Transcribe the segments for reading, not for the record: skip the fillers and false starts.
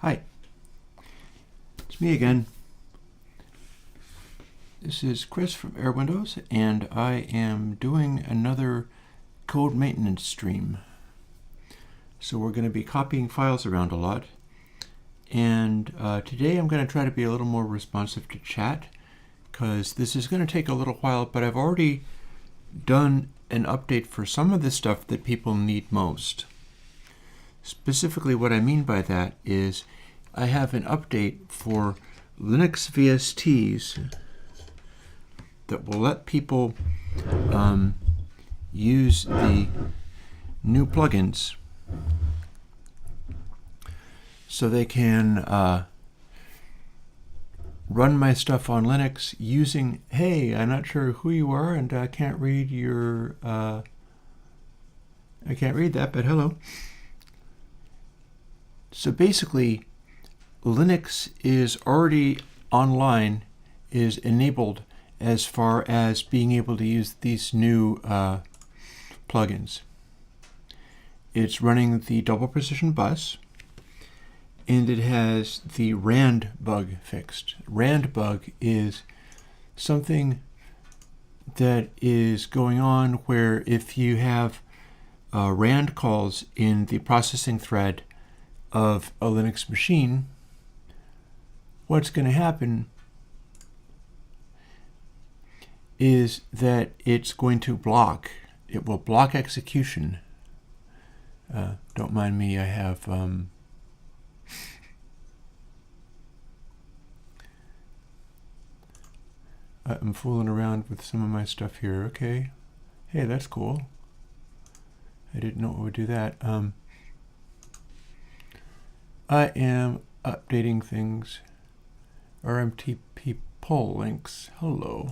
Hi, it's me again. This is Chris from Airwindows, and I am doing another code maintenance stream. So we're going to be copying files around a lot, and today I'm going to try to be a little more responsive to chat, because this is going to take a little while, but I've already done an update for some of the stuff that people need most. Specifically, what I mean by that is I have an update for Linux VSTs that will let people use the new plugins so they can run my stuff on Linux using, hey, I'm not sure who you are and I can't read your, I can't read that, but hello. So basically, Linux is already online, is enabled as far as being able to use these new plugins. It's running the double precision bus, and it has the rand bug fixed. Rand bug is something that is going on where if you have rand calls in the processing thread of a Linux machine, what's going to happen is that it's going to block. It will block execution. Don't mind me, I have I'm fooling around with some of my stuff here. Okay. Hey, that's cool. I didn't know it would do that. I am updating things. RMTP poll links. Hello.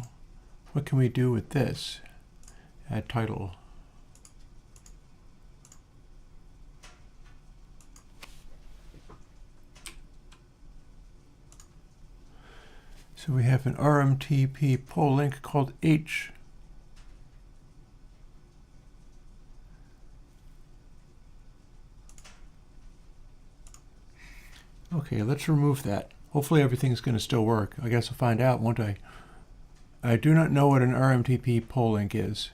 What can we do with this? Add title. So we have an RMTP poll link called H. Okay, let's remove that. Hopefully everything's going to still work. I guess I'll find out, won't I? I do not know what an RMTP poll link is,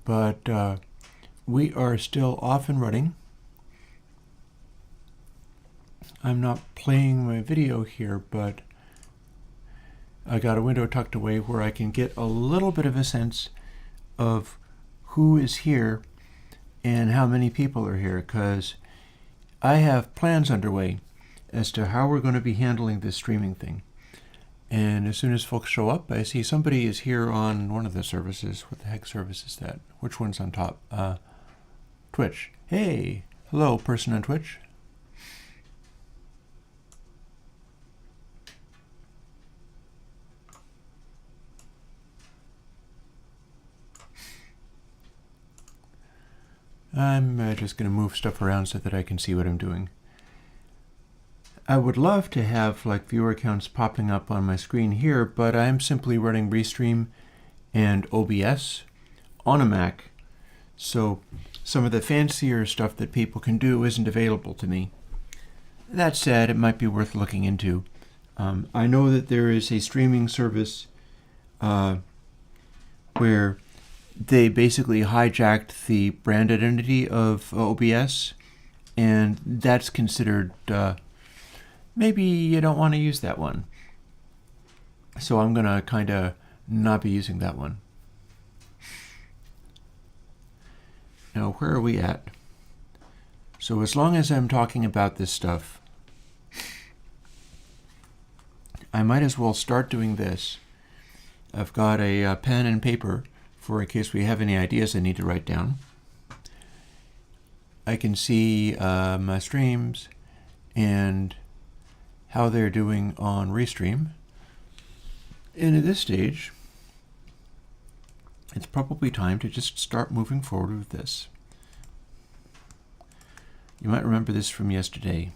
but we are still off and running. I'm not playing my video here, but I got a window tucked away where I can get a little bit of a sense of who is here and how many people are here, because I have plans underway as to how we're going to be handling this streaming thing. And as soon as folks show up, I see somebody is here on one of the services. What the heck service is that? Which one's on top? Twitch. Hey, hello, person on Twitch. I'm just going to move stuff around so that I can see what I'm doing. I would love to have like viewer counts popping up on my screen here, but I'm simply running Restream and OBS on a Mac, so some of the fancier stuff that people can do isn't available to me. That said, it might be worth looking into. I know that there is a streaming service where they basically hijacked the brand identity of OBS, and that's considered maybe you don't want to use that one. So I'm going to kind of not be using that one. Now, where are we at? So as long as I'm talking about this stuff, I might as well start doing this. I've got a pen and paper for in case we have any ideas I need to write down. I can see my streams and how they're doing on Restream. And at this stage, it's probably time to just start moving forward with this. You might remember this from yesterday.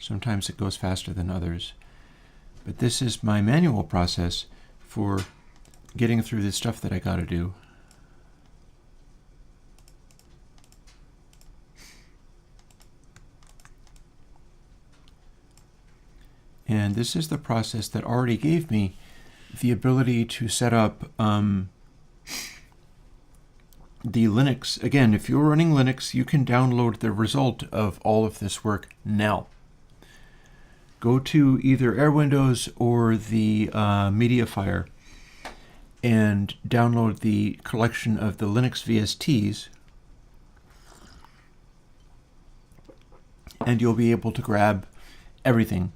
Sometimes it goes faster than others. But this is my manual process for getting through this stuff that I gotta do. And this is the process that already gave me the ability to set up the Linux. Again, if you're running Linux, you can download the result of all of this work now. Go to either Airwindows or the MediaFire and download the collection of the Linux VSTs, and you'll be able to grab everything.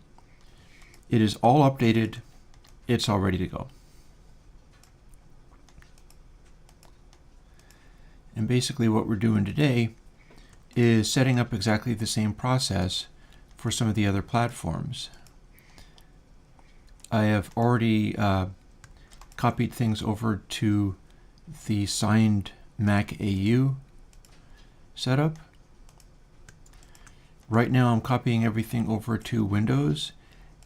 It is all updated. It's all ready to go. And basically what we're doing today is setting up exactly the same process for some of the other platforms. I have already copied things over to the signed Mac AU setup. Right now I'm copying everything over to Windows,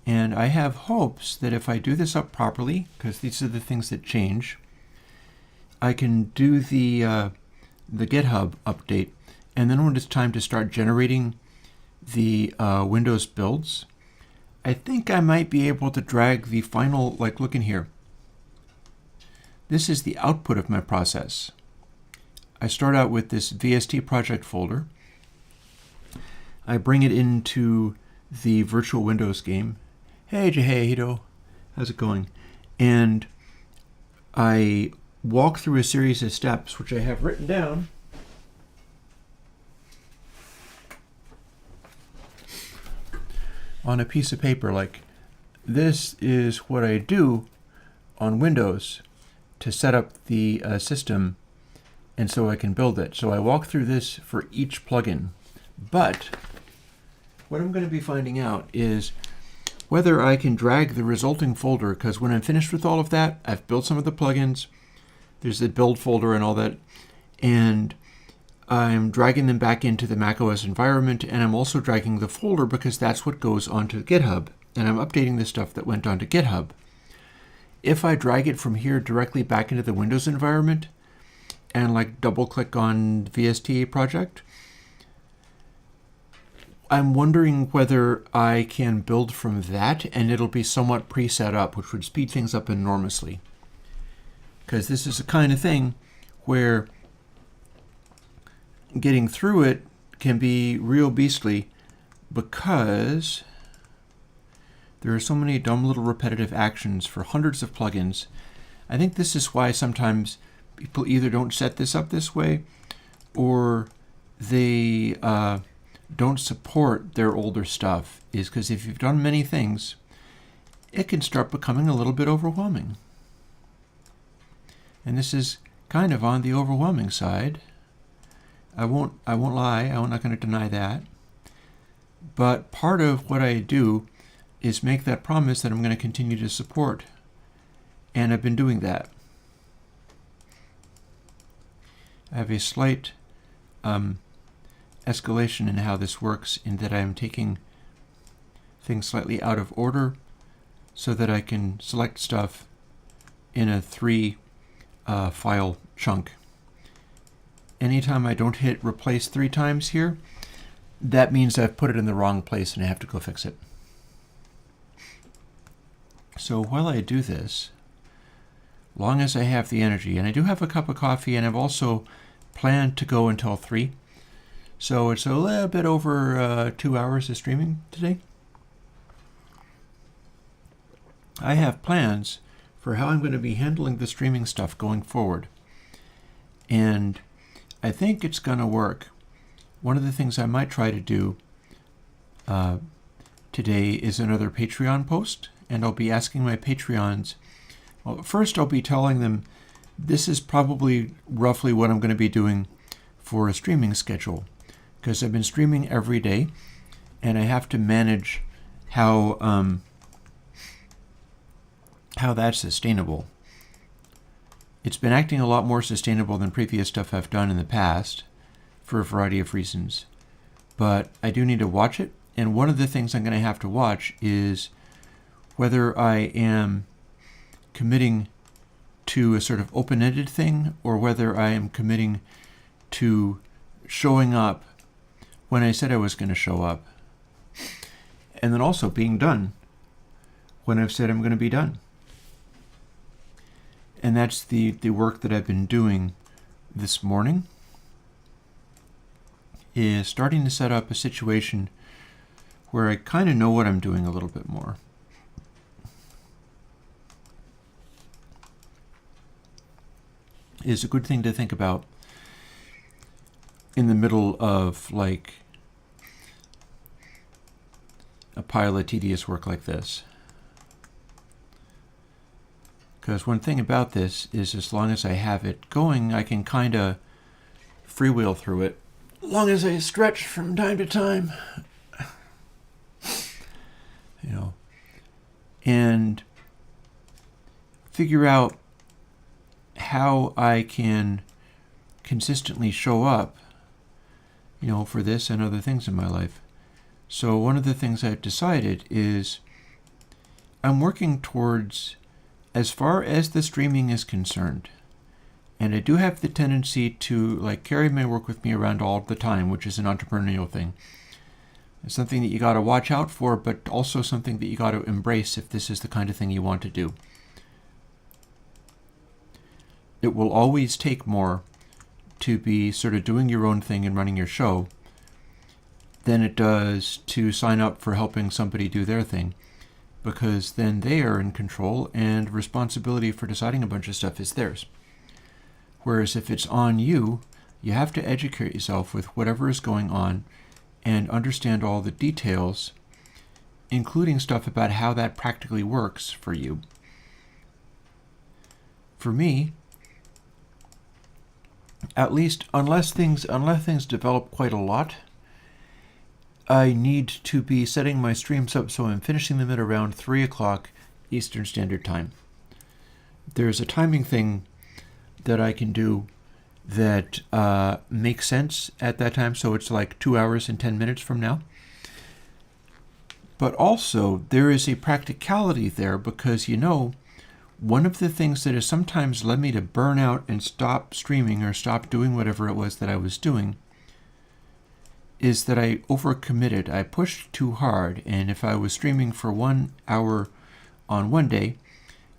and I have hopes that if I do this up properly, because these are the things that change, I can do the GitHub update, and then when it's time to start generating the Windows builds, I think I might be able to drag the final, like look in here. This is the output of my process. I start out with this VST project folder. I bring it into the virtual Windows game. Hey Jaheido, how's it going? And I walk through a series of steps, which I have written down. On a piece of paper, like this is what I do on Windows to set up the system, and so I can build it. So I walk through this for each plugin. But what I'm going to be finding out is whether I can drag the resulting folder, because when I'm finished with all of that, I've built some of the plugins, there's the build folder and all that, and I'm dragging them back into the macOS environment, and I'm also dragging the folder because that's what goes onto GitHub, and I'm updating the stuff that went onto GitHub. If I drag it from here directly back into the Windows environment and like double click on VST project, I'm wondering whether I can build from that and it'll be somewhat pre-set up, which would speed things up enormously. Because this is the kind of thing where getting through it can be real beastly because there are so many dumb little repetitive actions for hundreds of plugins. I think this is why sometimes people either don't set this up this way or they don't support their older stuff, is because if you've done many things, it can start becoming a little bit overwhelming. And this is kind of on the overwhelming side. I won't lie, I'm not going to deny that. But part of what I do is make that promise that I'm going to continue to support. And I've been doing that. I have a slight escalation in how this works, in that I'm taking things slightly out of order so that I can select stuff in a 3 file chunk. Anytime I don't hit replace 3 times here, that means I've put it in the wrong place and I have to go fix it. So while I do this, long as I have the energy, and I do have a cup of coffee, and I've also planned to go until 3, so it's a little bit over 2 hours of streaming today. I have plans for how I'm going to be handling the streaming stuff going forward. And I think it's going to work. One of the things I might try to do today is another Patreon post, and I'll be asking my Patreons. Well, first I'll be telling them this is probably roughly what I'm going to be doing for a streaming schedule, because I've been streaming every day, and I have to manage how that's sustainable. It's been acting a lot more sustainable than previous stuff I've done in the past for a variety of reasons. But I do need to watch it, and one of the things I'm going to have to watch is whether I am committing to a sort of open-ended thing, or whether I am committing to showing up when I said I was going to show up. And then also being done. when I've said I'm going to be done. And that's the work that I've been doing this morning, is starting to set up a situation where I kind of know what I'm doing a little bit more. Is a good thing to think about in the middle of like a pile of tedious work like this. Because one thing about this is, as long as I have it going, I can kind of freewheel through it, as long as I stretch from time to time, you know, and figure out how I can consistently show up, you know, for this and other things in my life. So one of the things I've decided is I'm working towards, as far as the streaming is concerned, and I do have the tendency to like carry my work with me around all the time, which is an entrepreneurial thing. It's something that you got to watch out for, but also something that you got to embrace if this is the kind of thing you want to do. It will always take more to be sort of doing your own thing and running your show than it does to sign up for helping somebody do their thing, because then they are in control and responsibility for deciding a bunch of stuff is theirs. Whereas if it's on you, you have to educate yourself with whatever is going on and understand all the details, including stuff about how that practically works for you. For me, at least unless things develop quite a lot, I need to be setting my streams up so I'm finishing them at around 3 o'clock Eastern Standard Time. There's a timing thing that I can do that makes sense at that time, so it's like 2 hours and 10 minutes from now. But also, there is a practicality there, because, you know, one of the things that has sometimes led me to burn out and stop streaming or stop doing whatever it was that I was doing is that I overcommitted. I pushed too hard, and if I was streaming for 1 hour on one day,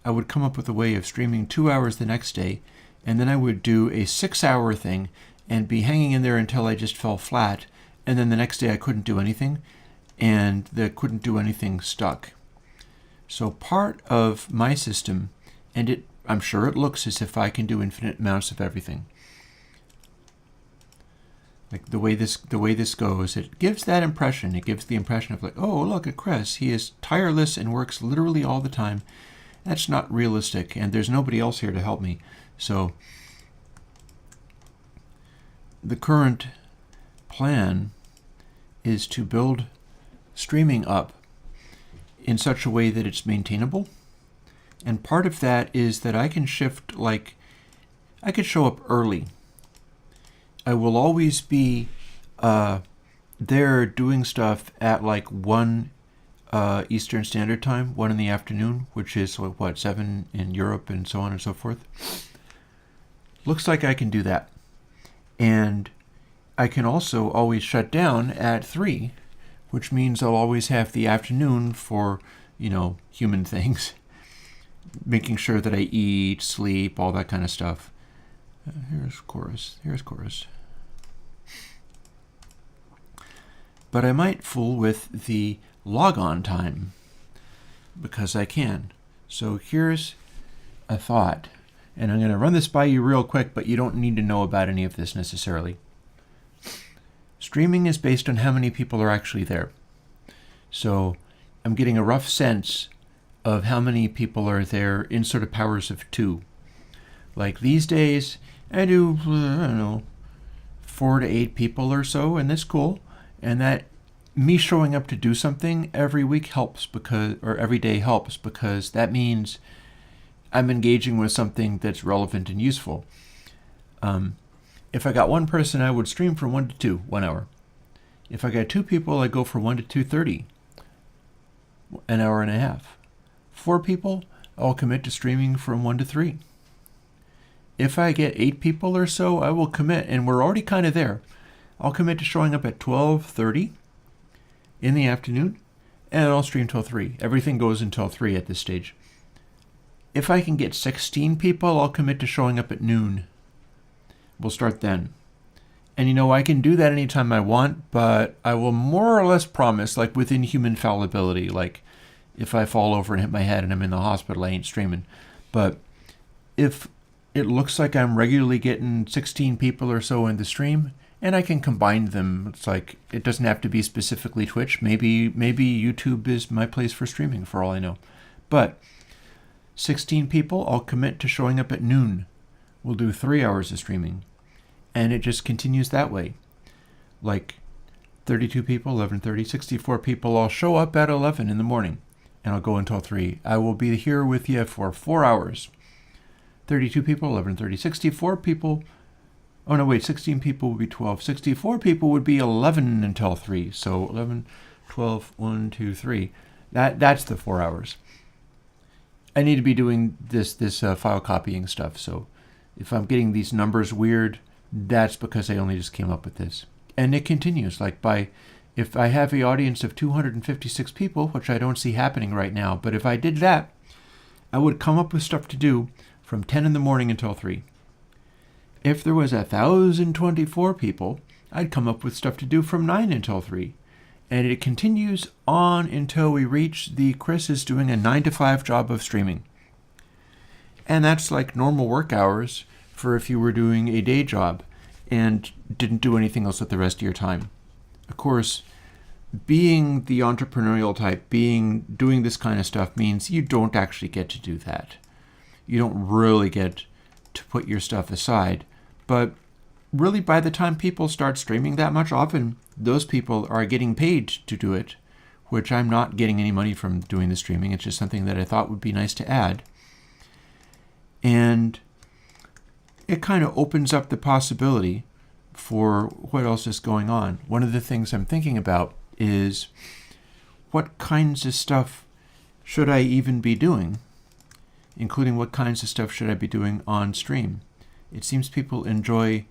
I would come up with a way of streaming 2 hours the next day, and then I would do a 6-hour thing and be hanging in there until I just fell flat, and then the next day I couldn't do anything, and the couldn't do anything stuck. So part of my system, and I'm sure it looks as if I can do infinite amounts of everything. Like the way this goes, it gives that impression. It gives the impression of like, oh, look at Chris. He is tireless and works literally all the time. That's not realistic, and there's nobody else here to help me. So the current plan is to build streaming up in such a way that it's maintainable. And part of that is that I can shift, like, I could show up early. I will always be there doing stuff at like 1 Eastern Standard Time, 1 in the afternoon, which is like, what, 7 in Europe and so on and so forth. Looks like I can do that. And I can also always shut down at 3, which means I'll always have the afternoon for, you know, human things. Making sure that I eat, sleep, all that kind of stuff. Here's chorus. But I might fool with the log-on time, because I can. So here's a thought, and I'm going to run this by you real quick, but you don't need to know about any of this necessarily. Streaming is based on how many people are actually there. So I'm getting a rough sense of how many people are there in sort of powers of 2. Like these days, I do, I don't know, 4 to 8 people or so, and that's cool. And that me showing up to do something every week helps or every day helps, because that means I'm engaging with something that's relevant and useful. If I got one person, I would stream from 1 to 2, 1 hour. If I got 2 people, I go from 1 to 2:30, an hour and a half. 4 people, I'll commit to streaming from 1 to 3. If I get 8 people or so, I will commit, and we're already kind of there. I'll commit to showing up at 12:30 in the afternoon and I'll stream till 3. Everything goes until 3 at this stage. If I can get 16 people, I'll commit to showing up at noon. We'll start then. And you know, I can do that anytime I want, but I will more or less promise, like within human fallibility, like if I fall over and hit my head and I'm in the hospital, I ain't streaming. But if it looks like I'm regularly getting 16 people or so in the stream, and I can combine them, it's like, it doesn't have to be specifically Twitch. Maybe YouTube is my place for streaming, for all I know. But 16 people, I'll commit to showing up at noon. We'll do 3 hours of streaming. And it just continues that way. Like 32 people, 11:30, 64 people, I'll show up at 11 in the morning. And I'll go until 3. I will be here with you for 4 hours. 32 people, 11:30, 64 people. Oh, no, wait, 16 people would be 12. 64 people would be 11 until 3. So 11, 12, 1, 2, 3. That's the 4 hours. I need to be doing this file copying stuff. So if I'm getting these numbers weird, that's because I only just came up with this. And it continues. Like if I have an audience of 256 people, which I don't see happening right now, but if I did that, I would come up with stuff to do from 10 in the morning until 3. If there was 1,024 people, I'd come up with stuff to do from 9 until 3. And it continues on until we reach the Chris is doing a 9 to 5 job of streaming. And that's like normal work hours for if you were doing a day job and didn't do anything else with the rest of your time. Of course, being the entrepreneurial type, doing this kind of stuff means you don't actually get to do that. You don't really get to put your stuff aside. But really, by the time people start streaming that much, often those people are getting paid to do it, which I'm not getting any money from doing the streaming. It's just something that I thought would be nice to add. And it kind of opens up the possibility for what else is going on. One of the things I'm thinking about is what kinds of stuff should I even be doing, including what kinds of stuff should I be doing on stream. It seems people enjoy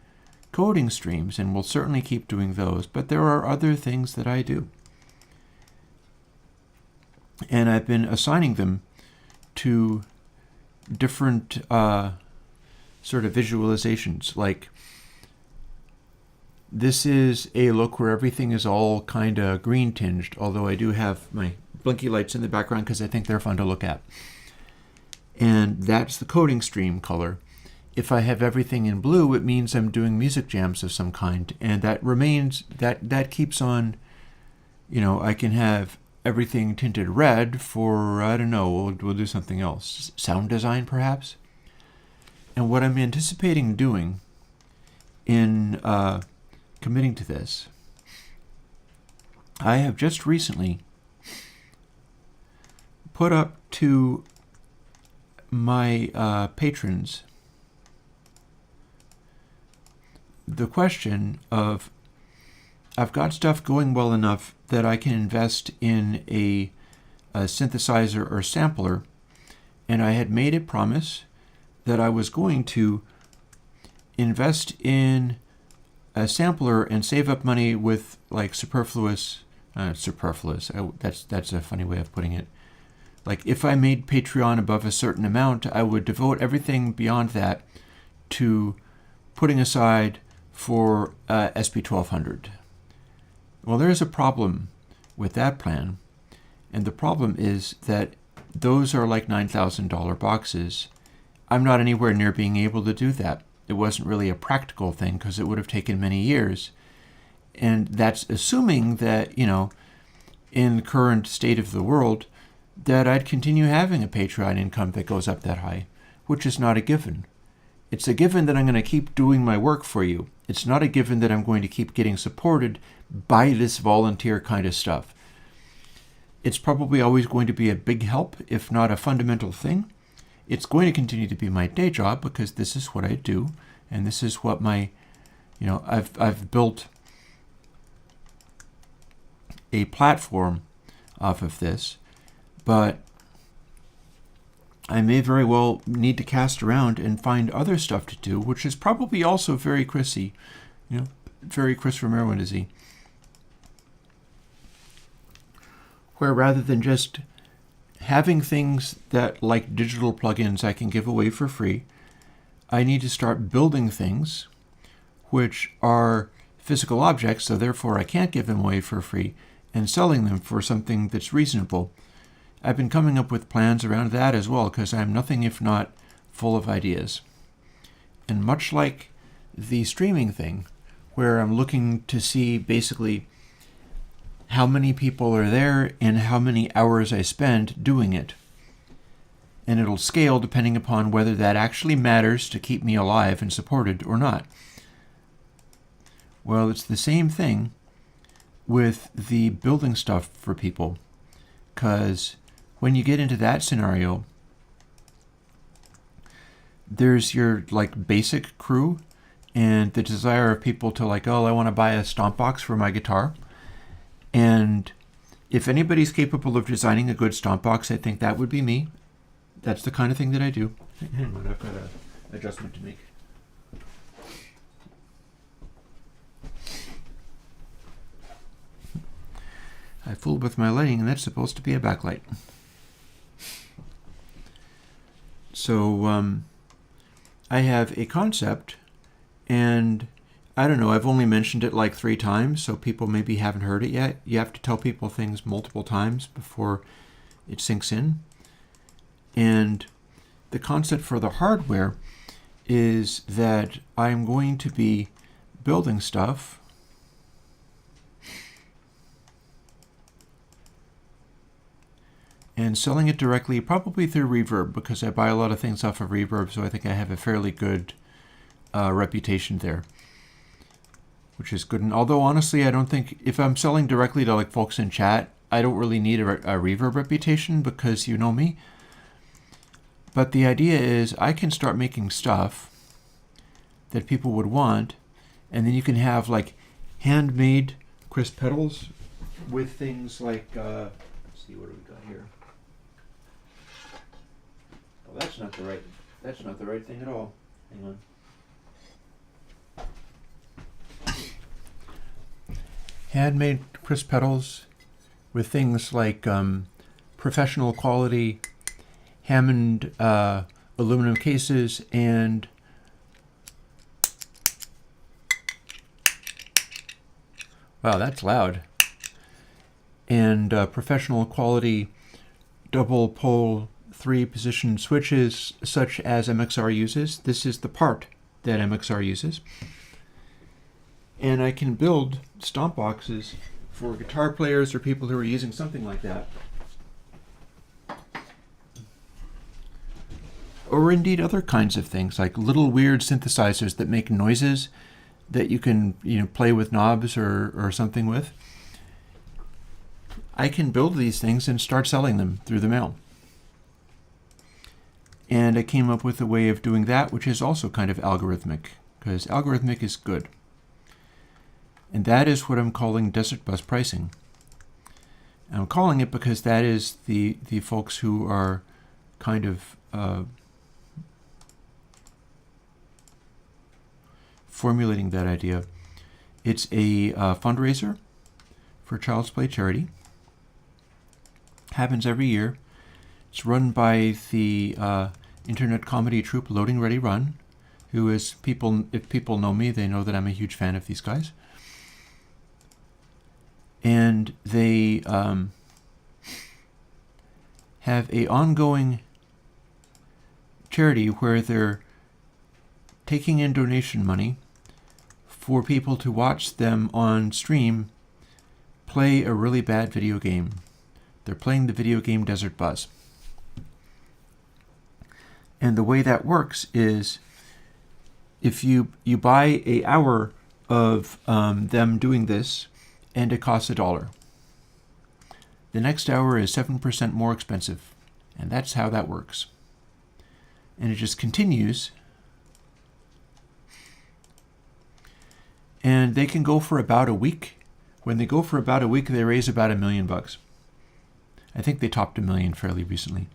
coding streams, and we'll certainly keep doing those, but there are other things that I do. And I've been assigning them to different sort of visualizations. Like, this is a look where everything is all kind of green tinged, although I do have my blinky lights in the background because I think they're fun to look at. And that's the coding stream color. If I have everything in blue, it means I'm doing music jams of some kind, and that remains, that keeps on, you know, I can have everything tinted red for, I don't know, we'll do something else. Sound design, perhaps? And what I'm anticipating doing in committing to this, I have just recently put up to my patrons the question of, I've got stuff going well enough that I can invest in a synthesizer or sampler, and I had made a promise that I was going to invest in a sampler and save up money with like superfluous, that's a funny way of putting it. Like, if I made Patreon above a certain amount, I would devote everything beyond that to putting aside for SP1200. Well, there's a problem with that plan, and the problem is that those are like $9,000 boxes. I'm not anywhere near being able to do that. It wasn't really a practical thing because it would have taken many years. And that's assuming that, you know, in the current state of the world, that I'd continue having a Patreon income that goes up that high, which is not a given. It's a given that I'm going to keep doing my work for you. It's not a given that I'm going to keep getting supported by this volunteer kind of stuff. It's probably always going to be a big help, if not a fundamental thing. It's going to continue to be my day job because this is what I do, and this is what my, you know, I've built a platform off of this, but I may very well need to cast around and find other stuff to do, which is probably also very Chrissy, very Chris from Airwindows-y. where rather than just having things that, like digital plugins, I can give away for free, I need to start building things which are physical objects, so therefore I can't give them away for free, and selling them for something that's reasonable. I've been coming up with plans around that as well, because I'm nothing if not full of ideas. And much like the streaming thing, where I'm looking to see basically how many people are there and how many hours I spend doing it. And it'll scale depending upon whether that actually matters to keep me alive and supported or not. Well, it's the same thing with the building stuff for people, because when you get into that scenario, there's your like basic crew and the desire of people to like, oh, I want to buy a stomp box for my guitar. And if anybody's capable of designing a good stomp box, I think that would be me. That's the kind of thing that I do. Hang on, I've got an adjustment to make. I fooled with my lighting, and that's supposed to be a backlight. So I have a concept, and I don't know, I've only mentioned it like 3 times, so people maybe haven't heard it yet. You have to tell people things multiple times before it sinks in. And the concept for the hardware is that I'm going to be building stuff and selling it directly, probably through Reverb, because I buy a lot of things off of Reverb, so I think I have a fairly good reputation there, which is good. And although honestly, I don't think, if I'm selling directly to like folks in chat, I don't really need a Reverb reputation, because you know me. But the idea is I can start making stuff that people would want, and then you can have like handmade crisp pedals with things like, let's see, what do we got here? Oh, that's not the right thing at all. Hang on. Handmade crisp pedals with things like professional quality Hammond aluminum cases and wow, that's loud. And professional quality double pole 3-position switches such as MXR uses. This is the part that MXR uses. And I can build stomp boxes for guitar players or people who are using something like that. Or indeed other kinds of things, like little weird synthesizers that make noises that you can play with knobs or something with. I can build these things and start selling them through the mail. And I came up with a way of doing that, which is also kind of algorithmic, because algorithmic is good. And that is what I'm calling desert bus pricing. And I'm calling it because that is the folks who are kind of formulating that idea. It's a fundraiser for Child's Play charity. Happens every year. It's run by the internet comedy troupe Loading Ready Run, who is if people know me, they know that I'm a huge fan of these guys. And they have a ongoing charity where they're taking in donation money for people to watch them on stream play a really bad video game. They're playing the video game Desert Bus. And the way that works is if you buy an hour of them doing this, and it costs $1. The next hour is 7% more expensive. And that's how that works. And it just continues. And they can go for about a week. When they go for about a week, they raise about $1 million. I think they topped $1 million fairly recently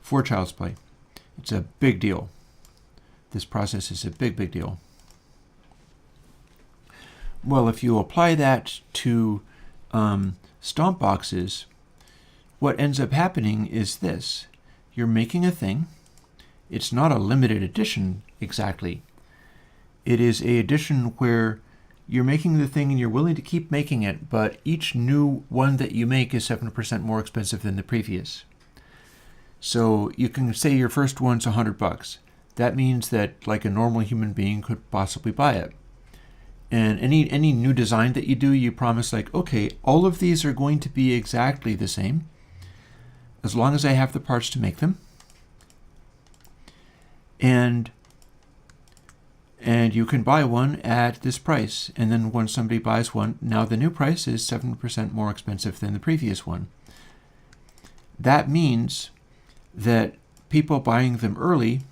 for Child's Play. It's a big deal. This process is a big, big deal. Well, if you apply that to stomp boxes, what ends up happening is this. You're making a thing. It's not a limited edition exactly. It is a edition where you're making the thing and you're willing to keep making it, but each new one that you make is 7% more expensive than the previous. So you can say your first one's $100. That means that like a normal human being could possibly buy it. And any new design that you do, you promise like, okay, all of these are going to be exactly the same as long as I have the parts to make them. And you can buy one at this price. And then when somebody buys one, now the new price is 7% more expensive than the previous one. That means that people buying them early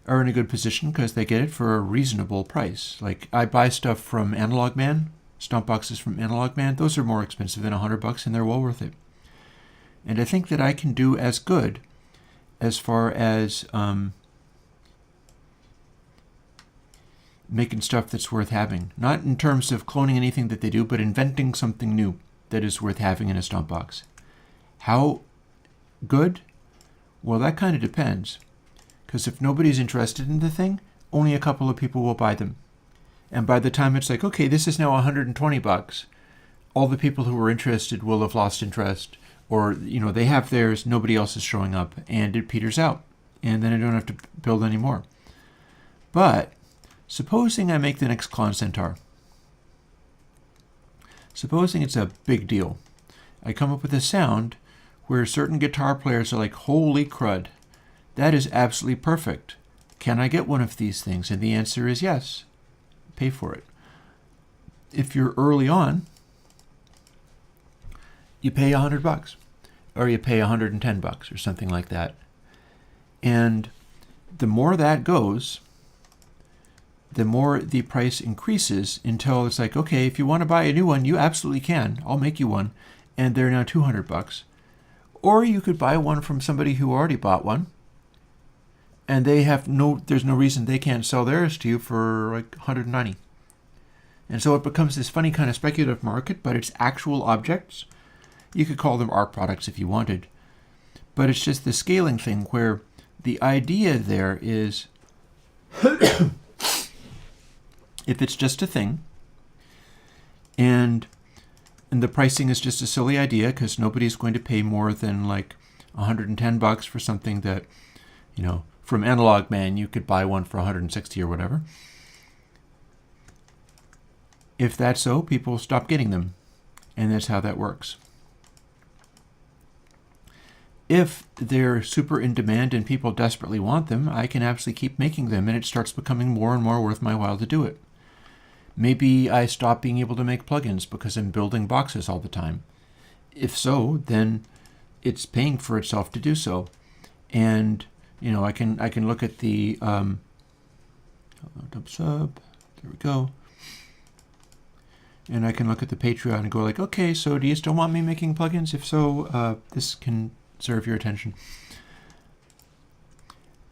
are in a good position because they get it for a reasonable price. Like I buy stuff from Analog Man, stomp boxes from Analog Man. Those are more expensive than $100 and they're well worth it. And I think that I can do as good as far as making stuff that's worth having. Not in terms of cloning anything that they do, but inventing something new that is worth having in a stomp box. How good? Well, that kind of depends. Because if nobody's interested in the thing, only a couple of people will buy them. And by the time it's like, okay, this is now $120, all the people who were interested will have lost interest. Or, they have theirs, nobody else is showing up, and it peters out. And then I don't have to build any more. But supposing I make the next Clon Centaur. Supposing it's a big deal. I come up with a sound where certain guitar players are like, holy crud, that is absolutely perfect. Can I get one of these things? And the answer is yes. Pay for it. If you're early on, you pay $100 or you pay $110 or something like that. And the more that goes, the more the price increases until it's like, okay, if you want to buy a new one, you absolutely can. I'll make you one. And they're now $200. Or you could buy one from somebody who already bought one. And there's no reason they can't sell theirs to you for like $190. And so it becomes this funny kind of speculative market, but it's actual objects. You could call them art products if you wanted. But it's just the scaling thing where the idea there is if it's just a thing and the pricing is just a silly idea because nobody's going to pay more than like $110 for something that, from Analog Man, you could buy one for $160 or whatever. If that's so, people stop getting them. And that's how that works. If they're super in demand and people desperately want them, I can absolutely keep making them and it starts becoming more and more worth my while to do it. Maybe I stop being able to make plugins because I'm building boxes all the time. If so, then it's paying for itself to do so. And I can look at the sub. There we go. And I can look at the Patreon and go like, okay, so do you still want me making plugins? If so, this can serve your attention.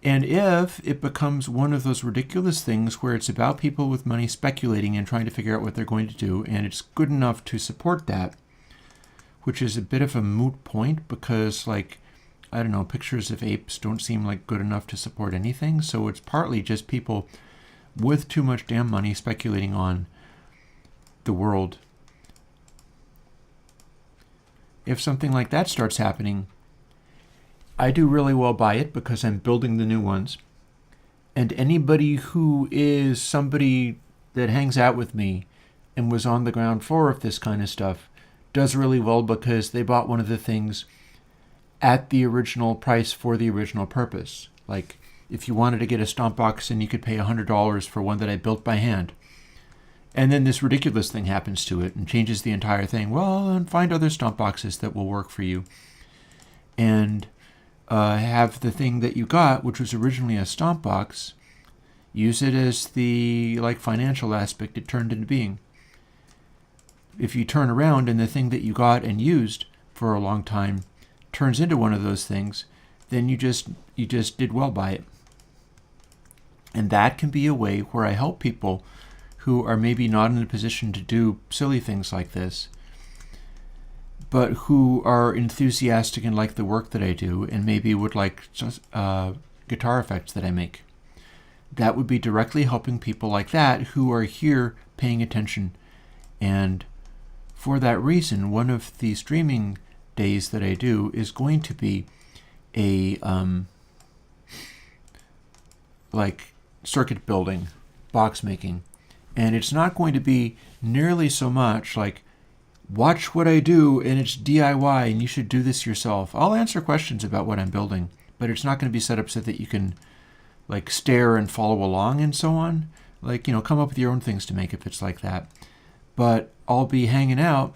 And if it becomes one of those ridiculous things where it's about people with money speculating and trying to figure out what they're going to do, and it's good enough to support that, which is a bit of a moot point because, like, I don't know, pictures of apes don't seem like good enough to support anything. So it's partly just people with too much damn money speculating on the world. If something like that starts happening, I do really well by it because I'm building the new ones. And anybody who is somebody that hangs out with me and was on the ground floor of this kind of stuff does really well because they bought one of the things at the original price for the original purpose. Like if you wanted to get a stomp box and you could pay $100 for one that I built by hand. And then this ridiculous thing happens to it and changes the entire thing. Well, and find other stomp boxes that will work for you. And have the thing that you got, which was originally a stomp box, use it as the financial aspect it turned into being. If you turn around and the thing that you got and used for a long time turns into one of those things, then you just did well by it. And that can be a way where I help people who are maybe not in a position to do silly things like this but who are enthusiastic and like the work that I do and maybe would like guitar effects that I make. That would be directly helping people like that who are here paying attention. And for that reason, one of the streaming days that I do is going to be a like circuit building, box making. And it's not going to be nearly so much like, watch what I do and it's DIY and you should do this yourself. I'll answer questions about what I'm building, but it's not going to be set up so that you can like stare and follow along and so on. Like, come up with your own things to make if it's like that. But I'll be hanging out,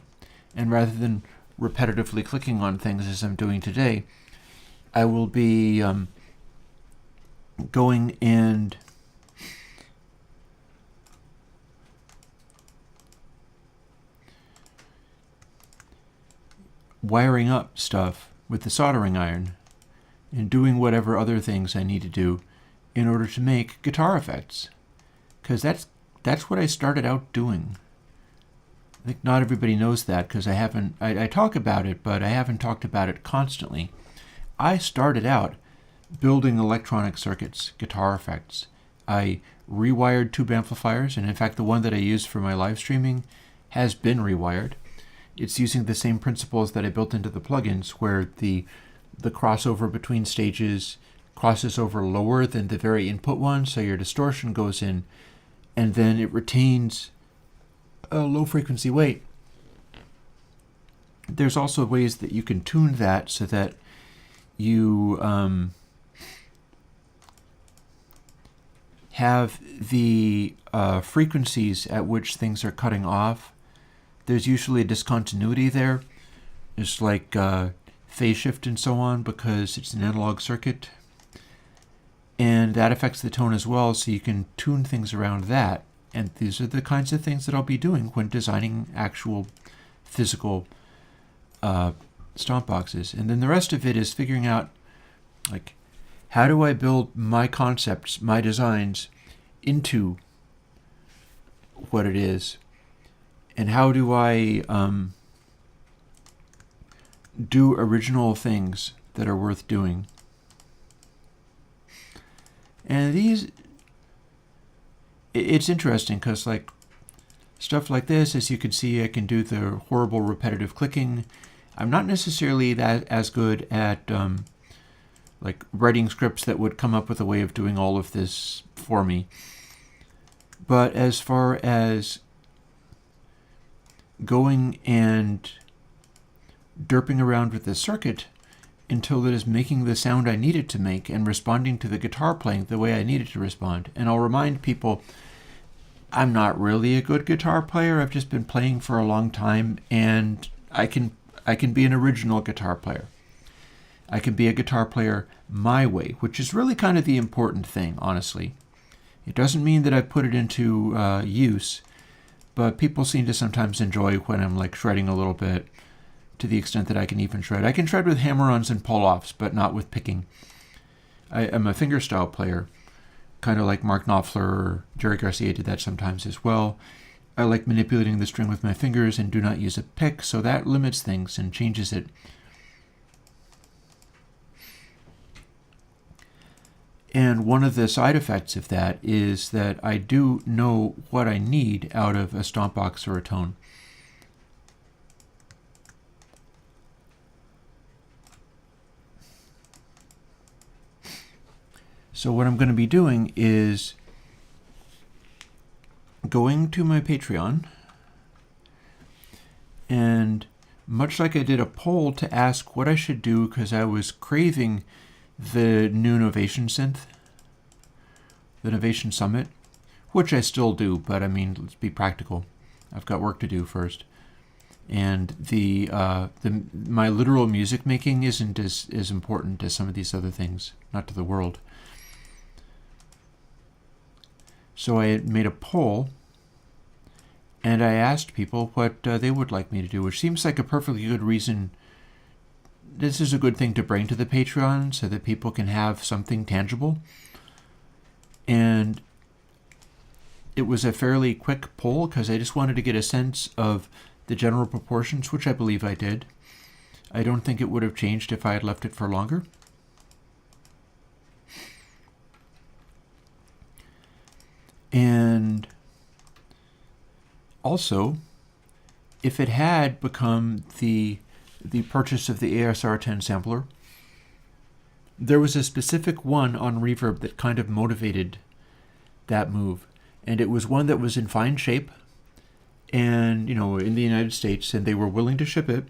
and rather than repetitively clicking on things as I'm doing today, I will be going and wiring up stuff with the soldering iron and doing whatever other things I need to do in order to make guitar effects. Because that's what I started out doing. I think not everybody knows that because I talk about it, but I haven't talked about it constantly. I started out building electronic circuits, guitar effects. I rewired tube amplifiers, and in fact the one that I use for my live streaming has been rewired. It's using the same principles that I built into the plugins, where the crossover between stages crosses over lower than the very input one, so your distortion goes in, and then it retains a low frequency weight. There's also ways that you can tune that so that you have the frequencies at which things are cutting off. There's usually a discontinuity there. It's like phase shift and so on because it's an analog circuit. And that affects the tone as well, so you can tune things around that. And these are the kinds of things that I'll be doing when designing actual physical stomp boxes. And then the rest of it is figuring out, like, how do I build my concepts, my designs, into what it is? And how do I do original things that are worth doing? And it's interesting because, like, stuff like this, as you can see, I can do the horrible repetitive clicking. I'm not necessarily that as good at like writing scripts that would come up with a way of doing all of this for me. But as far as going and derping around with the circuit until it is making the sound I need it to make and responding to the guitar playing the way I need it to respond. And I'll remind people, I'm not really a good guitar player. I've just been playing for a long time, and I can be an original guitar player. I can be a guitar player my way, which is really kind of the important thing, honestly. It doesn't mean that I put it into use, but people seem to sometimes enjoy when I'm like shredding a little bit, to the extent that I can even shred. I can shred with hammer-ons and pull-offs, but not with picking. I'm a fingerstyle player, kind of like Mark Knopfler or Jerry Garcia did that sometimes as well. I like manipulating the string with my fingers and do not use a pick, so that limits things and changes it. And one of the side effects of that is that I do know what I need out of a stomp box or a tone. So what I'm going to be doing is going to my Patreon, and much like I did a poll to ask what I should do because I was craving the new Novation synth, the Novation Summit, which I still do, but I mean, let's be practical. I've got work to do first. And my literal music making isn't as important as some of these other things, not to the world. So I made a poll, and I asked people what they would like me to do, which seems like a perfectly good reason. This is a good thing to bring to the Patreon so that people can have something tangible. And it was a fairly quick poll because I just wanted to get a sense of the general proportions, which I believe I did. I don't think it would have changed if I had left it for longer. And also, if it had become the purchase of the ASR10 sampler, there was a specific one on Reverb that kind of motivated that move. And it was one that was in fine shape and, in the United States, and they were willing to ship it.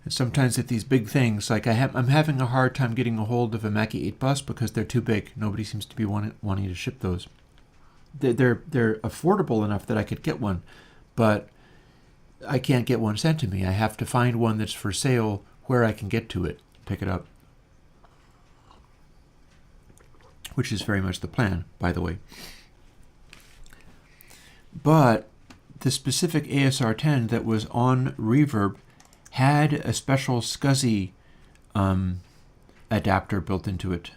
And sometimes at these big things, like I'm having a hard time getting a hold of a Mackie 8 bus because they're too big. Nobody seems to be wanting to ship those. They're affordable enough that I could get one, but I can't get one sent to me. I have to find one that's for sale where I can get to it, pick it up. Which is very much the plan, by the way. But the specific ASR10 that was on Reverb had a special SCSI adapter built into it.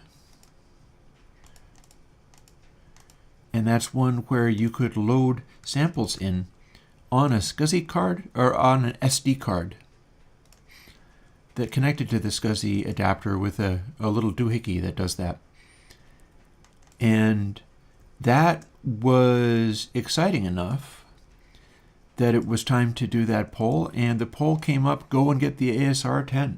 And that's one where you could load samples in on a SCSI card or on an SD card that connected to the SCSI adapter with a little doohickey that does that. And that was exciting enough that it was time to do that poll, and the poll came up, go and get the ASR10.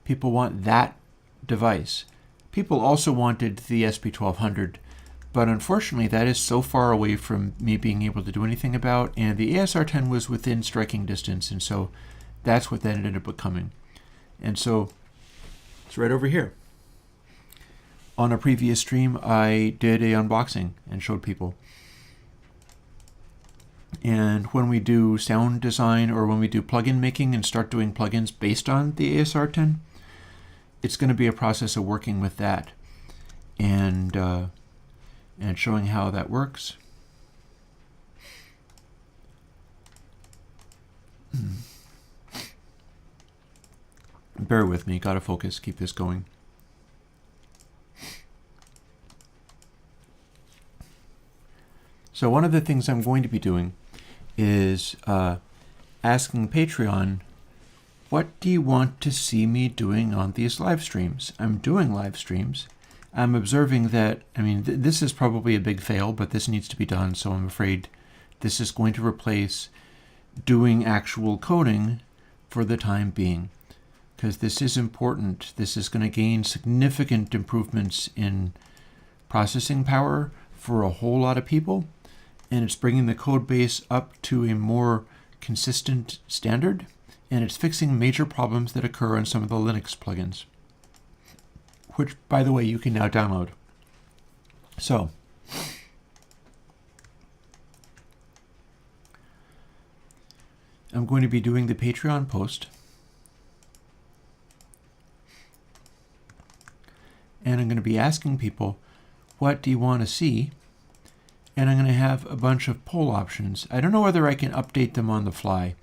People want that device. People also wanted the SP1200, but unfortunately that is so far away from me being able to do anything about, and the ASR10 was within striking distance, and so that's what that ended up becoming. And so it's right over here. On a previous stream, I did a unboxing and showed people. And when we do sound design or when we do plugin making and start doing plugins based on the ASR10, it's going to be a process of working with that and showing how that works. Bear with me, gotta focus, keep this going. So one of the things I'm going to be doing is asking Patreon, what do you want to see me doing on these live streams? I'm doing live streams. I'm observing that, this is probably a big fail, but this needs to be done, so I'm afraid this is going to replace doing actual coding for the time being, because this is important. This is going to gain significant improvements in processing power for a whole lot of people, and it's bringing the code base up to a more consistent standard, and it's fixing major problems that occur in some of the Linux plugins, which, by the way, you can now download. So, I'm going to be doing the Patreon post, and I'm going to be asking people, what do you want to see? And I'm going to have a bunch of poll options. I don't know whether I can update them on the fly.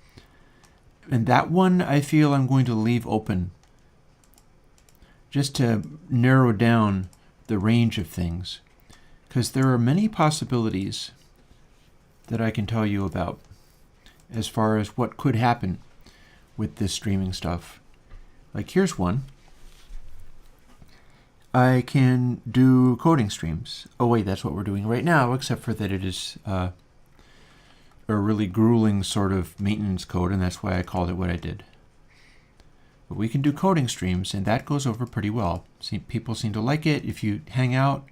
And that one I feel I'm going to leave open, just to narrow down the range of things, because there are many possibilities that I can tell you about as far as what could happen with this streaming stuff. Like, here's one. I can do coding streams. Oh wait, that's what we're doing right now, except for that it is a really grueling sort of maintenance code, and that's why I called it what I did. But we can do coding streams, and that goes over pretty well. People seem to like it. If you hang out,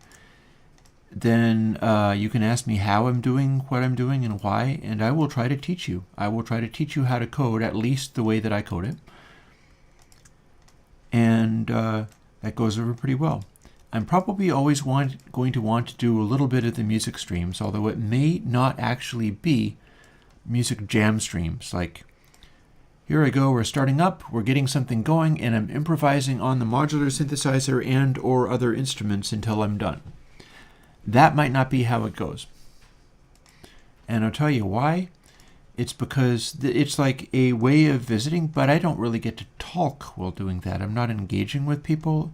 then you can ask me how I'm doing what I'm doing and why, and I will try to teach you. I will try to teach you how to code, at least the way that I code it. And that goes over pretty well. I'm probably always going to want to do a little bit of the music streams, although it may not actually be music jam streams. Like, here I go, we're starting up, we're getting something going, and I'm improvising on the modular synthesizer and or other instruments until I'm done. That might not be how it goes. And I'll tell you why. It's because it's like a way of visiting, but I don't really get to talk while doing that. I'm not engaging with people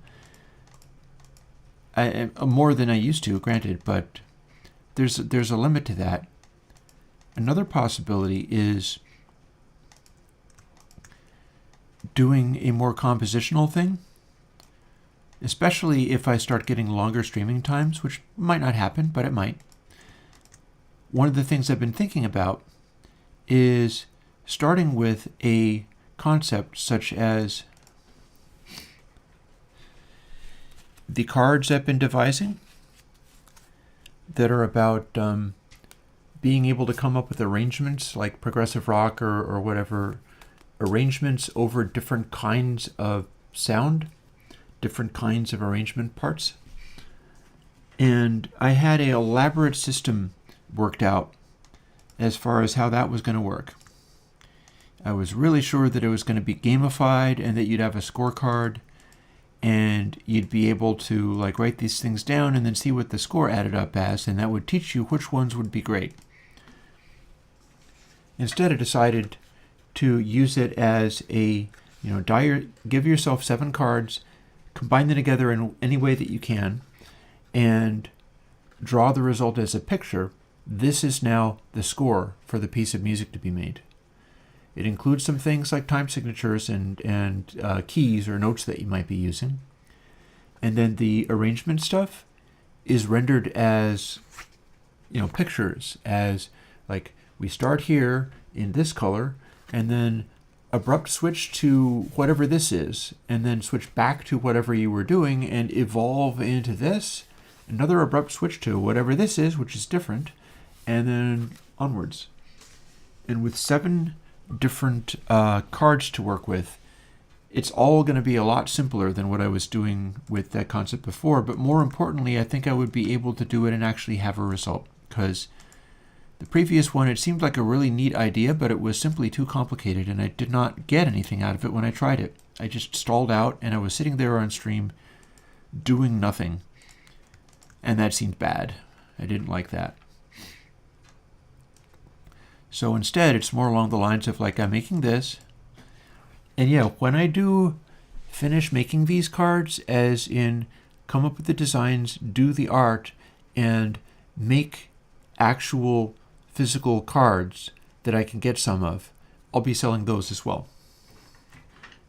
more than I used to, granted, but there's a limit to that. Another possibility is doing a more compositional thing, especially if I start getting longer streaming times, which might not happen, but it might. One of the things I've been thinking about is starting with a concept such as the cards I've been devising that are about being able to come up with arrangements like progressive rock or whatever, arrangements over different kinds of sound, different kinds of arrangement parts. And I had an elaborate system worked out as far as how that was going to work. I was really sure that it was going to be gamified and that you'd have a scorecard and you'd be able to like write these things down and then see what the score added up as, and that would teach you which ones would be great. Instead, I decided to use it as a, give yourself 7 cards, combine them together in any way that you can, and draw the result as a picture. This is now the score for the piece of music to be made. It includes some things like time signatures and keys or notes that you might be using. And then the arrangement stuff is rendered as, pictures, as like we start here in this color and then abrupt switch to whatever this is, and then switch back to whatever you were doing and evolve into this, another abrupt switch to whatever this is, which is different, and then onwards. And with 7 different cards to work with, it's all going to be a lot simpler than what I was doing with that concept before. But more importantly, I think I would be able to do it and actually have a result, because the previous one, it seemed like a really neat idea, but it was simply too complicated and I did not get anything out of it when I tried it. I just stalled out and I was sitting there on stream doing nothing, and that seemed bad. I didn't like that. So instead, it's more along the lines of like, I'm making this. And yeah, when I do finish making these cards, as in come up with the designs, do the art, and make actual physical cards that I can get some of, I'll be selling those as well.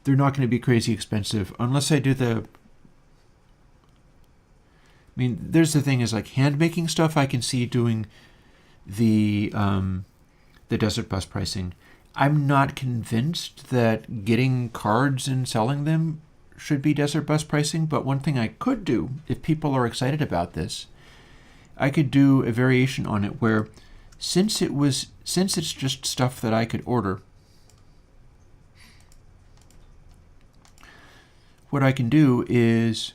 They're not going to be crazy expensive unless I do there's the thing is like hand making stuff, I can see doing the Desert Bus pricing. I'm not convinced that getting cards and selling them should be Desert Bus pricing, but one thing I could do, if people are excited about this, I could do a variation on it where since it's just stuff that I could order, what I can do is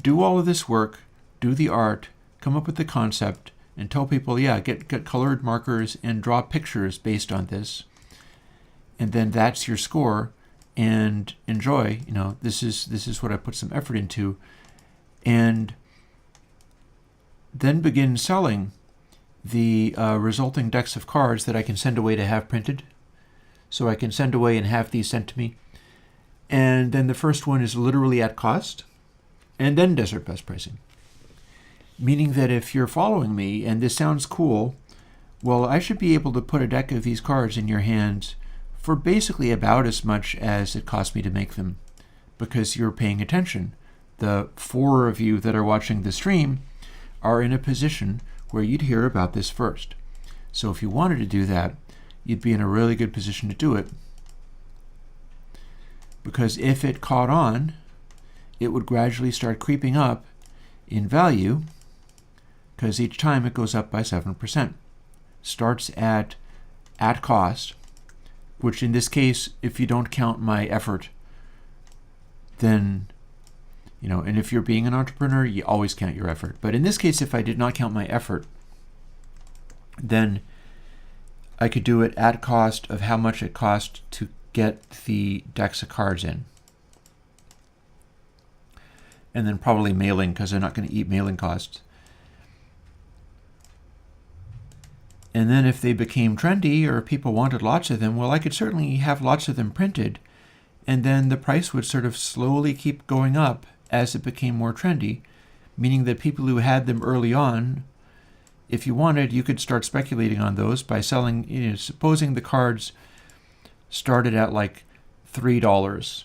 do all of this work, do the art, come up with the concept, and tell people, get colored markers and draw pictures based on this. And then that's your score, and enjoy, this is what I put some effort into. And then begin selling the resulting decks of cards that I can send away to have printed. So I can send away and have these sent to me. And then the first one is literally at cost, and then Desert Bus pricing. Meaning that if you're following me and this sounds cool, well, I should be able to put a deck of these cards in your hands for basically about as much as it cost me to make them, because you're paying attention. The 4 of you that are watching the stream are in a position where you'd hear about this first. So if you wanted to do that, you'd be in a really good position to do it. Because if it caught on, it would gradually start creeping up in value, because each time it goes up by 7%. Starts at cost, which in this case, if you don't count my effort, then, and if you're being an entrepreneur, you always count your effort. But in this case, if I did not count my effort, then I could do it at cost of how much it cost to get the decks of cards in. And then probably mailing, because they're not going to eat mailing costs. And then if they became trendy or people wanted lots of them, well, I could certainly have lots of them printed, and then the price would sort of slowly keep going up as it became more trendy, meaning that people who had them early on, if you wanted, you could start speculating on those by selling, supposing the cards started at like $3.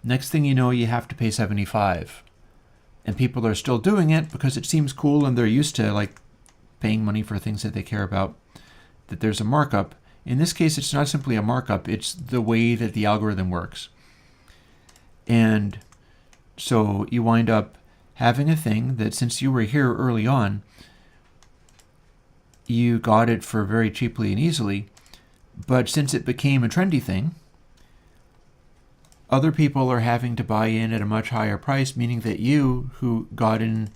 Next thing you know, you have to pay $75. And people are still doing it because it seems cool and they're used to like paying money for things that they care about, that there's a markup. In this case, it's not simply a markup, it's the way that the algorithm works. And so you wind up having a thing that, since you were here early on, you got it for very cheaply and easily, but since it became a trendy thing, other people are having to buy in at a much higher price, meaning that you, who got in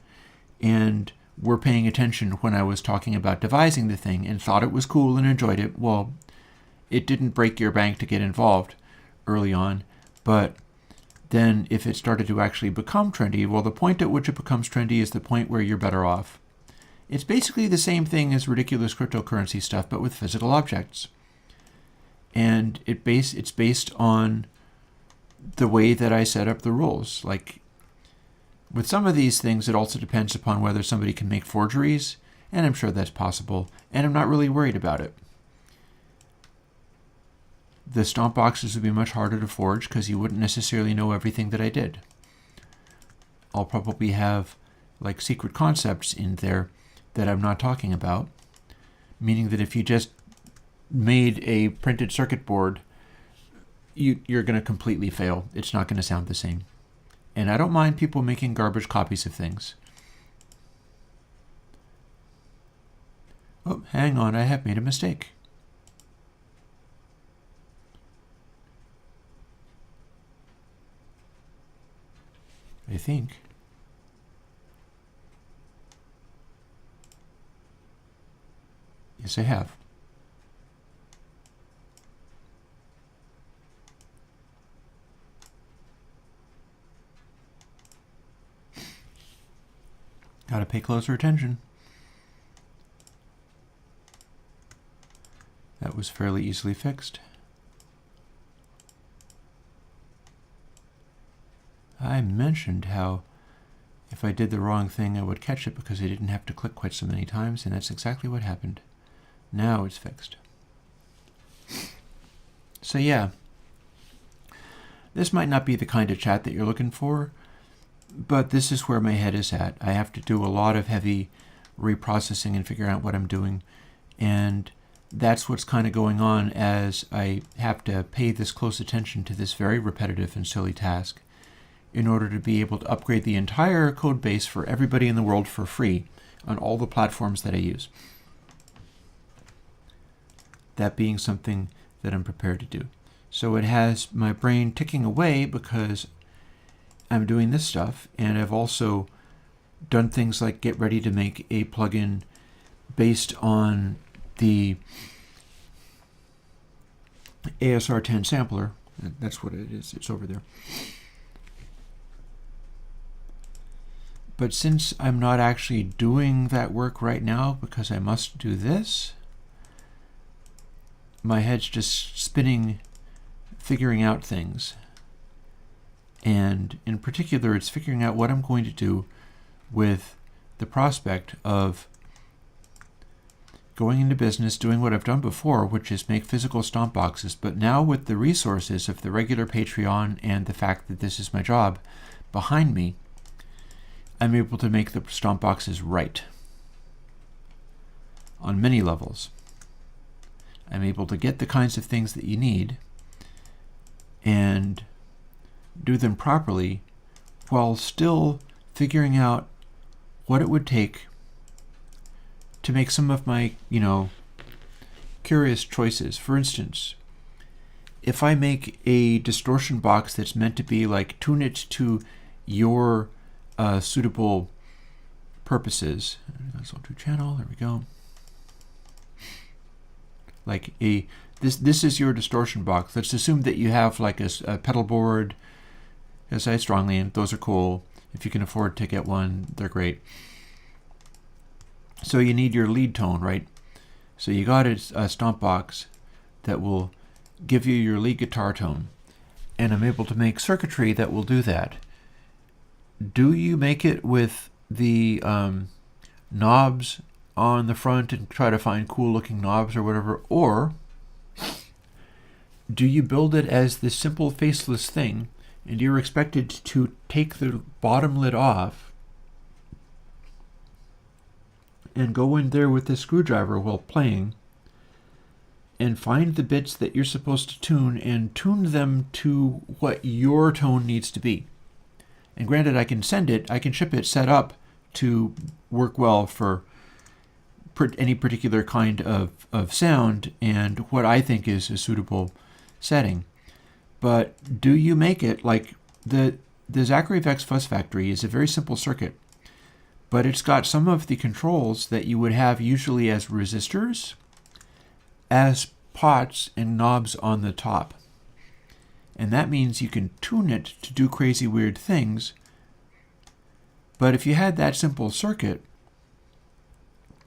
and were paying attention when I was talking about devising the thing and thought it was cool and enjoyed it, well, it didn't break your bank to get involved early on. But then if it started to actually become trendy, well, the point at which it becomes trendy is the point where you're better off. It's basically the same thing as ridiculous cryptocurrency stuff, but with physical objects. And it's based on the way that I set up the rules. Like, with some of these things, it also depends upon whether somebody can make forgeries, and I'm sure that's possible, and I'm not really worried about it. The stomp boxes would be much harder to forge because you wouldn't necessarily know everything that I did. I'll probably have like secret concepts in there that I'm not talking about, meaning that if you just made a printed circuit board, you're going to completely fail. It's not going to sound the same. And I don't mind people making garbage copies of things. Oh, hang on, I have made a mistake. I think. Yes, I have. Gotta pay closer attention. That was fairly easily fixed. I mentioned how if I did the wrong thing, I would catch it because I didn't have to click quite so many times, and that's exactly what happened. Now it's fixed. So yeah, this might not be the kind of chat that you're looking for, but this is where my head is at. I have to do a lot of heavy reprocessing and figuring out what I'm doing, and that's what's kind of going on as I have to pay this close attention to this very repetitive and silly task in order to be able to upgrade the entire code base for everybody in the world for free on all the platforms that I use. That being something that I'm prepared to do. So it has my brain ticking away because I'm doing this stuff, and I've also done things like get ready to make a plugin based on the ASR10 sampler. That's what it is. It's over there. But since I'm not actually doing that work right now because I must do this, my head's just spinning, figuring out things. And in particular, it's figuring out what I'm going to do with the prospect of going into business, doing what I've done before, which is make physical stomp boxes, but now with the resources of the regular Patreon and the fact that this is my job behind me, I'm able to make the stomp boxes right on many levels. I'm able to get the kinds of things that you need and do them properly while still figuring out what it would take to make some of my, curious choices. For instance, if I make a distortion box that's meant to be like, tune it to your suitable purposes. That's all to channel. There we go. Like this is your distortion box. Let's assume that you have like a pedal board. As I strongly, and those are cool. If you can afford to get one, they're great. So you need your lead tone, right? So you got a stomp box that will give you your lead guitar tone, and I'm able to make circuitry that will do that. Do you make it with the knobs on the front and try to find cool looking knobs or whatever, or do you build it as this simple faceless thing, and you're expected to take the bottom lid off and go in there with the screwdriver while playing and find the bits that you're supposed to tune and tune them to what your tone needs to be. And granted, I can ship it set up to work well for any particular kind of sound and what I think is a suitable setting. But do you make it like the Zachary Vex Fuzz Factory is a very simple circuit, but it's got some of the controls that you would have usually as resistors, as pots and knobs on the top. And that means you can tune it to do crazy weird things. But if you had that simple circuit,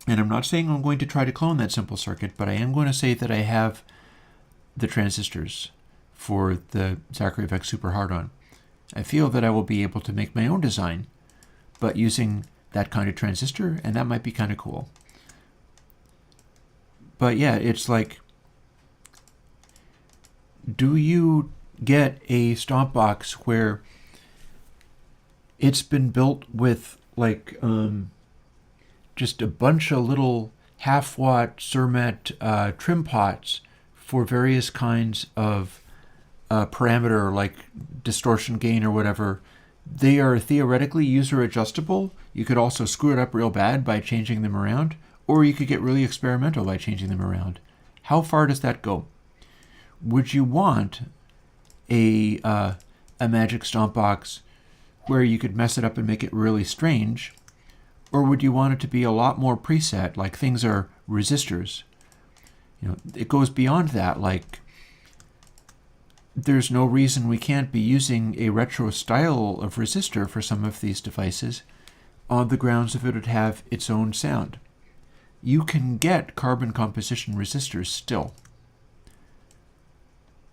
and I'm not saying I'm going to try to clone that simple circuit, but I am going to say that I have the transistors for the Zachary Vex Super Hard-On. I feel that I will be able to make my own design, but using that kind of transistor, and that might be kind of cool. But yeah, it's like, do you get a stomp box where it's been built with like just a bunch of little half-watt Cermet trim pots for various kinds of parameter, like distortion gain or whatever? They are theoretically user adjustable. You could also screw it up real bad by changing them around, or you could get really experimental by changing them around. How far does that go? Would you want a magic stomp box where you could mess it up and make it really strange? Or would you want it to be a lot more preset, like things are resistors? You know, it goes beyond that, like there's no reason we can't be using a retro style of resistor for some of these devices on the grounds of it would have its own sound. You can get carbon composition resistors still.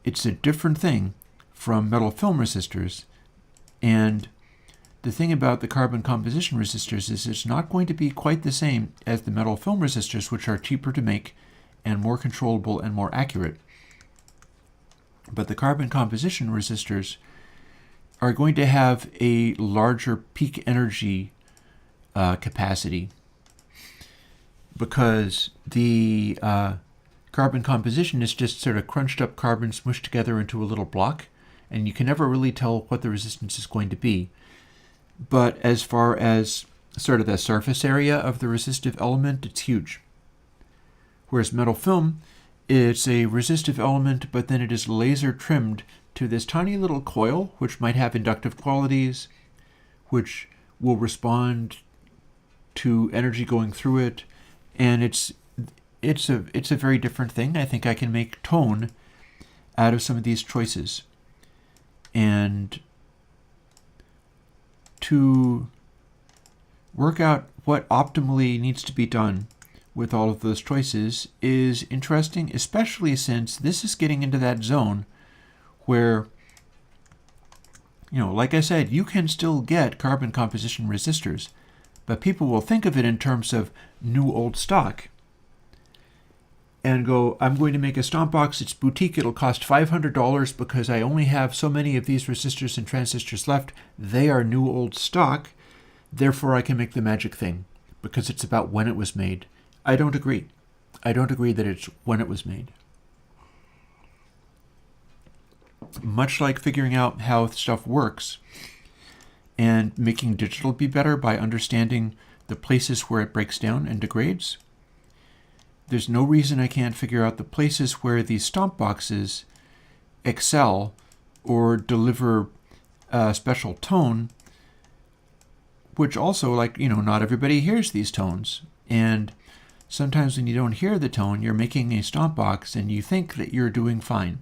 It's a different thing from metal film resistors, and the thing about the carbon composition resistors is it's not going to be quite the same as the metal film resistors, which are cheaper to make and more controllable and more accurate. But the carbon composition resistors are going to have a larger peak energy capacity, because the carbon composition is just sort of crunched up carbon smushed together into a little block, and you can never really tell what the resistance is going to be. But as far as sort of the surface area of the resistive element, it's huge. Whereas metal film, it's a resistive element, but then it is laser trimmed to this tiny little coil, which might have inductive qualities, which will respond to energy going through it, and it's a very different thing. I think I can make tone out of some of these choices. And to work out what optimally needs to be done with all of those choices is interesting, especially since this is getting into that zone where, you know, like I said, you can still get carbon composition resistors, but people will think of it in terms of new old stock and go, I'm going to make a stomp box, it's boutique, it'll cost $500 because I only have so many of these resistors and transistors left. They are new old stock, therefore I can make the magic thing because it's about when it was made. I don't agree. I don't agree that it's when it was made. Much like figuring out how stuff works and making digital be better by understanding the places where it breaks down and degrades, there's no reason I can't figure out the places where these stomp boxes excel or deliver a special tone, which also, like, you know, not everybody hears these tones. And sometimes when you don't hear the tone, you're making a stomp box and you think that you're doing fine.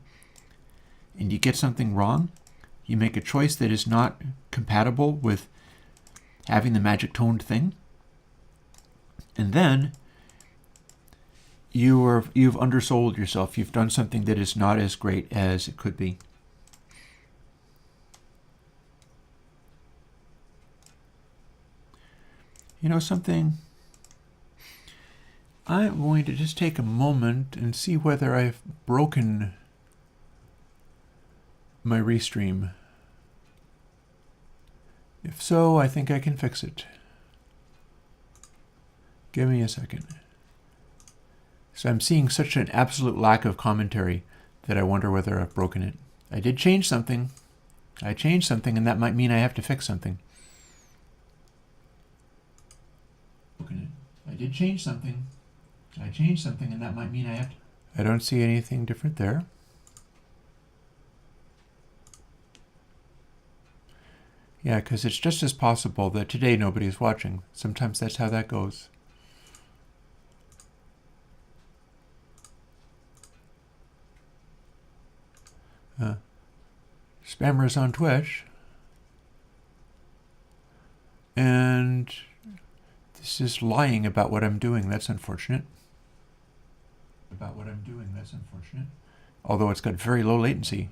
And you get something wrong, you make a choice that is not compatible with having the magic toned thing, and then you've undersold yourself. You've done something that is not as great as it could be. You know something? I'm going to just take a moment and see whether I've broken my restream? If so, I think I can fix it. Give me a second. So I'm seeing such an absolute lack of commentary that I wonder whether I've broken it. I did change something. I changed something, and that might mean I have to fix something. I did change something. I changed something, and that might mean I have to... I don't see anything different there. Yeah, because it's just as possible that today nobody is watching. Sometimes that's how that goes. Spammers on Twitch. And this is lying about what I'm doing. That's unfortunate. Although it's got very low latency.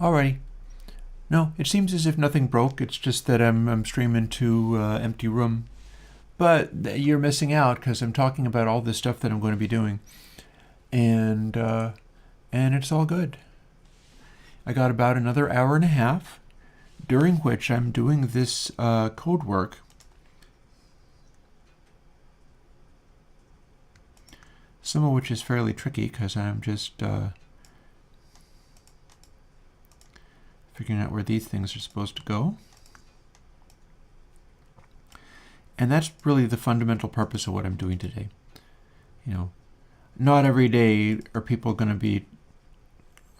Alrighty. No, it seems as if nothing broke. It's just that I'm streaming to empty room. But you're missing out because I'm talking about all this stuff that I'm going to be doing. And it's all good. I got about another hour and a half, during which I'm doing this code work. Some of which is fairly tricky because I'm just figuring out where these things are supposed to go. And that's really the fundamental purpose of what I'm doing today. You know, not every day are people going to be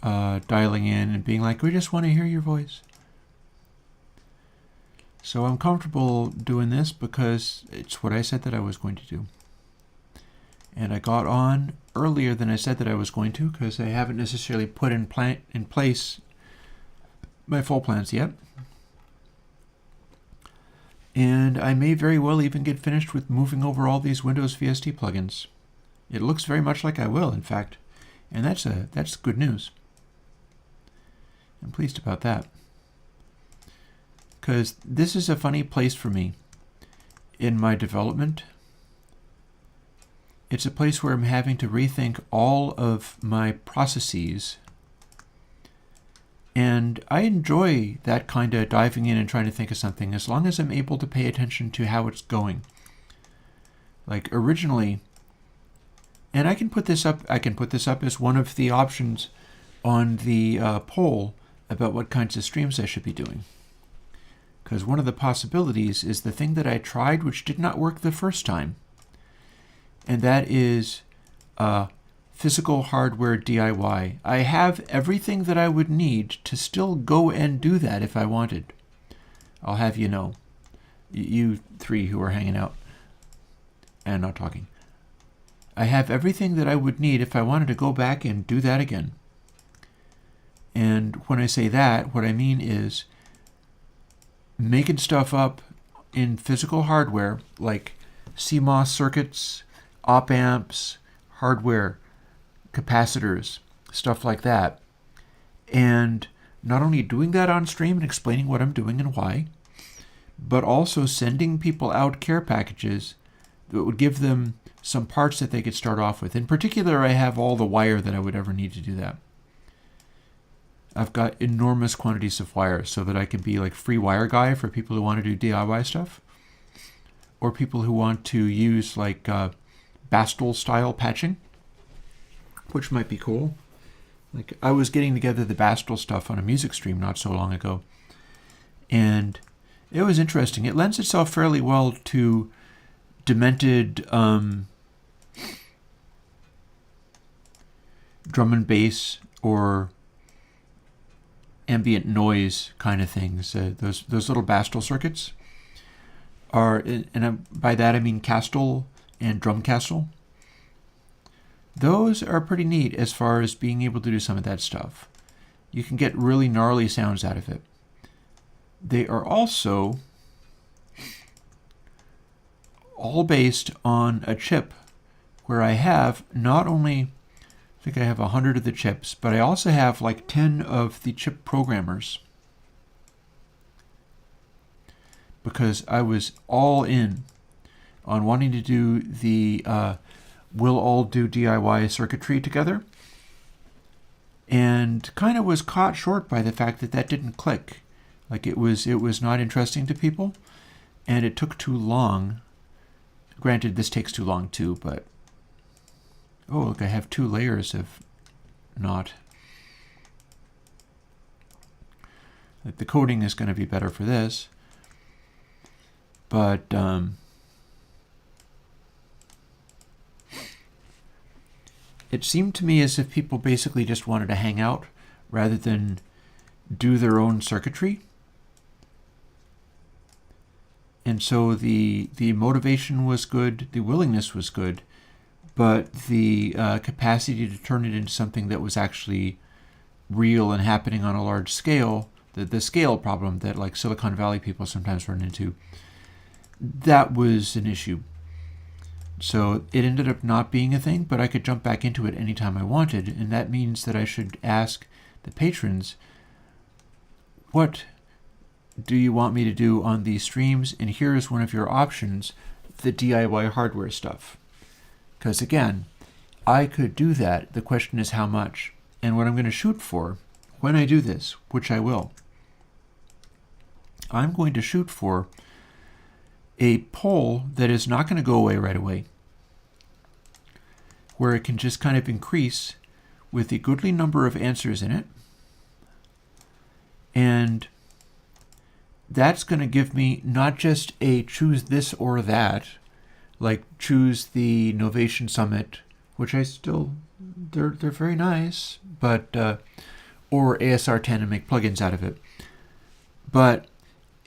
dialing in and being like, we just want to hear your voice. So I'm comfortable doing this because it's what I said that I was going to do. And I got on earlier than I said that I was going to because I haven't necessarily put in place my full plans yet. And I may very well even get finished with moving over all these Windows VST plugins. It looks very much like I will, in fact. And that's good news. I'm pleased about that. Because this is a funny place for me in my development. It's a place where I'm having to rethink all of my processes. And I enjoy that kind of diving in and trying to think of something as long as I'm able to pay attention to how it's going. Like originally, and I can put this up as one of the options on the poll about what kinds of streams I should be doing. Because one of the possibilities is the thing that I tried which did not work the first time. And that is physical hardware DIY. I have everything that I would need to still go and do that if I wanted. I'll have you know, you three who are hanging out and not talking. I have everything that I would need if I wanted to go back and do that again. And when I say that, what I mean is making stuff up in physical hardware like CMOS circuits, op amps, hardware, capacitors, stuff like that. And not only doing that on stream and explaining what I'm doing and why, but also sending people out care packages that would give them some parts that they could start off with. In particular, I have all the wire that I would ever need to do that. I've got enormous quantities of wire so that I can be like free wire guy for people who want to do DIY stuff, or people who want to use like Bastel style patching, which might be cool. Like I was getting together the Bastel stuff on a music stream not so long ago, and it was interesting. It lends itself fairly well to demented drum and bass or ambient noise kind of things. Those little Bastel circuits are, and by that I mean Castle and Drumcastle. Those are pretty neat as far as being able to do some of that stuff. You can get really gnarly sounds out of it. They are also all based on a chip where I have not only, I think I have 100 of the chips, but I also have like 10 of the chip programmers. Because I was all in on wanting to do the we'll all do DIY circuitry together, and kind of was caught short by the fact that that didn't click. Like it was not interesting to people, and it took too long. Granted, this takes too long too, but oh look, I have 2 layers of not. Like the coding is going to be better for this, but it seemed to me as if people basically just wanted to hang out rather than do their own circuitry. And so the motivation was good, the willingness was good, but the capacity to turn it into something that was actually real and happening on a large scale, the scale problem that like Silicon Valley people sometimes run into, that was an issue. So it ended up not being a thing, but I could jump back into it anytime I wanted, and that means that I should ask the patrons, what do you want me to do on these streams? And here is one of your options, the DIY hardware stuff. Because again, I could do that. The question is how much. And what I'm going to shoot for when I do this, which I will, I'm going to shoot for a poll that is not going to go away right away, where it can just kind of increase with a goodly number of answers in it. And that's going to give me not just a choose this or that, like choose the Novation Summit, which I still, they're very nice, but or ASR 10 and make plugins out of it, but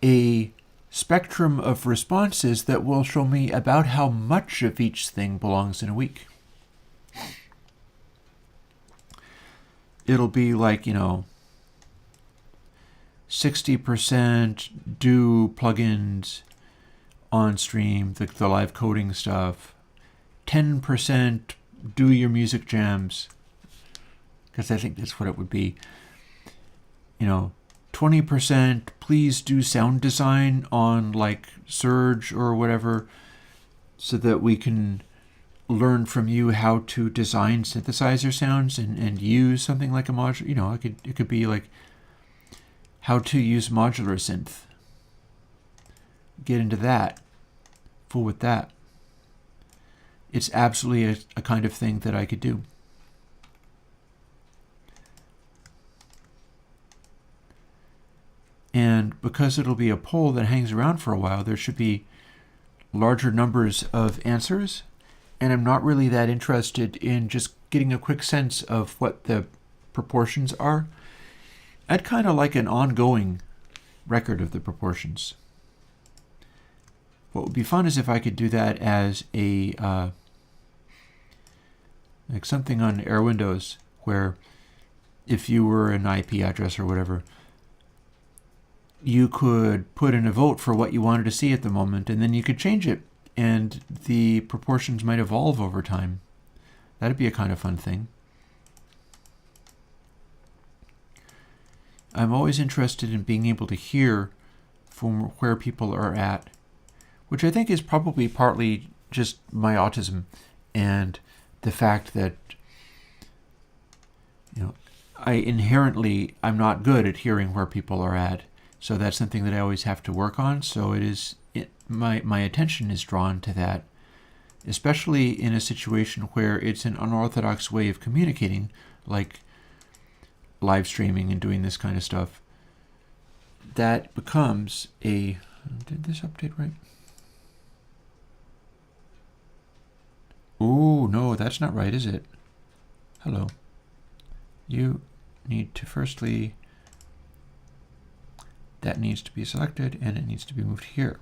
a spectrum of responses that will show me about how much of each thing belongs in a week. It'll be like, 60% do plugins on stream, the live coding stuff, 10% do your music jams, because I think that's what it would be. 20% please do sound design on like Surge or whatever, so that we can learn from you how to design synthesizer sounds and use something like a modular, it could be like how to use modular synth. Get into that, fool with that. It's absolutely a kind of thing that I could do. And because it'll be a poll that hangs around for a while, there should be larger numbers of answers. And I'm not really that interested in just getting a quick sense of what the proportions are. I'd kind of like an ongoing record of the proportions. What would be fun is if I could do that as a like something on Airwindows, where if you were an IP address or whatever, you could put in a vote for what you wanted to see at the moment, and then you could change it, and the proportions might evolve over time. That'd be a kind of fun thing. I'm always interested in being able to hear from where people are at, which I think is probably partly just my autism and the fact that I'm not good at hearing where people are at. So that's something that I always have to work on. So my attention is drawn to that, especially in a situation where it's an unorthodox way of communicating, like live streaming and doing this kind of stuff. That becomes did this update right? Oh, no, that's not right, is it? Hello. You need to firstly, that needs to be selected and it needs to be moved here.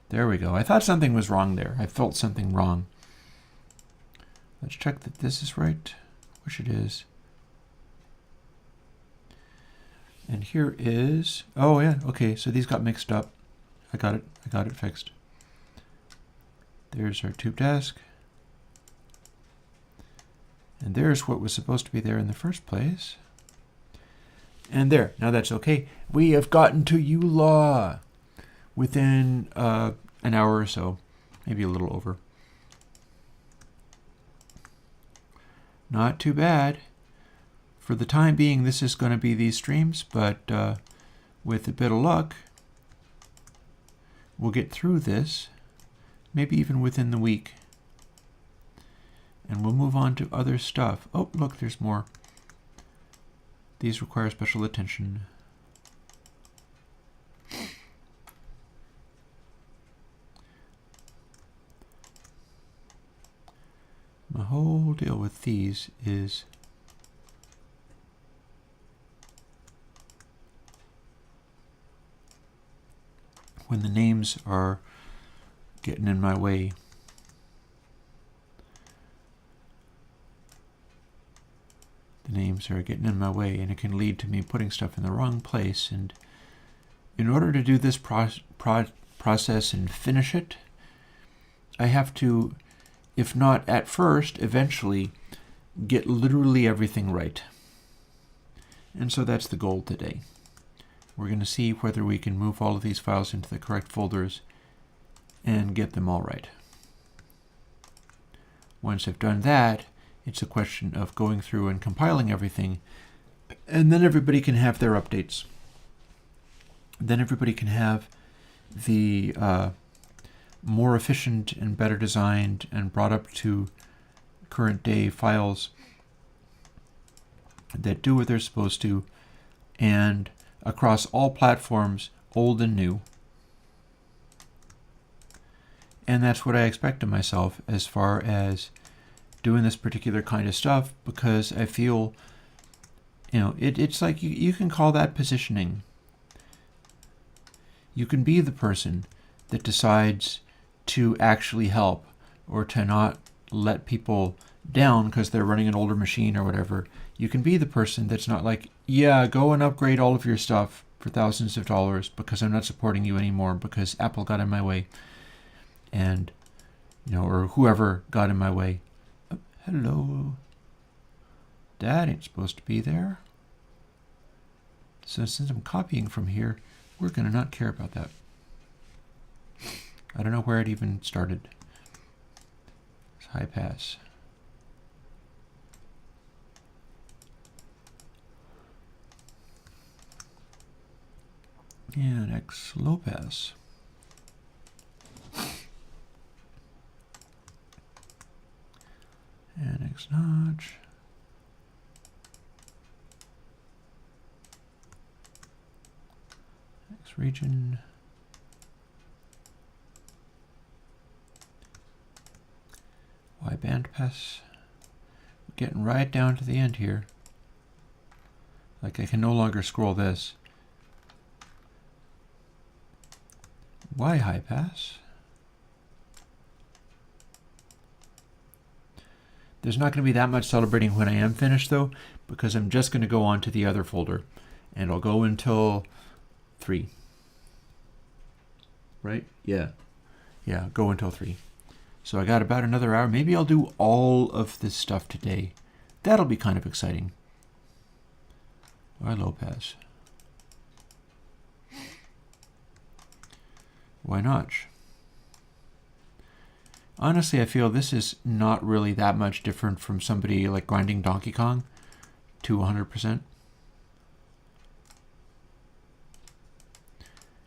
There we go. I thought something was wrong there. I felt something wrong. Let's check that this is right, which it is. And here is, oh yeah, okay, so these got mixed up. I got it fixed. There's our tube desk. And there's what was supposed to be there in the first place. And there, now that's okay. We have gotten to EULAW within an hour or so, maybe a little over. Not too bad. For the time being, this is going to be these streams, but with a bit of luck, we'll get through this, maybe even within the week. And we'll move on to other stuff. Oh, look, there's more. These require special attention. My whole deal with these is when the names are getting in my way. The names are getting in my way, and it can lead to me putting stuff in the wrong place. And in order to do this process and finish it, I have to, if not at first, eventually get literally everything right. And so that's the goal today. We're going to see whether we can move all of these files into the correct folders and get them all right. Once I've done that, it's a question of going through and compiling everything, and then everybody can have their updates. Then everybody can have the more efficient and better designed and brought up to current day files that do what they're supposed to, and across all platforms, old and new. And that's what I expect of myself as far as doing this particular kind of stuff, because I feel, it's like you can call that positioning. You can be the person that decides to actually help, or to not let people down because they're running an older machine or whatever. You can be the person that's not like, yeah, go and upgrade all of your stuff for thousands of dollars because I'm not supporting you anymore because Apple got in my way, and or whoever got in my way. Oh, hello. That ain't supposed to be there. So since I'm copying from here, we're going to not care about that. I don't know where it even started. It's high pass. And X low pass. And X notch. X region. Y band pass. We're getting right down to the end here. Like I can no longer scroll this. Y high pass. There's not going to be that much celebrating when I am finished though, because I'm just going to go on to the other folder, and I'll go until 3. Right? Yeah. Yeah, go until 3. So I got about another hour. Maybe I'll do all of this stuff today. That'll be kind of exciting. Y low pass. Y notch. Honestly, I feel this is not really that much different from somebody like grinding Donkey Kong to 100%.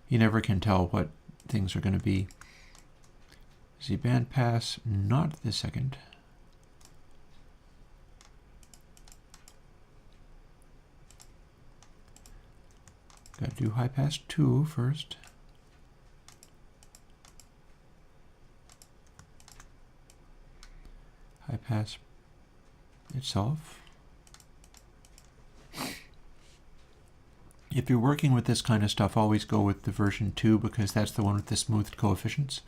You never can tell what things are going to be. Z band pass, not this second. Got to do high pass 2 first. High pass itself. If you're working with this kind of stuff, always go with the version 2 because that's the one with the smoothed coefficients.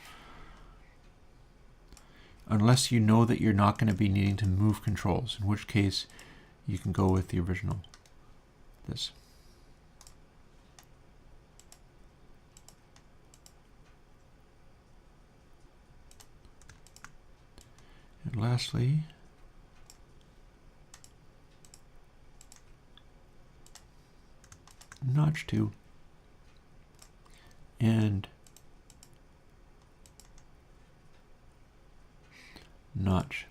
Unless you know that you're not going to be needing to move controls, in which case you can go with the original. This. And lastly, notch 2 and notch.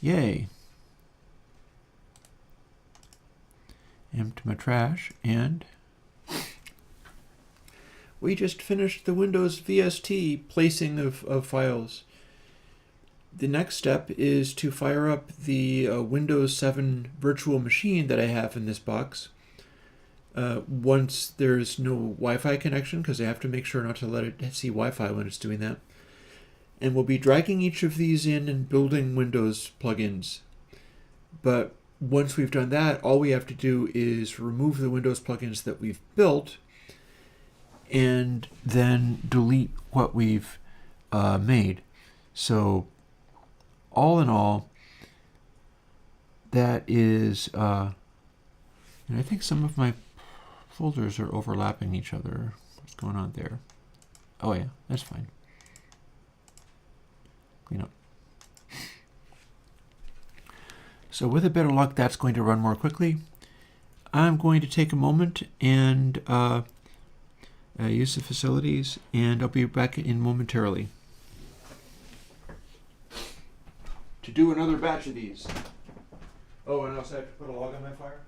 Yay. Empty my trash, and we just finished the Windows VST placing of files. The next step is to fire up the Windows 7 virtual machine that I have in this box. Once there's no Wi-Fi connection, because I have to make sure not to let it see Wi-Fi when it's doing that. And we'll be dragging each of these in and building Windows plugins. But once we've done that, all we have to do is remove the Windows plugins that we've built and then delete what we've made. So all in all, that is, and I think some of my folders are overlapping each other. What's going on there? Oh yeah, that's fine. Clean up. So with a bit of luck, that's going to run more quickly. I'm going to take a moment and use the facilities, and I'll be back in momentarily to do another batch of these. Oh, and also I have to put a log on my fire.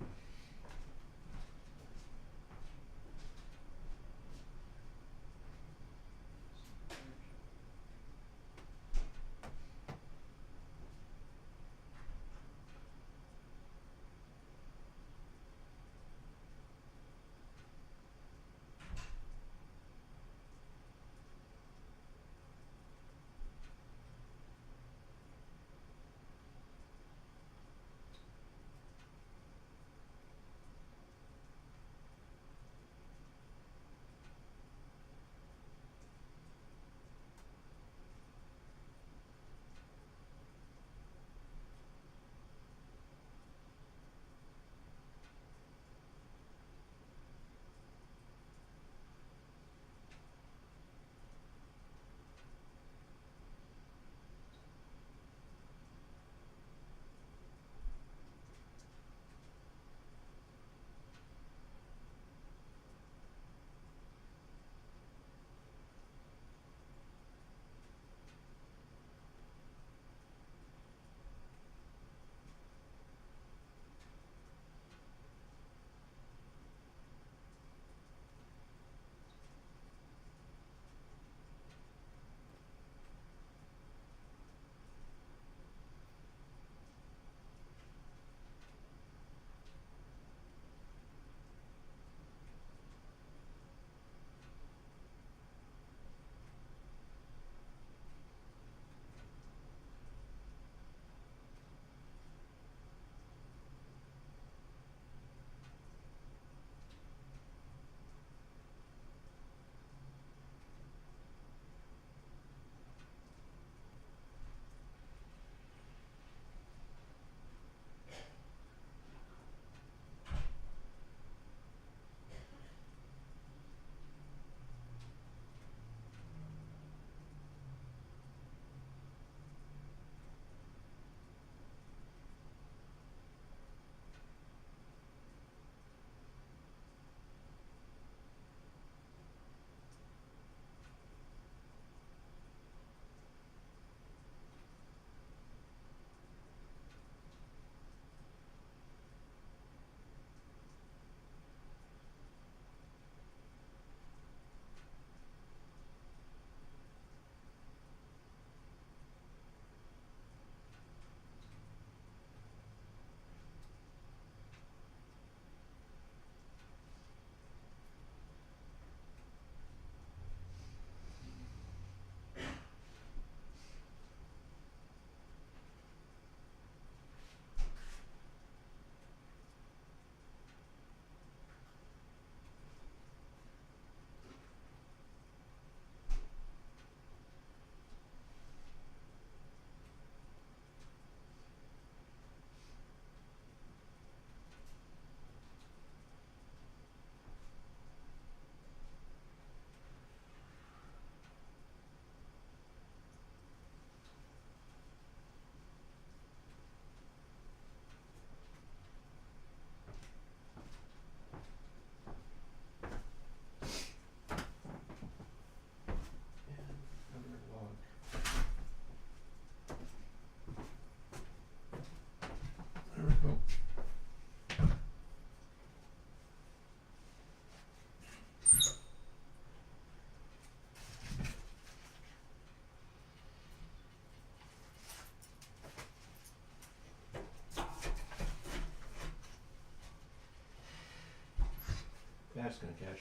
That's going to catch.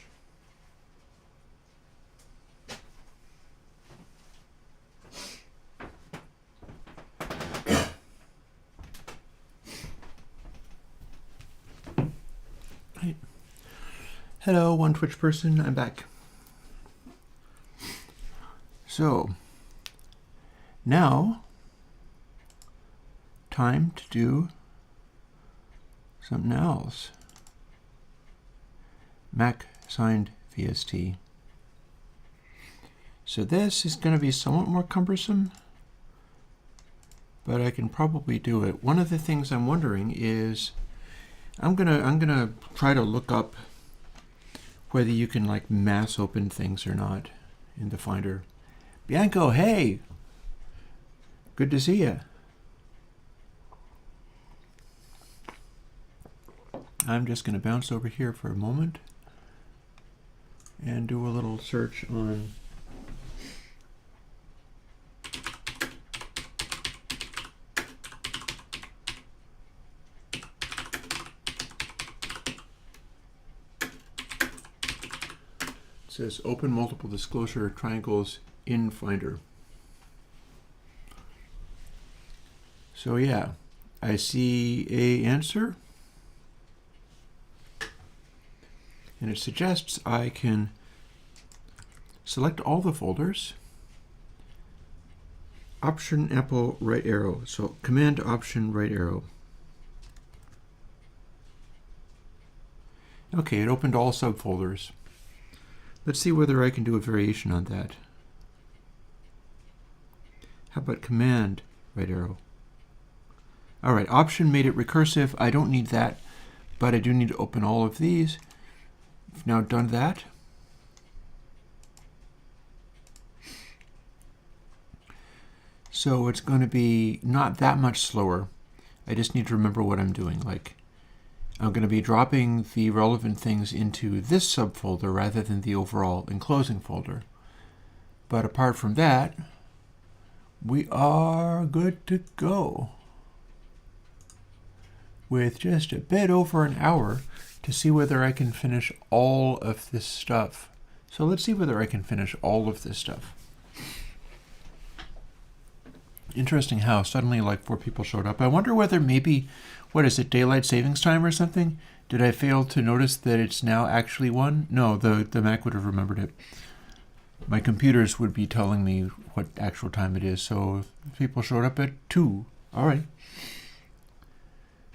Right. Hello, one Twitch person. I'm back. So, now, time to do something else. Mac signed VST. So this is going to be somewhat more cumbersome, but I can probably do it. One of the things I'm wondering is, I'm gonna try to look up whether you can like mass open things or not in the Finder. Bianco, hey, good to see you. I'm just going to bounce over here for a moment and do a little search on it says open multiple disclosure triangles in Finder. So yeah, I see a answer. And it suggests I can select all the folders, Option Apple right arrow. So Command Option right arrow. Okay, it opened all subfolders. Let's see whether I can do a variation on that. How about Command right arrow? All right, Option made it recursive. I don't need that, but I do need to open all of these. I've now done that. So it's going to be not that much slower. I just need to remember what I'm doing. Like, I'm going to be dropping the relevant things into this subfolder rather than the overall enclosing folder. But apart from that, we are good to go. With just a bit over an hour to see whether I can finish all of this stuff. So let's see whether I can finish all of this stuff. Interesting how suddenly like 4 people showed up. I wonder whether maybe, what is it, daylight savings time or something? Did I fail to notice that it's now actually 1? No, the Mac would have remembered it. My computers would be telling me what actual time it is. So people showed up at 2. All right.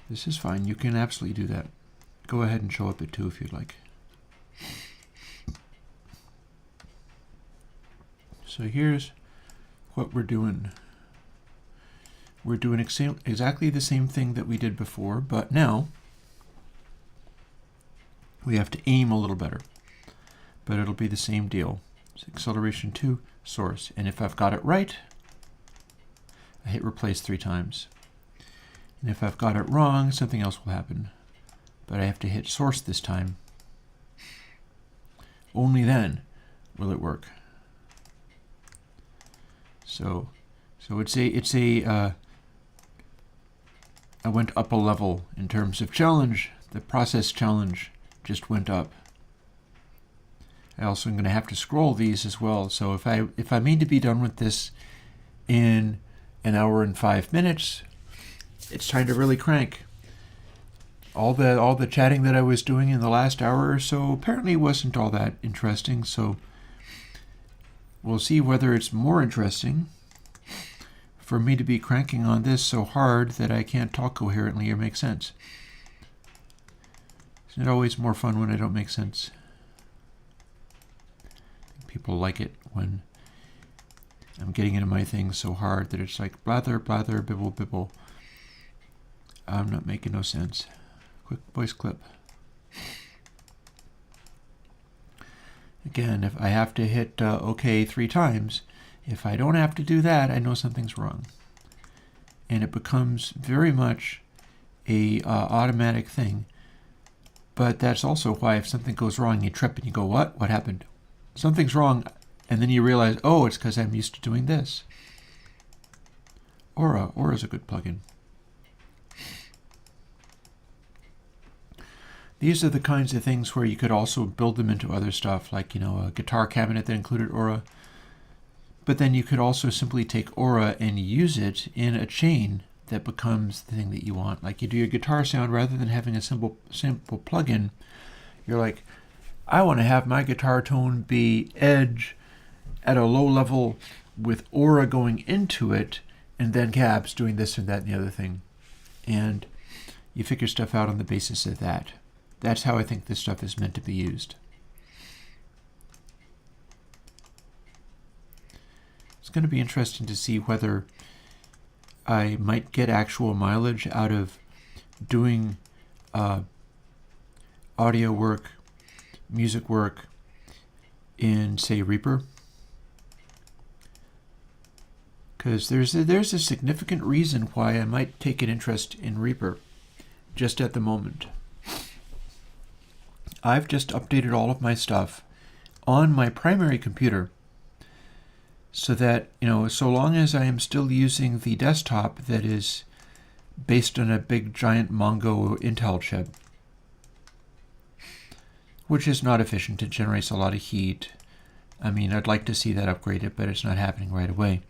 This is fine. You can absolutely do that. Go ahead and show up at 2 if you'd like. So here's what we're doing. We're doing exactly the same thing that we did before, but now we have to aim a little better. But it'll be the same deal. It's acceleration to source. And if I've got it right, I hit replace 3 times. And if I've got it wrong, something else will happen. But I have to hit source this time. Only then will it work. So I went up a level in terms of challenge. The process challenge just went up. I also am going to have to scroll these as well. So if I mean to be done with this in an hour and 5 minutes, it's time to really crank. All the chatting that I was doing in the last hour or so apparently wasn't all that interesting, so we'll see whether it's more interesting for me to be cranking on this so hard that I can't talk coherently or make sense. Isn't it always more fun when I don't make sense? I think people like it when I'm getting into my things so hard that it's like blather, blather, bibble, bibble. I'm not making no sense. Quick voice clip. Again, if I have to hit OK 3 times, if I don't have to do that, I know something's wrong. And it becomes very much a automatic thing. But that's also why if something goes wrong, you trip and you go, what? What happened? Something's wrong. And then you realize, oh, it's because I'm used to doing this. Aura's a good plugin. These are the kinds of things where you could also build them into other stuff, like, a guitar cabinet that included Aura. But then you could also simply take Aura and use it in a chain that becomes the thing that you want. Like, you do your guitar sound, rather than having a simple plugin, you're like, I want to have my guitar tone be edge at a low level with Aura going into it, and then cabs doing this and that and the other thing. And you figure stuff out on the basis of that. That's how I think this stuff is meant to be used. It's going to be interesting to see whether I might get actual mileage out of doing audio work, music work in, say, Reaper. Because there's a significant reason why I might take an interest in Reaper just at the moment. I've just updated all of my stuff on my primary computer so that, so long as I am still using the desktop that is based on a big giant Mongo Intel chip, which is not efficient, it generates a lot of heat. I mean, I'd like to see that upgraded, but it's not happening right away.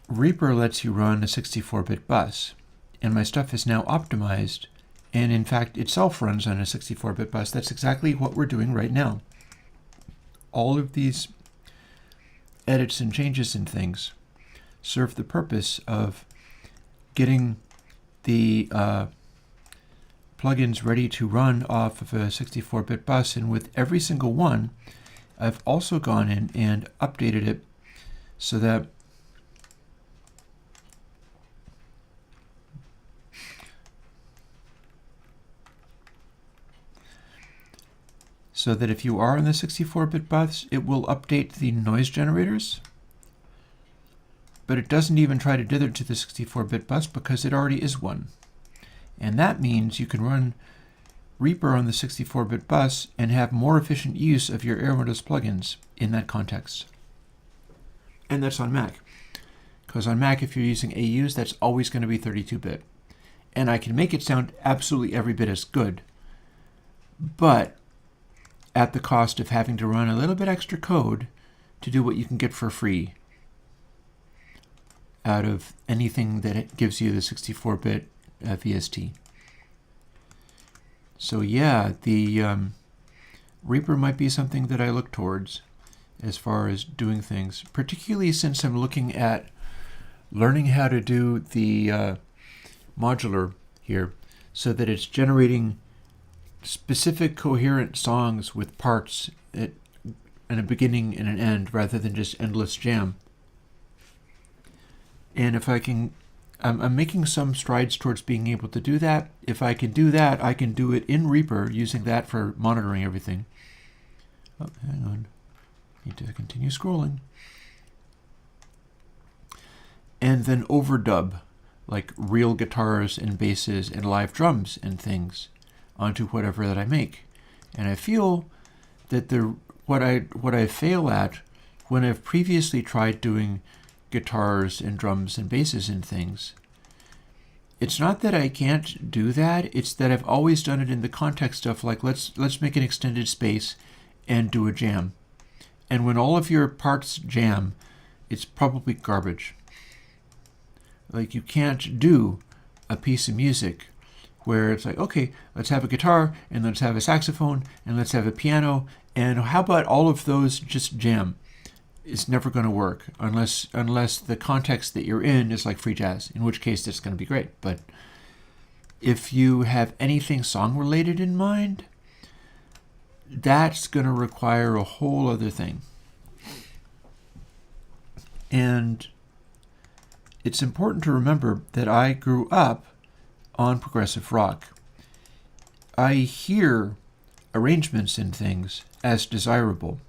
Reaper lets you run a 64-bit bus, and my stuff is now optimized, and in fact itself runs on a 64-bit bus. That's exactly what we're doing right now. All of these edits and changes and things serve the purpose of getting the plugins ready to run off of a 64-bit bus, and with every single one, I've also gone in and updated it so that if you are on the 64-bit bus, it will update the noise generators, but it doesn't even try to dither to the 64-bit bus because it already is one. And that means you can run Reaper on the 64-bit bus and have more efficient use of your Airwindows plugins in that context. And that's on Mac. Because on Mac, if you're using AUs, that's always going to be 32-bit. And I can make it sound absolutely every bit as good, but at the cost of having to run a little bit extra code to do what you can get for free out of anything that it gives you the 64-bit VST. So yeah, the Reaper might be something that I look towards as far as doing things, particularly since I'm looking at learning how to do the modular here so that it's generating specific coherent songs with parts and a beginning and an end rather than just endless jam. And if I can, I'm making some strides towards being able to do that. If I can do that, I can do it in Reaper using that for monitoring everything. Oh, hang on. Need to continue scrolling. And then overdub, like real guitars and basses and live drums and things onto whatever that I make. And I feel that what I fail at when I've previously tried doing guitars and drums and basses and things, it's not that I can't do that, it's that I've always done it in the context of like, let's make an extended space and do a jam. And when all of your parts jam, it's probably garbage. Like, you can't do a piece of music where it's like, okay, let's have a guitar, and let's have a saxophone, and let's have a piano, and how about all of those just jam? It's never going to work unless the context that you're in is like free jazz, in which case it's going to be great. But if you have anything song-related in mind, that's going to require a whole other thing. And it's important to remember that I grew up on progressive rock. I hear arrangements and things as desirable.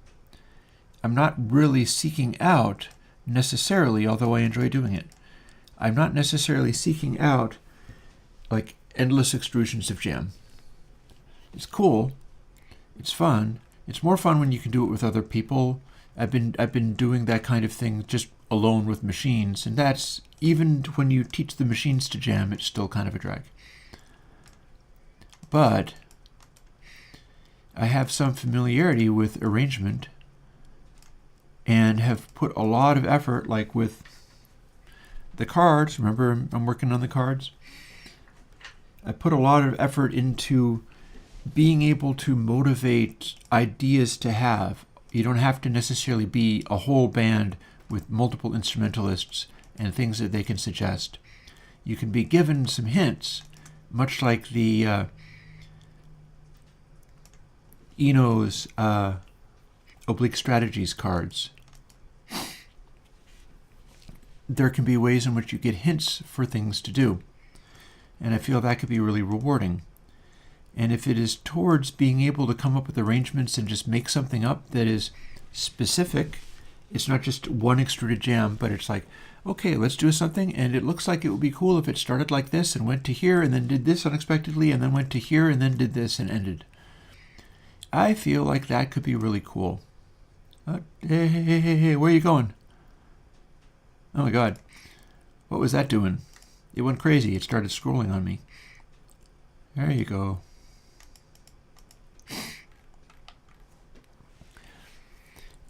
I'm not really seeking out necessarily, although I enjoy doing it, I'm not necessarily seeking out like endless extrusions of jam. It's cool. It's fun. It's more fun when you can do it with other people. I've been doing that kind of thing just alone with machines, and that's, even when you teach the machines to jam, it's still kind of a drag. but I have some familiarity with arrangement and have put a lot of effort, like with the cards. Remember, I'm working on the cards. I put a lot of effort into being able to motivate ideas to have. You don't have to necessarily be a whole band with multiple instrumentalists and things that they can suggest. You can be given some hints, much like the Eno's Oblique Strategies cards. There can be ways in which you get hints for things to do, and I feel that could be really rewarding. And if it is towards being able to come up with arrangements and just make something up that is specific, it's not just one extruded jam, but it's like, okay, let's do something, and it looks like it would be cool if it started like this and went to here and then did this unexpectedly and then went to here and then did this and ended. I feel like that could be really cool. Hey, where are you going? Oh my God, what was that doing? It went crazy. It started scrolling on me. There you go.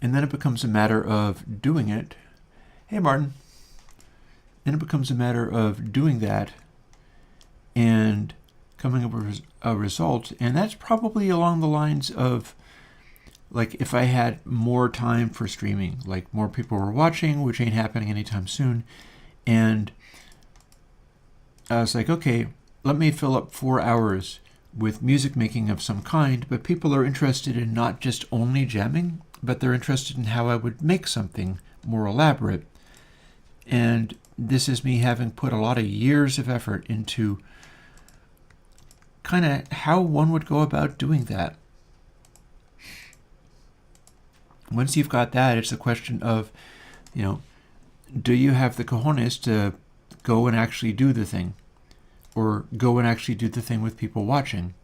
And then it becomes a matter of doing it. Hey, Martin. Then it becomes a matter of doing that and coming up with a result. And that's probably along the lines of, like, if I had more time for streaming, like more people were watching, which ain't happening anytime soon. And I was like, okay, let me fill up 4 hours with music making of some kind, but people are interested in not just only jamming, but they're interested in how I would make something more elaborate. And this is me having put a lot of years of effort into kind of how one would go about doing that. Once you've got that, it's a question of, do you have the cojones to go and actually do the thing? Or go and actually do the thing with people watching?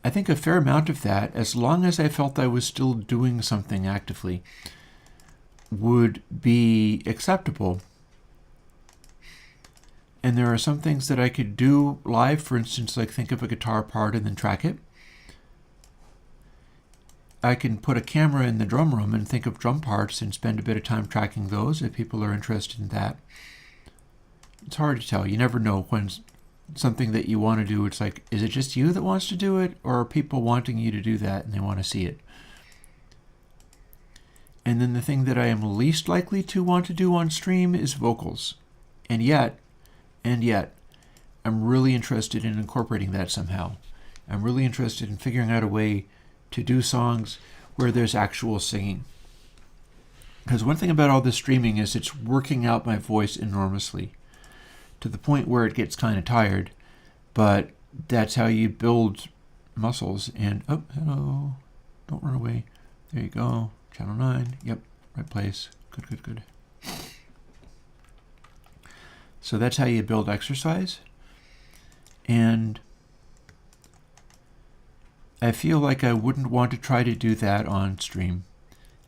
I think a fair amount of that, as long as I felt I was still doing something actively, would be acceptable. And there are some things that I could do live, for instance, like think of a guitar part and then track it. I can put a camera in the drum room and think of drum parts and spend a bit of time tracking those if people are interested in that. It's hard to tell. You never know when something that you want to do, it's like, is it just you that wants to do it, or are people wanting you to do that and they want to see it? And then the thing that I am least likely to want to do on stream is vocals. And yet, I'm really interested in incorporating that somehow. I'm really interested in figuring out a way to do songs where there's actual singing. Because one thing about all this streaming is it's working out my voice enormously, to the point where it gets kind of tired, but that's how you build muscles. And, oh, hello, don't run away. There you go, channel 9, yep, right place, good. So that's how you build exercise. And I feel like I wouldn't want to try to do that on stream.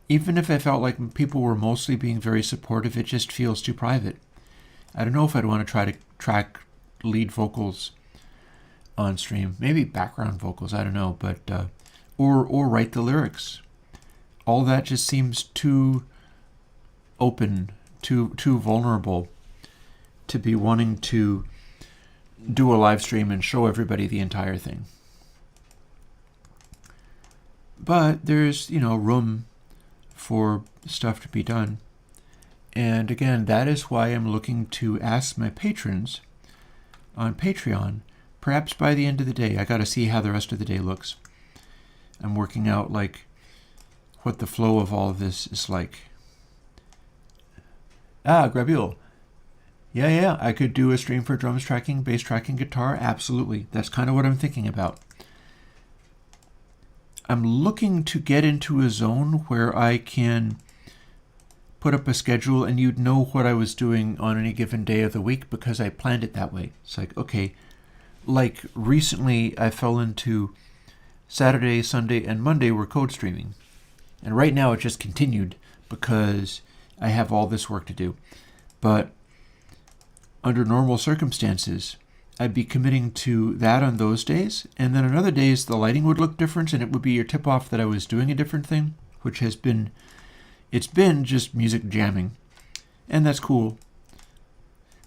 Even if I felt like people were mostly being very supportive, it just feels too private. I don't know if I'd want to try to track lead vocals on stream. Maybe background vocals, I don't know, but or write the lyrics. All that just seems too open, too vulnerable to be wanting to do a live stream and show everybody the entire thing. But there's, room for stuff to be done. And again, that is why I'm looking to ask my patrons on Patreon, perhaps by the end of the day. I got to see how the rest of the day looks. I'm working out what the flow of all of this is like. Grabule. Yeah, I could do a stream for drums tracking, bass tracking, guitar. Absolutely. That's kind of what I'm thinking about. I'm looking to get into a zone where I can put up a schedule and you'd know what I was doing on any given day of the week because I planned it that way. It's like, okay, like recently I fell into Saturday, Sunday, and Monday were code streaming. And right now it just continued because I have all this work to do. But under normal circumstances, I'd be committing to that on those days, and then on other days the lighting would look different and it would be your tip-off that I was doing a different thing, which has been, it's been just music jamming, and that's cool.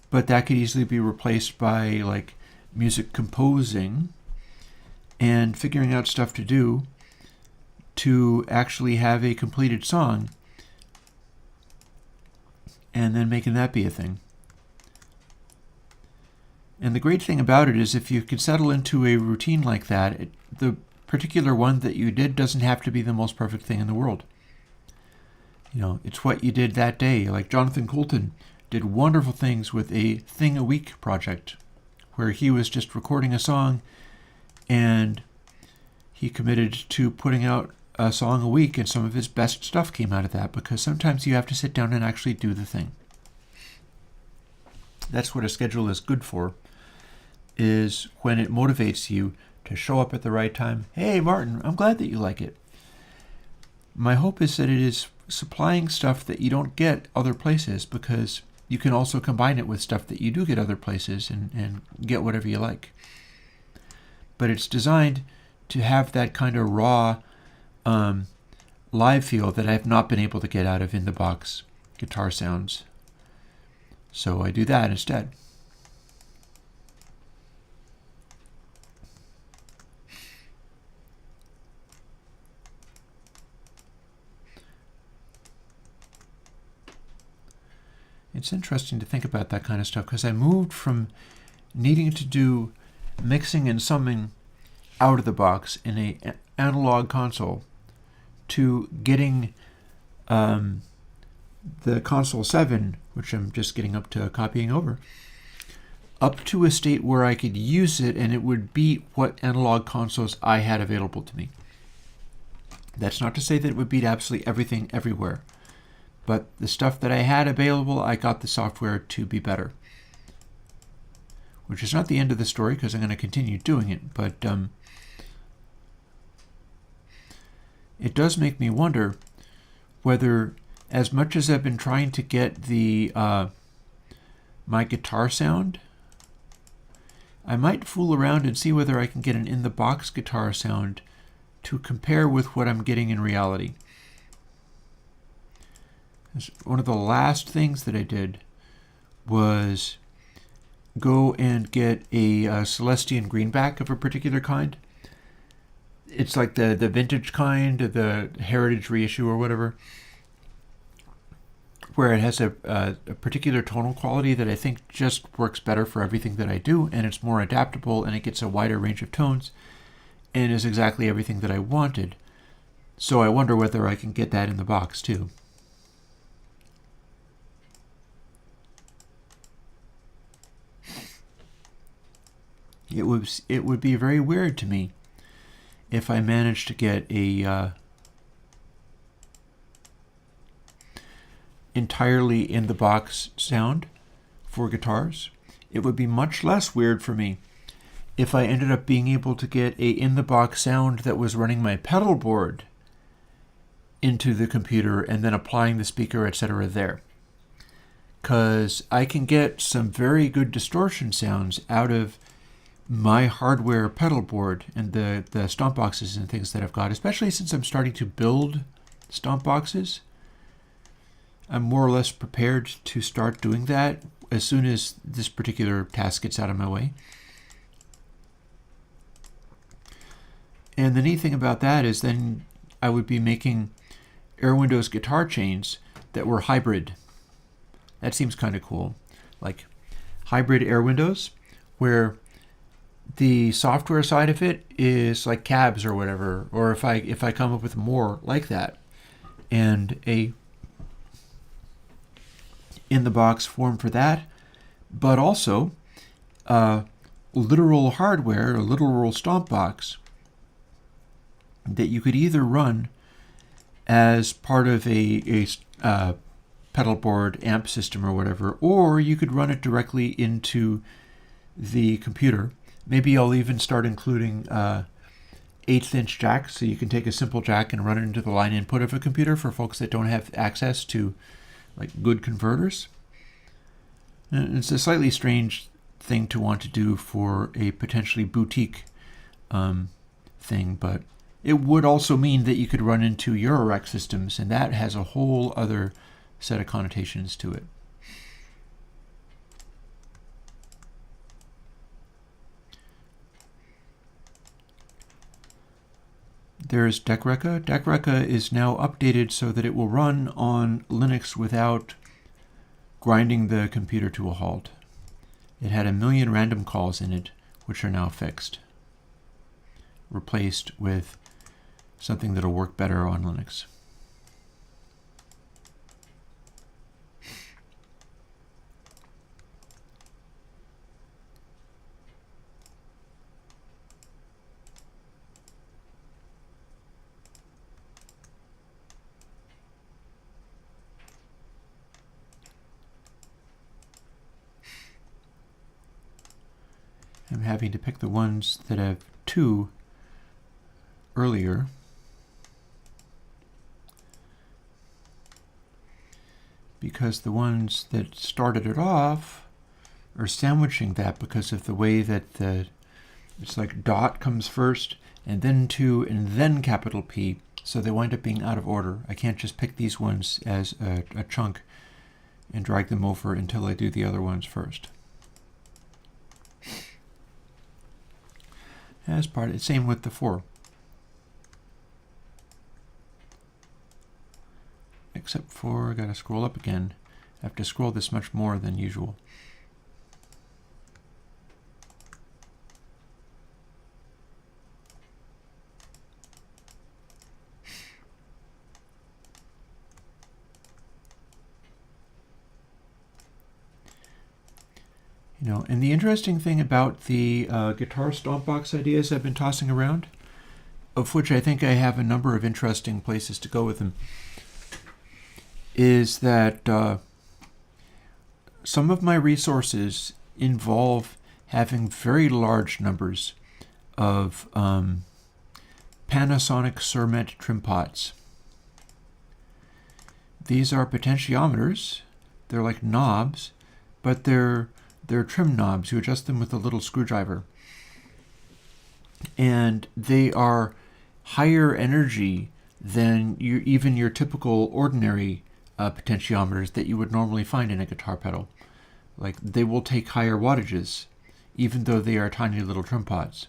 But that could easily be replaced by like music composing and figuring out stuff to do to actually have a completed song, and then making that be a thing. And the great thing about it is if you could settle into a routine like that, the particular one that you did doesn't have to be the most perfect thing in the world. You know, it's what you did that day. Like Jonathan Coulton did wonderful things with a Thing a Week project, where he was just recording a song and he committed to putting out a song a week, and some of his best stuff came out of that, because sometimes you have to sit down and actually do the thing. That's what a schedule is good for, is when it motivates you to show up at the right time. Hey, Martin, I'm glad that you like it. My hope is that it is supplying stuff that you don't get other places, because you can also combine it with stuff that you do get other places and get whatever you like. But it's designed to have that kind of raw live feel that I've not been able to get out of in-the-box guitar sounds. So I do that instead. It's interesting to think about that kind of stuff, because I moved from needing to do mixing and summing out of the box in an analog console to getting the Console 7, which I'm just getting up to copying over, up to a state where I could use it and it would beat what analog consoles I had available to me. That's not to say that it would beat absolutely everything everywhere, but the stuff that I had available, I got the software to be better. Which is not the end of the story, because I'm going to continue doing it, but it does make me wonder whether, as much as I've been trying to get the my guitar sound, I might fool around and see whether I can get an in-the-box guitar sound to compare with what I'm getting in reality. One of the last things that I did was go and get a Celestian greenback of a particular kind. It's like the vintage kind, the heritage reissue or whatever, where it has a particular tonal quality that I think just works better for everything that I do, and it's more adaptable, and it gets a wider range of tones, and is exactly everything that I wanted. So I wonder whether I can get that in the box too. It would be very weird to me if I managed to get a entirely in the box sound for guitars. It would be much less weird for me if I ended up being able to get a in the box sound that was running my pedal board into the computer and then applying the speaker, etc. there. Because I can get some very good distortion sounds out of my hardware pedal board and the stomp boxes and things that I've got, especially since I'm starting to build stomp boxes. I'm more or less prepared to start doing that as soon as this particular task gets out of my way. And the neat thing about that is then I would be making Airwindows guitar chains that were hybrid. That seems kind of cool. Like hybrid Airwindows, where the software side of it is like cabs or whatever, or if I come up with more like that, and a in the box form for that, but also literal hardware, a literal stomp box that you could either run as part of a pedal board amp system or whatever, or you could run it directly into the computer. Maybe I'll even start including 1/8" jacks, so you can take a simple jack and run it into the line input of a computer for folks that don't have access to like good converters. And it's a slightly strange thing to want to do for a potentially boutique thing, but it would also mean that you could run into Eurorack systems, and that has a whole other set of connotations to it. There's Decreca. Decreca is now updated so that it will run on Linux without grinding the computer to a halt. It had 1 million random calls in it, which are now fixed, replaced with something that'll work better on Linux. I'm having to pick the ones that have 2 earlier. Because the ones that started it off are sandwiching that because of the way that it's like dot comes first, and then 2, and then capital P. So they wind up being out of order. I can't just pick these ones as a chunk and drag them over until I do the other ones first. As part of it, same with the 4. Except for, I gotta scroll up again. I have to scroll this much more than usual. You know, and the interesting thing about the guitar stompbox ideas I've been tossing around, of which I think I have a number of interesting places to go with them, is that some of my resources involve having very large numbers of Panasonic Surmet trim pots. These are potentiometers. They're like knobs, but they're trim knobs. You adjust them with a little screwdriver. And they are higher energy than even your typical ordinary potentiometers that you would normally find in a guitar pedal. Like, they will take higher wattages, even though they are tiny little trim pots.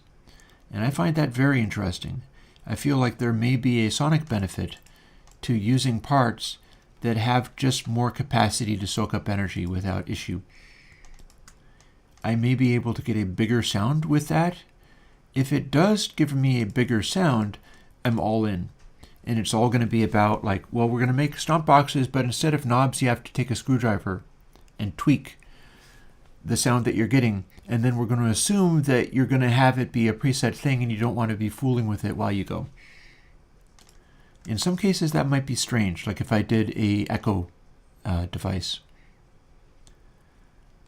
And I find that very interesting. I feel like there may be a sonic benefit to using parts that have just more capacity to soak up energy without issue. I may be able to get a bigger sound with that. If it does give me a bigger sound, I'm all in. And it's all going to be about, like, well, we're going to make stomp boxes, but instead of knobs, you have to take a screwdriver and tweak the sound that you're getting. And then we're going to assume that you're going to have it be a preset thing and you don't want to be fooling with it while you go. In some cases, that might be strange, like if I did a echo device.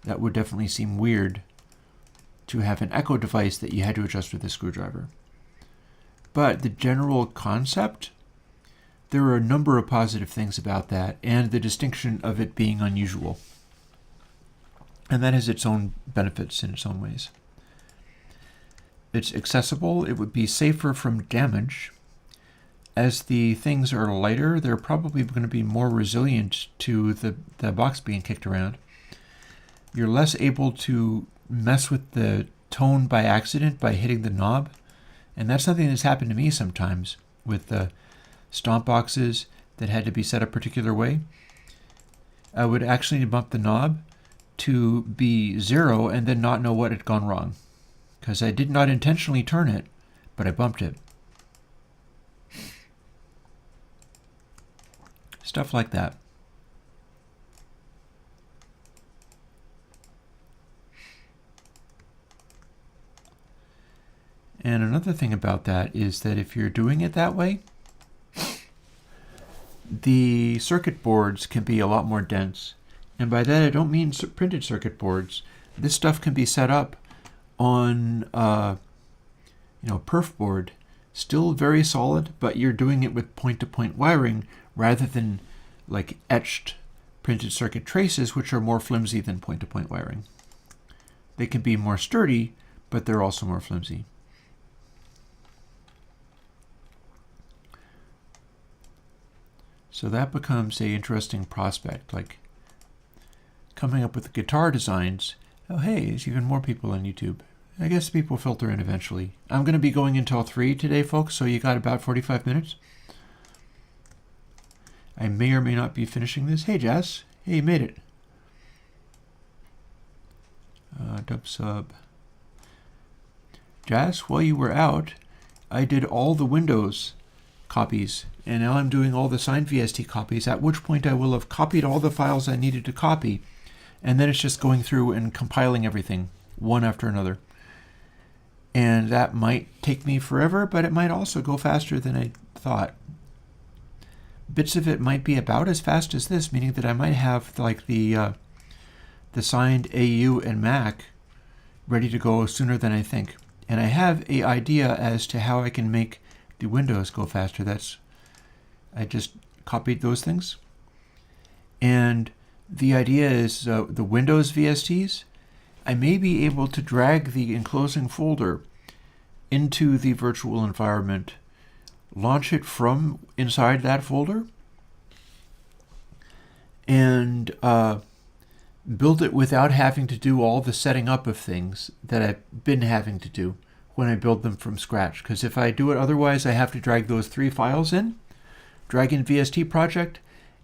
That would definitely seem weird to have an echo device that you had to adjust with a screwdriver. But the general concept, there are a number of positive things about that, and the distinction of it being unusual. And that has its own benefits in its own ways. It's accessible. It would be safer from damage. As the things are lighter, they're probably going to be more resilient to the box being kicked around. You're less able to mess with the tone by accident by hitting the knob. And that's something that's happened to me sometimes with the stomp boxes that had to be set a particular way. I would actually bump the knob to be 0 and then not know what had gone wrong, because I did not intentionally turn it, but I bumped it. Stuff like that. And another thing about that is that if you're doing it that way, the circuit boards can be a lot more dense. And by that I don't mean printed circuit boards. This stuff can be set up on perf board, still very solid, but you're doing it with point-to-point wiring rather than like etched printed circuit traces, which are more flimsy than point-to-point wiring. They can be more sturdy, but they're also more flimsy. So that becomes an interesting prospect, like coming up with guitar designs. Oh, hey, there's even more people on YouTube. I guess people filter in eventually. I'm going to be going until 3 today, folks, so you got about 45 minutes. I may or may not be finishing this. Hey, Jess. Hey, you made it. Dub sub. Jess, while you were out, I did all the Windows copies, and now I'm doing all the signed VST copies, at which point I will have copied all the files I needed to copy, and then it's just going through and compiling everything, one after another. And that might take me forever, but it might also go faster than I thought. Bits of it might be about as fast as this, meaning that I might have like the signed AU and Mac ready to go sooner than I think. And I have an idea as to how I can make the Windows go faster. I just copied those things. And the idea is the Windows VSTs, I may be able to drag the enclosing folder into the virtual environment, launch it from inside that folder, and build it without having to do all the setting up of things that I've been having to do when I build them from scratch. Because if I do it otherwise, I have to drag those 3 files in, drag in VST project,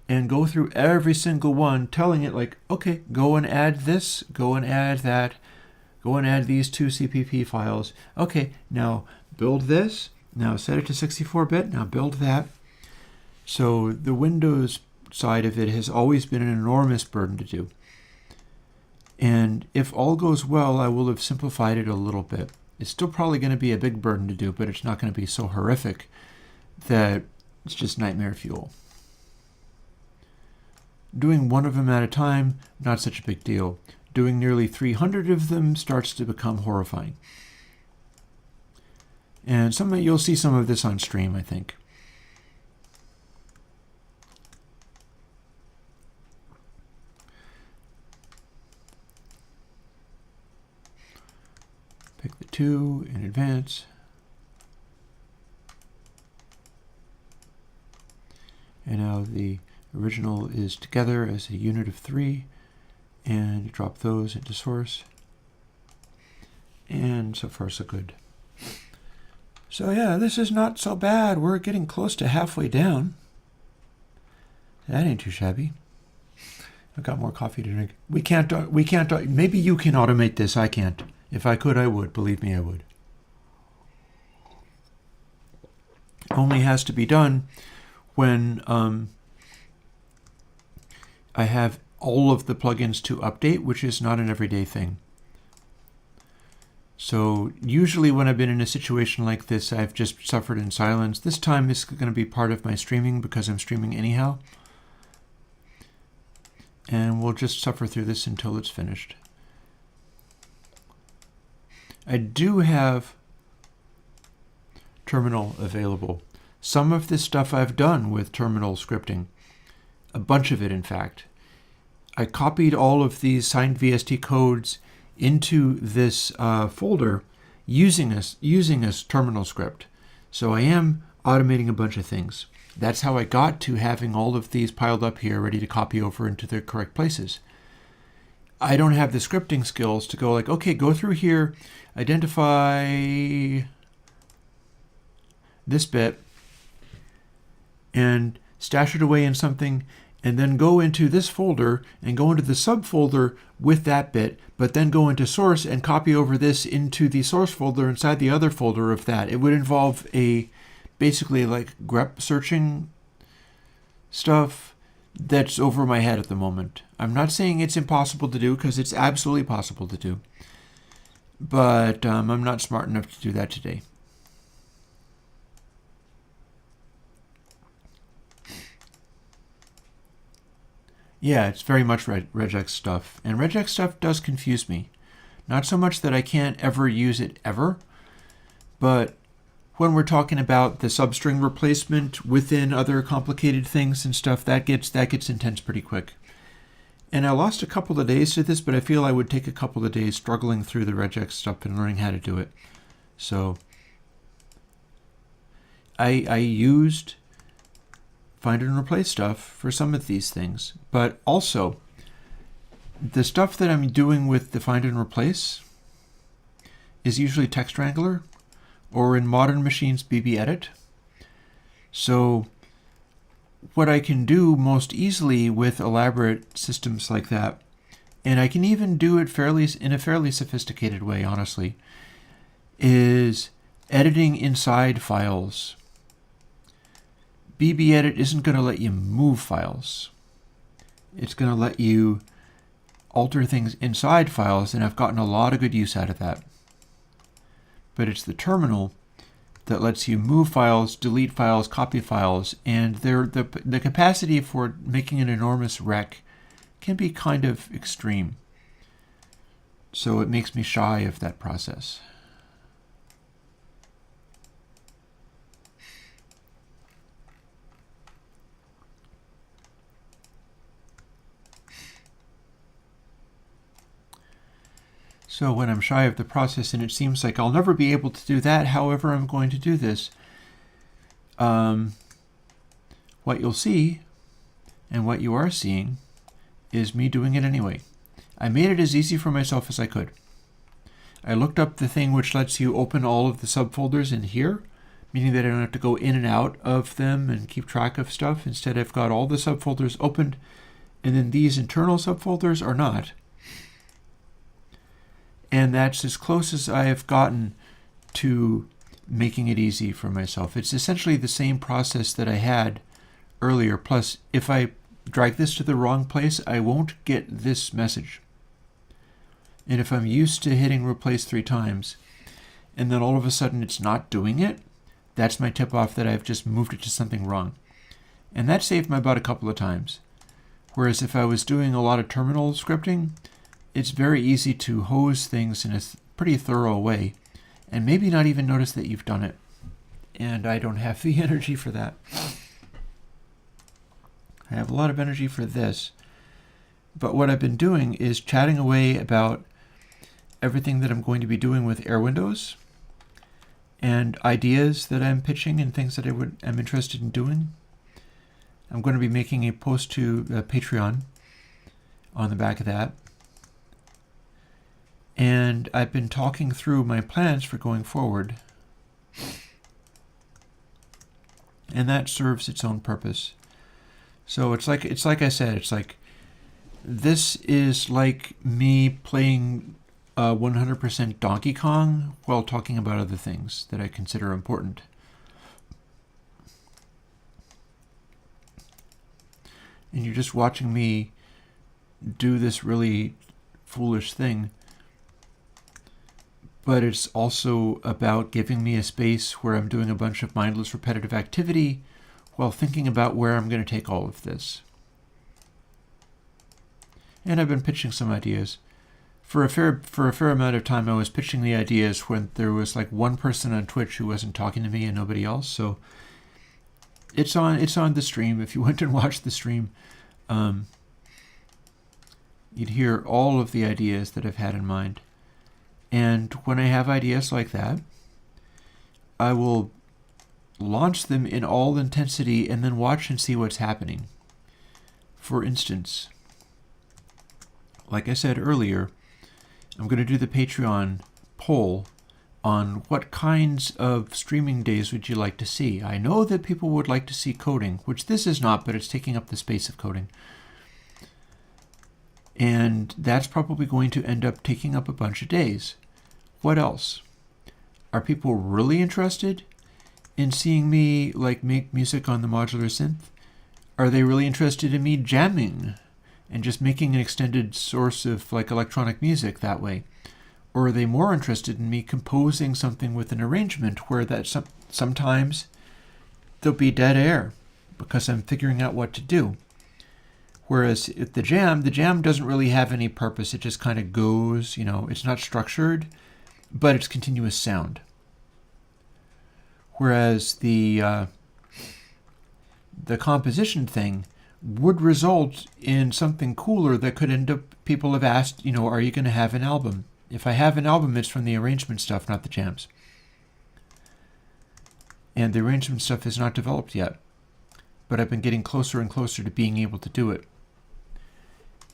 and go through every single one, telling it like, okay, go and add this, go and add that, go and add these 2 CPP files. Okay, now build this, now set it to 64-bit, now build that. So the Windows side of it has always been an enormous burden to do. And if all goes well, I will have simplified it a little bit. It's still probably going to be a big burden to do, but it's not going to be so horrific that it's just nightmare fuel. Doing one of them at a time, not such a big deal. Doing nearly 300 of them starts to become horrifying. And you'll see some of this on stream, I think. Pick the 2 in advance. And now the original is together as a unit of 3, and drop those into source. And so far so good. So yeah, this is not so bad. We're getting close to halfway down. That ain't too shabby. I've got more coffee to drink. We can't, maybe you can automate this. I can't. If I could, I would. Believe me, I would. Only has to be done when I have all of the plugins to update, which is not an everyday thing. So usually when I've been in a situation like this, I've just suffered in silence. This time it's going to be part of my streaming because I'm streaming anyhow. And we'll just suffer through this until it's finished. I do have Terminal available. Some of this stuff I've done with Terminal scripting. A bunch of it, in fact. I copied all of these signed VST codes into this folder using a terminal script. So I am automating a bunch of things. That's how I got to having all of these piled up here ready to copy over into the correct places. I don't have the scripting skills to go like, okay, go through here, identify this bit, and stash it away in something, and then go into this folder and go into the subfolder with that bit, but then go into source and copy over this into the source folder inside the other folder of that. It would involve basically like grep searching stuff that's over my head at the moment. I'm not saying it's impossible to do, because it's absolutely possible to do. But I'm not smart enough to do that today. Yeah, it's very much regex stuff. And regex stuff does confuse me. Not so much that I can't ever use it ever, but when we're talking about the substring replacement within other complicated things and stuff, that gets intense pretty quick. And I lost a couple of days to this, but I feel I would take a couple of days struggling through the regex stuff and learning how to do it. So I used find and replace stuff for some of these things, but also the stuff that I'm doing with the find and replace is usually Text Wrangler or in modern machines BBEdit. So what I can do most easily with elaborate systems like that, and I can even do it in a fairly sophisticated way, honestly, is editing inside files. BBEdit isn't going to let you move files. It's going to let you alter things inside files, and I've gotten a lot of good use out of that. But it's the terminal that lets you move files, delete files, copy files, and the capacity for making an enormous wreck can be kind of extreme. So it makes me shy of that process. So when I'm shy of the process and it seems like I'll never be able to do that, however I'm going to do this, what you'll see and what you are seeing is me doing it anyway. I made it as easy for myself as I could. I looked up the thing which lets you open all of the subfolders in here, meaning that I don't have to go in and out of them and keep track of stuff. Instead, I've got all the subfolders opened, and then these internal subfolders are not. And that's as close as I have gotten to making it easy for myself. It's essentially the same process that I had earlier. Plus, if I drag this to the wrong place, I won't get this message. And if I'm used to hitting replace 3 times, and then all of a sudden it's not doing it, that's my tip off that I've just moved it to something wrong. And that saved my butt a couple of times. Whereas if I was doing a lot of terminal scripting, it's very easy to hose things in a pretty thorough way and maybe not even notice that you've done it. And I don't have the energy for that. I have a lot of energy for this. But what I've been doing is chatting away about everything that I'm going to be doing with Airwindows and ideas that I'm pitching and things that I'm interested in doing. I'm going to be making a post to Patreon on the back of that. And I've been talking through my plans for going forward. And that serves its own purpose. So it's like I said, it's like this is like me playing 100% Donkey Kong while talking about other things that I consider important. And you're just watching me do this really foolish thing. But it's also about giving me a space where I'm doing a bunch of mindless repetitive activity while thinking about where I'm going to take all of this. And I've been pitching some ideas. For a fair amount of time, I was pitching the ideas when there was like one person on Twitch who wasn't talking to me and nobody else. So it's on the stream. If you went and watched the stream, you'd hear all of the ideas that I've had in mind. And when I have ideas like that, I will launch them in all intensity and then watch and see what's happening. For instance, like I said earlier, I'm going to do the Patreon poll on what kinds of streaming days would you like to see. I know that people would like to see coding, which this is not, but it's taking up the space of coding. And that's probably going to end up taking up a bunch of days. What else? Are people really interested in seeing me like make music on the modular synth? Are they really interested in me jamming and just making an extended source of like electronic music that way? Or are they more interested in me composing something with an arrangement where that sometimes there'll be dead air because I'm figuring out what to do? Whereas at the jam doesn't really have any purpose. It just kind of goes, it's not structured, but it's continuous sound. Whereas the composition thing would result in something cooler that could end up, people have asked, are you going to have an album? If I have an album, it's from the arrangement stuff, not the jams. And the arrangement stuff is not developed yet, but I've been getting closer and closer to being able to do it.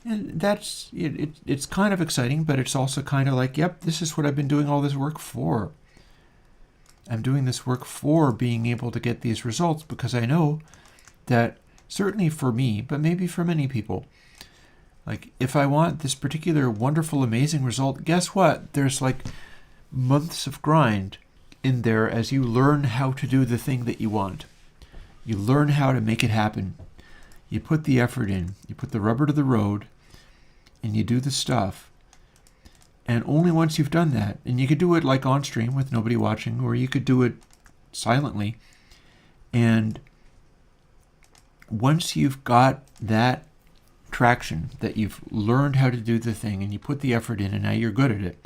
And that's, it's kind of exciting, but it's also kind of like, yep, this is what I've been doing all this work for. I'm doing this work for being able to get these results, because I know that certainly for me, but maybe for many people, like if I want this particular wonderful, amazing result, guess what? There's like months of grind in there as you learn how to do the thing that you want. You learn how to make it happen. You put the effort in, you put the rubber to the road, and you do the stuff. And only once you've done that, and you could do it like on stream with nobody watching, or you could do it silently. And once you've got that traction, that you've learned how to do the thing and you put the effort in and now you're good at it,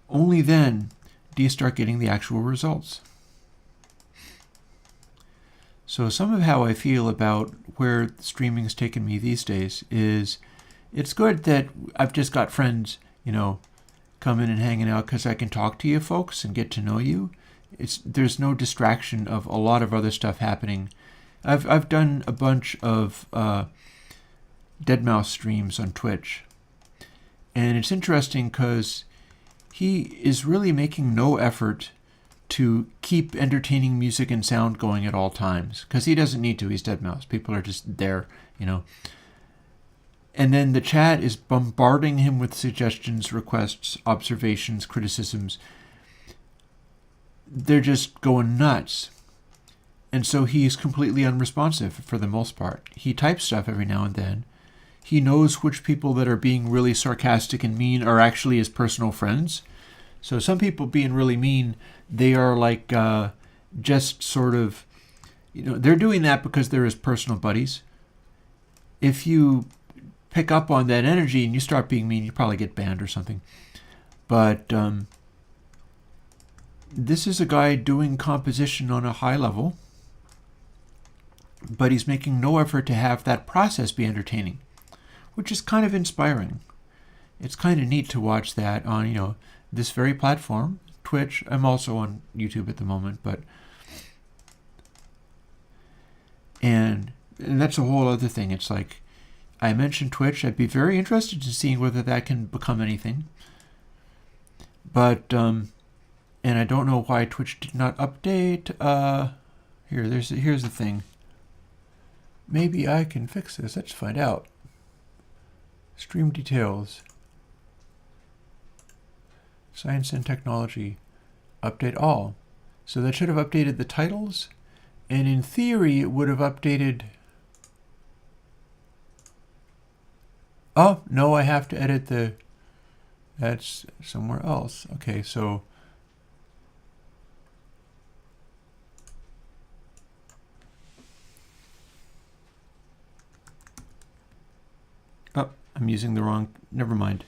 only then do you start getting the actual results. So some of how I feel about where streaming's taken me these days is it's good that I've just got friends, coming and hanging out because I can talk to you folks and get to know you. There's no distraction of a lot of other stuff happening. I've done a bunch of Deadmau5 streams on Twitch, and it's interesting because he is really making no effort to keep entertaining music and sound going at all times, because he doesn't need to. He's Deadmau5. People are just there, And then the chat is bombarding him with suggestions, requests, observations, criticisms. They're just going nuts. And so he's completely unresponsive for the most part. He types stuff every now and then. He knows which people that are being really sarcastic and mean are actually his personal friends. So some people being really mean, they are like just sort of, they're doing that because they're his personal buddies. If you pick up on that energy and you start being mean, you probably get banned or something. But this is a guy doing composition on a high level, but he's making no effort to have that process be entertaining, which is kind of inspiring. It's kind of neat to watch that on, this very platform, Twitch. I'm also on YouTube at the moment, and that's a whole other thing. It's like, I mentioned Twitch. I'd be very interested in seeing whether that can become anything. But, and I don't know why Twitch did not update. Here's the thing. Maybe I can fix this. Let's find out. Stream details. Science and technology. Update all. So that should have updated the titles. And in theory, it would have updated... Oh, no, I have to edit the... That's somewhere else. Okay, so... Oh, I'm using the wrong... Never mind.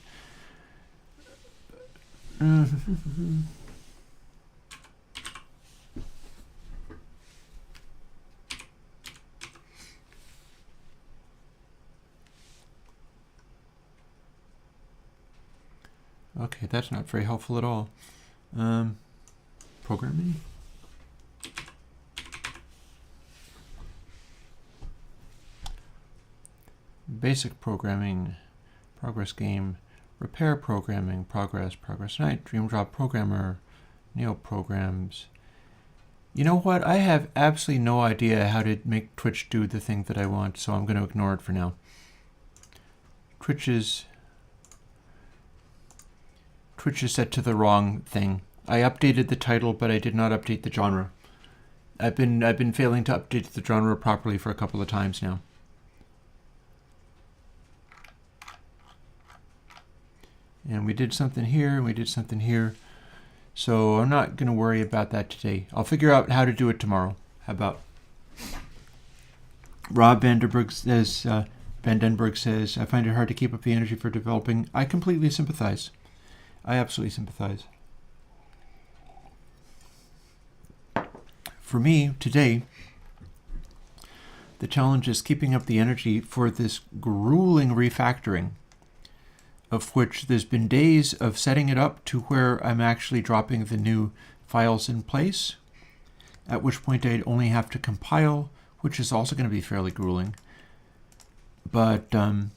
Okay, that's not very helpful at all. Programming? Basic programming, progress game, repair programming, progress night, dream drop programmer, neo programs. You know what? I have absolutely no idea how to make Twitch do the thing that I want, so I'm going to ignore it for now. Twitch is set to the wrong thing. I updated the title, but I did not update the genre. I've been failing to update the genre properly for a couple of times now. And we did something here, and we did something here. So I'm not going to worry about that today. I'll figure out how to do it tomorrow. How about? Rob Vandenberg says, I find it hard to keep up the energy for developing. I completely sympathize. I absolutely sympathize. For me, today, The challenge is keeping up the energy for this grueling refactoring, of which there's been days of setting it up to where I'm actually dropping the new files in place, at which point I'd only have to compile, which is also going to be fairly grueling. But the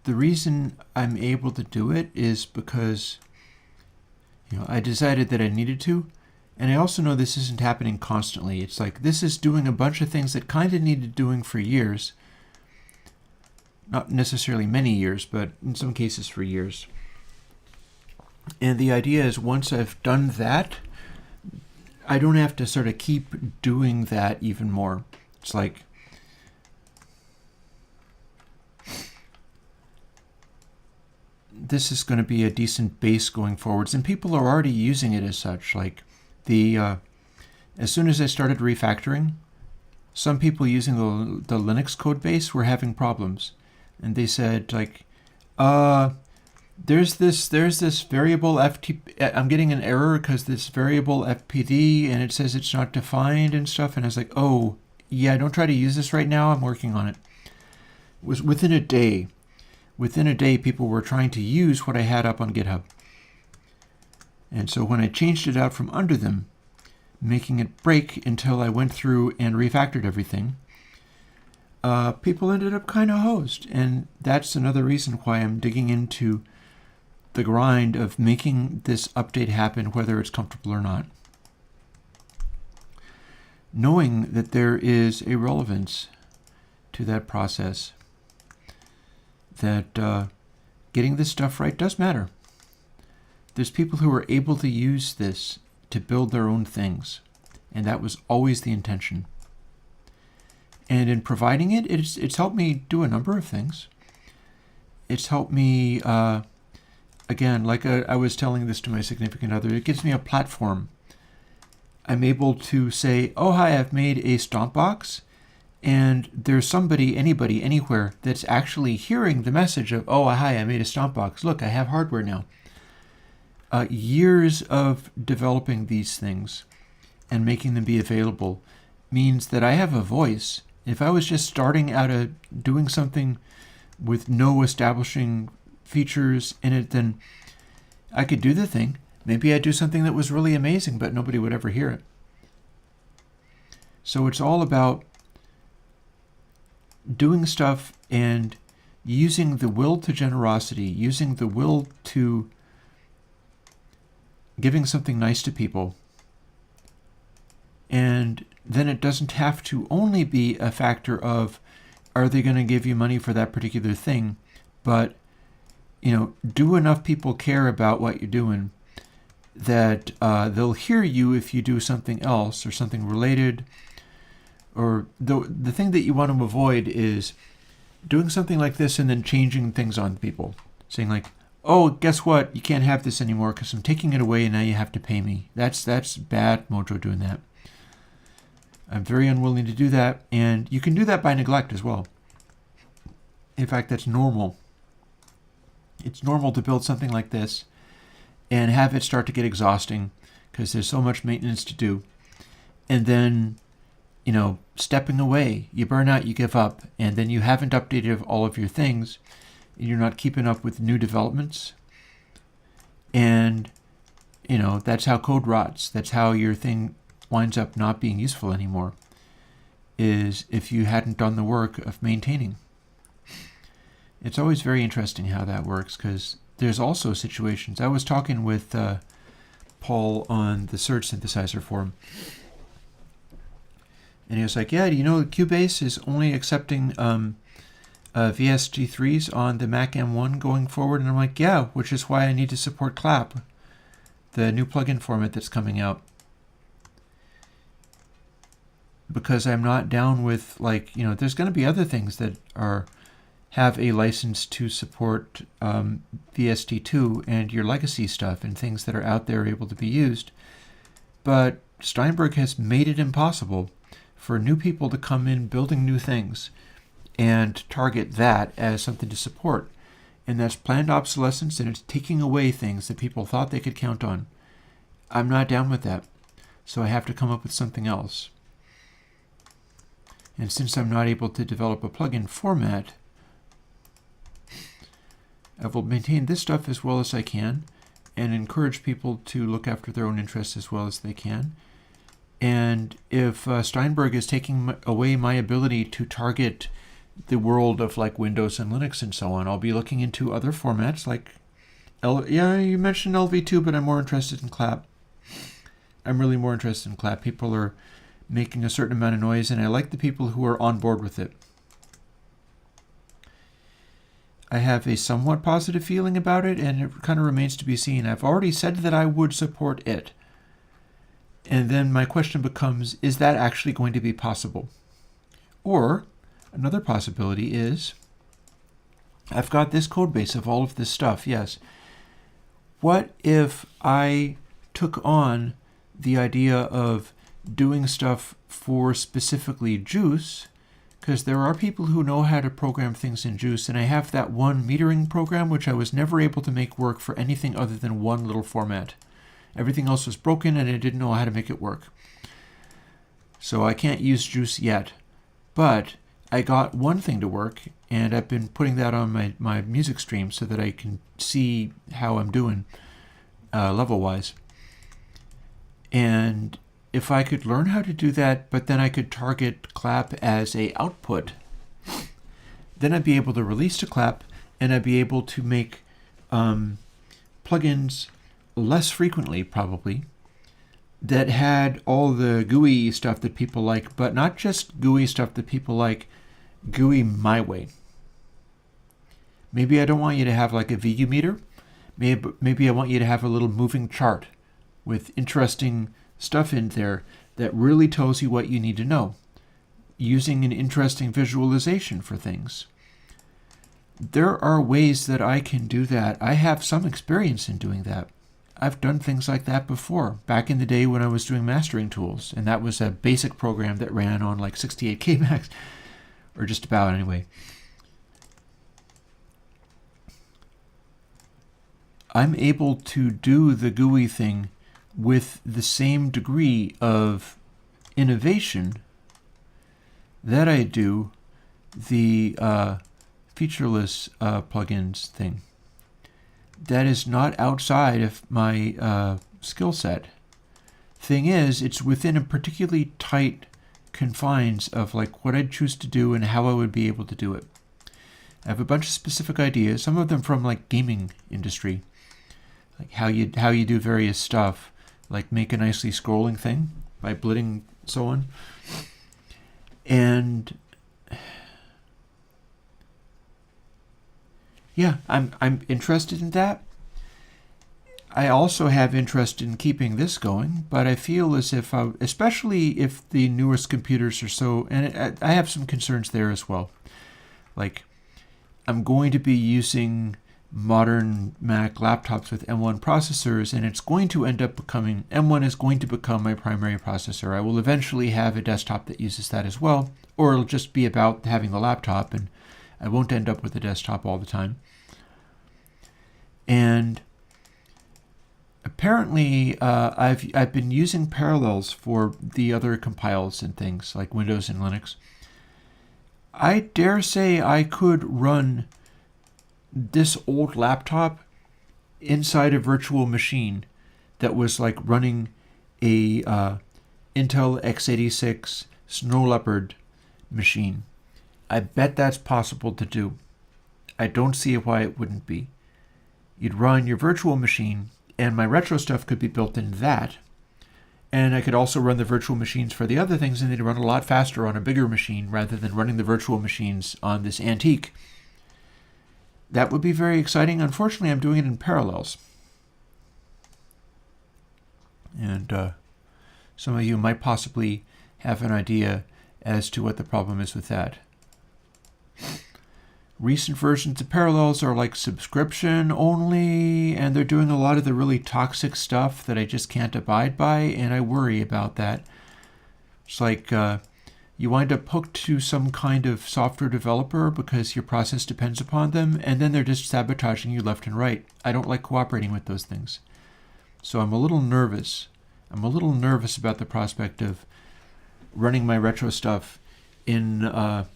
reason I'm able to do it is because I decided that I needed to, and I also know this isn't happening constantly. It's like this is doing a bunch of things that kind of needed doing for years. Not necessarily many years, but in some cases for years. And the idea is once I've done that, I don't have to sort of keep doing that even more. It's like this is going to be a decent base going forwards, and people are already using it as such. Like as soon as I started refactoring, some people using the Linux code base were having problems, and they said like, there's this variable FTP. I'm getting an error because this variable FPD, and it says it's not defined and stuff. And I was like, oh yeah, don't try to use this right now. I'm working on it. It was within a day. Within a day, people were trying to use what I had up on GitHub. And so when I changed it out from under them, making it break until I went through and refactored everything, people ended up kind of hosed. And that's another reason why I'm digging into the grind of making this update happen, whether it's comfortable or not. Knowing that there is a relevance to that process, that getting this stuff right does matter. There's people who are able to use this to build their own things, and that was always the intention. And in providing it, it's helped me do a number of things. It's helped me, again, like I was telling this to my significant other, it gives me a platform. I'm able to say, oh, hi, I've made a stomp box, and there's somebody, anybody, anywhere that's actually hearing the message of, oh, hi, I made a stomp box. Look, I have hardware now. Years of developing these things and making them be available means that I have a voice. If I was just starting out doing something with no establishing features in it, then I could do the thing. Maybe I'd do something that was really amazing, but nobody would ever hear it. So it's all about doing stuff and using the will to generosity, using the will to giving something nice to people. And then it doesn't have to only be a factor of, are they going to give you money for that particular thing? But, do enough people care about what you're doing that they'll hear you if you do something else or something related. Or the thing that you want to avoid is doing something like this and then changing things on people. Saying like, oh, guess what? You can't have this anymore because I'm taking it away and now you have to pay me. That's bad mojo doing that. I'm very unwilling to do that. And you can do that by neglect as well. In fact, that's normal. It's normal to build something like this and have it start to get exhausting because there's so much maintenance to do. And then stepping away, you burn out, you give up, and then you haven't updated all of your things. You're not keeping up with new developments. And, that's how code rots. That's how your thing winds up not being useful anymore, is if you hadn't done the work of maintaining. It's always very interesting how that works, because there's also situations. I was talking with Paul on the Surge Synthesizer forum, and he was like, yeah, do you know Cubase is only accepting VST3s on the Mac M1 going forward? And I'm like, yeah, which is why I need to support Clap, the new plugin format that's coming out. Because I'm not down with, there's going to be other things that have a license to support VST2 and your legacy stuff and things that are out there able to be used. But Steinberg has made it impossible for new people to come in building new things and target that as something to support. And that's planned obsolescence, and it's taking away things that people thought they could count on. I'm not down with that. So I have to come up with something else. And since I'm not able to develop a plugin format, I will maintain this stuff as well as I can and encourage people to look after their own interests as well as they can. And if Steinberg is taking away my ability to target the world of like Windows and Linux and so on, I'll be looking into other formats like, yeah, you mentioned LV2, but I'm more interested in clap. I'm really more interested in clap. People are making a certain amount of noise, and I like the people who are on board with it. I have a somewhat positive feeling about it, and it kind of remains to be seen. I've already said that I would support it. And then my question becomes, is that actually going to be possible? Or another possibility is, I've got this code base of all of this stuff, yes. What if I took on the idea of doing stuff for specifically Juice, because there are people who know how to program things in Juice, and I have that one metering program which I was never able to make work for anything other than one little format. Everything else was broken and I didn't know how to make it work. So I can't use Juice yet. But I got one thing to work, and I've been putting that on my music stream so that I can see how I'm doing level-wise. And if I could learn how to do that, but then I could target clap as a output, then I'd be able to release to clap, and I'd be able to make plugins less frequently, probably, that had all the GUI stuff that people like, but not just GUI stuff that people like, GUI my way. Maybe I don't want you to have like a VU meter. Maybe I want you to have a little moving chart with interesting stuff in there that really tells you what you need to know, using an interesting visualization for things. There are ways that I can do that. I have some experience in doing that. I've done things like that before, back in the day when I was doing mastering tools, and that was a basic program that ran on like 68K max, or just about anyway. I'm able to do the GUI thing with the same degree of innovation that I do the featureless plugins thing. That is not outside of my skill set. Thing is, it's within a particularly tight confines of like what I'd choose to do and how I would be able to do it. I have a bunch of specific ideas, some of them from like gaming industry, like how you do various stuff, like make a nicely scrolling thing by blitting, so on. And yeah, I'm interested in that. I also have interest in keeping this going, but I feel as if, especially if the newest computers are so, and I have some concerns there as well. Like, I'm going to be using modern Mac laptops with M1 processors, and it's going to end up becoming, M1 is going to become my primary processor. I will eventually have a desktop that uses that as well, or it'll just be about having the laptop, and I won't end up with a desktop all the time. And apparently, I've been using Parallels for the other compiles and things like Windows and Linux. I dare say I could run this old laptop inside a virtual machine that was like running a Intel x86 Snow Leopard machine. I bet that's possible to do. I don't see why it wouldn't be. You'd run your virtual machine, and my retro stuff could be built in that. And I could also run the virtual machines for the other things, and they'd run a lot faster on a bigger machine rather than running the virtual machines on this antique. That would be very exciting. Unfortunately, I'm doing it in Parallels. And some of you might possibly have an idea as to what the problem is with that. Recent versions of Parallels are like subscription only, and they're doing a lot of the really toxic stuff that I just can't abide by, and I worry about that. It's like you wind up hooked to some kind of software developer because your process depends upon them, and then they're just sabotaging you left and right. I don't like cooperating with those things. So I'm a little nervous. I'm a little nervous about the prospect of running my retro stuff in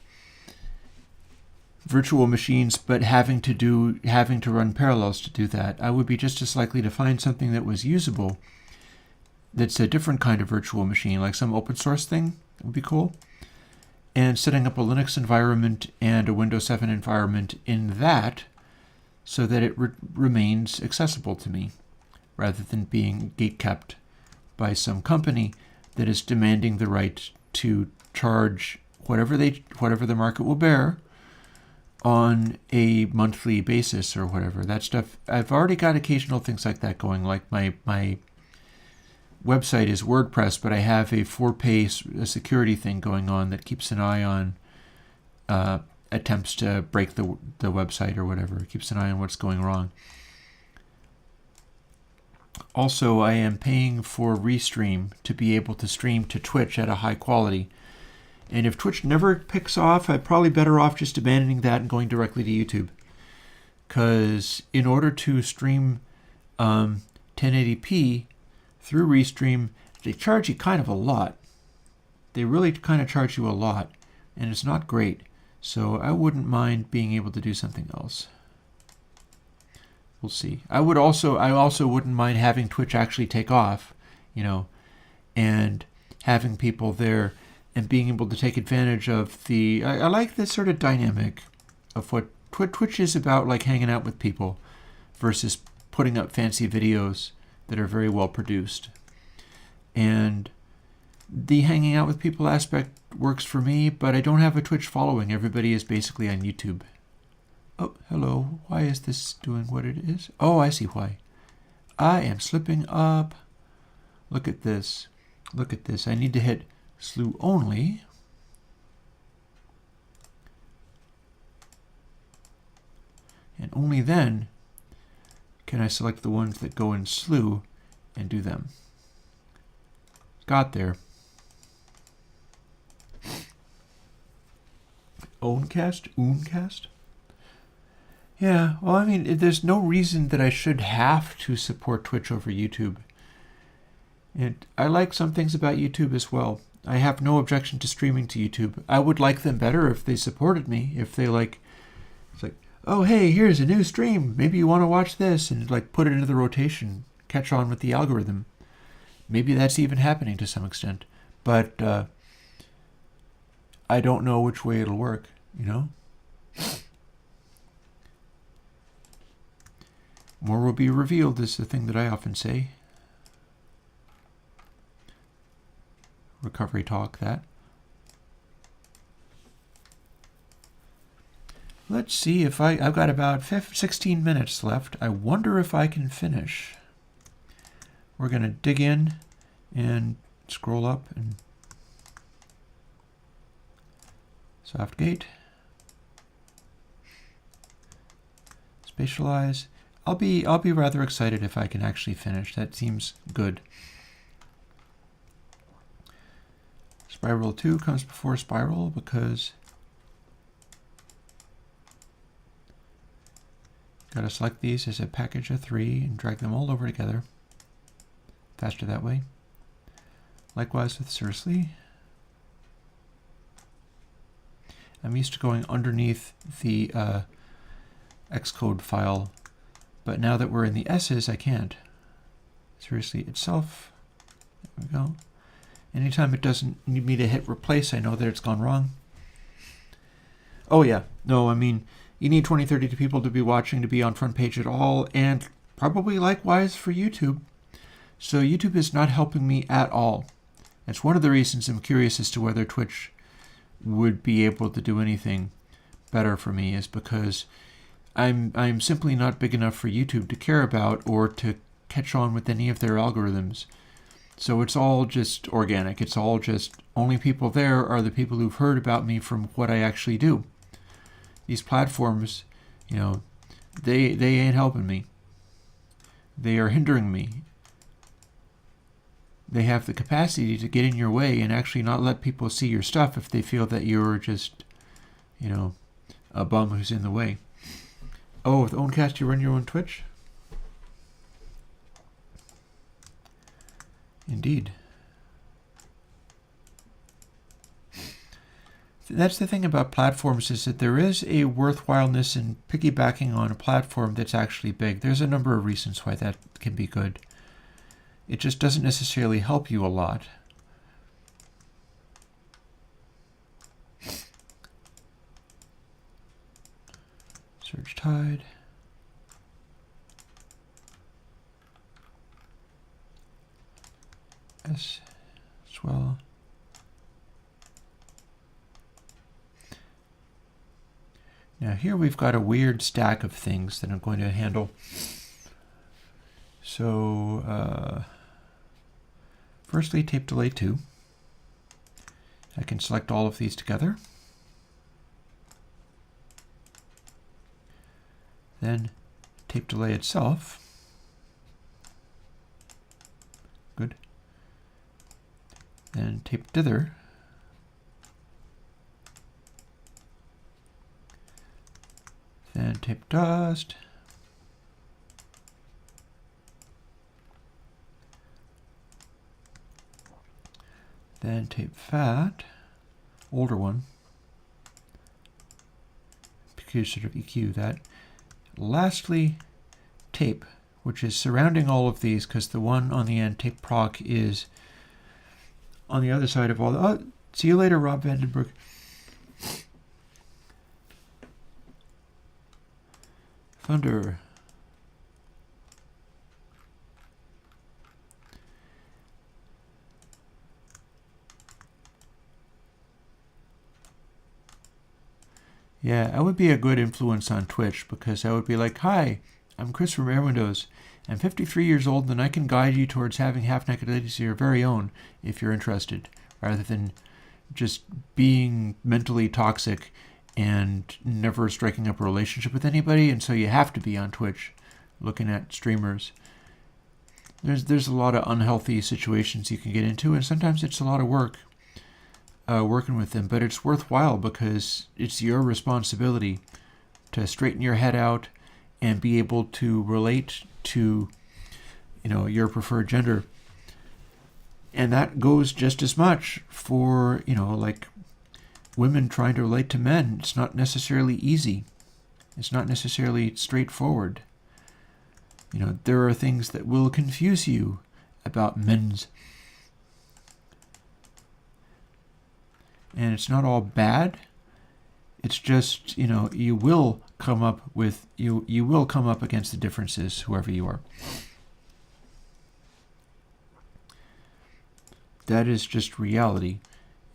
virtual machines, but having to run parallels to do that. I would be just as likely to find something that was usable that's a different kind of virtual machine, like some open source thing would be cool, and setting up a Linux environment and a Windows 7 environment in that so that it remains accessible to me, rather than being gatekept by some company that is demanding the right to charge whatever the market will bear on a monthly basis or whatever. That stuff, I've already got occasional things like that going, like my website is WordPress, but I have a 4-pay security thing going on that keeps an eye on attempts to break the website or whatever. It keeps an eye on what's going wrong. Also, I am paying for Restream to be able to stream to Twitch at a high quality. And if Twitch never picks off, I'm probably better off just abandoning that and going directly to YouTube. Because in order to stream 1080p through Restream, they charge you kind of a lot. They really kind of charge you a lot, and it's not great. So I wouldn't mind being able to do something else. We'll see. I also wouldn't mind having Twitch actually take off, and having people there and being able to take advantage of the... I like this sort of dynamic of what Twitch is about, like hanging out with people versus putting up fancy videos that are very well produced. And the hanging out with people aspect works for me, but I don't have a Twitch following. Everybody is basically on YouTube. Oh, hello. Why is this doing what it is? Oh, I see why. I am slipping up. Look at this. Look at this. I need to hit slew only. And only then can I select the ones that go in slew and do them. Got there. Ooncast? Yeah, well, I mean, there's no reason that I should have to support Twitch over YouTube. And I like some things about YouTube as well. I have no objection to streaming to YouTube. I would like them better if they supported me. If they it's like, oh, hey, here's a new stream. Maybe you want to watch this, and put it into the rotation, catch on with the algorithm. Maybe that's even happening to some extent. But I don't know which way it'll work, More will be revealed is the thing that I often say. Recovery talk, that. Let's see if I've got about 16 minutes left. I wonder if I can finish. We're going to dig in and scroll up and soft gate. Spatialize. I'll be rather excited if I can actually finish. That seems good. Spiral 2 comes before Spiral because got to select these as a package of 3 and drag them all over together. Faster that way. Likewise with Seriously. I'm used to going underneath the Xcode file, but now that we're in the S's, I can't. Seriously itself. There we go. Anytime it doesn't need me to hit replace, I know that it's gone wrong. Oh yeah, no, I mean, you need 20, 30 people to be watching to be on front page at all, and probably likewise for YouTube. So YouTube is not helping me at all. That's one of the reasons I'm curious as to whether Twitch would be able to do anything better for me, is because I'm simply not big enough for YouTube to care about or to catch on with any of their algorithms. So it's all just organic. It's all just, only people there are the people who've heard about me from what I actually do. These platforms, they ain't helping me. They are hindering me. They have the capacity to get in your way and actually not let people see your stuff if they feel that you're just, a bum who's in the way. Oh, with Owncast, you run your own Twitch? Indeed. that's the thing about platforms, is that there is a worthwhileness in piggybacking on a platform that's actually big. There's a number of reasons why that can be good. It just doesn't necessarily help you a lot. Search Tide. S as well. Now here we've got a weird stack of things that I'm going to handle. So firstly, tape delay 2. I can select all of these together. Then tape delay itself. Good. Then tape dither. Then tape dust. Then tape fat, older one, because sort of EQ that. Lastly, tape, which is surrounding all of these, because the one on the end, tape proc, is on the other side of all the... Oh, see you later, Rob Vandenberg. Thunder. Yeah, I would be a good influence on Twitch, because I would be like, hi, I'm Chris from Airwindows. I'm 53 years old, and I can guide you towards having half-naked ladies of your very own if you're interested, rather than just being mentally toxic and never striking up a relationship with anybody, and so you have to be on Twitch looking at streamers. There's a lot of unhealthy situations you can get into, and sometimes it's a lot of work working with them, but it's worthwhile because it's your responsibility to straighten your head out and be able to relate to, your preferred gender. And that goes just as much for, like women trying to relate to men. It's not necessarily easy. It's not necessarily straightforward. There are things that will confuse you about men's. And it's not all bad. It's just, you will come up with, you will come up against the differences, whoever you are. That is just reality.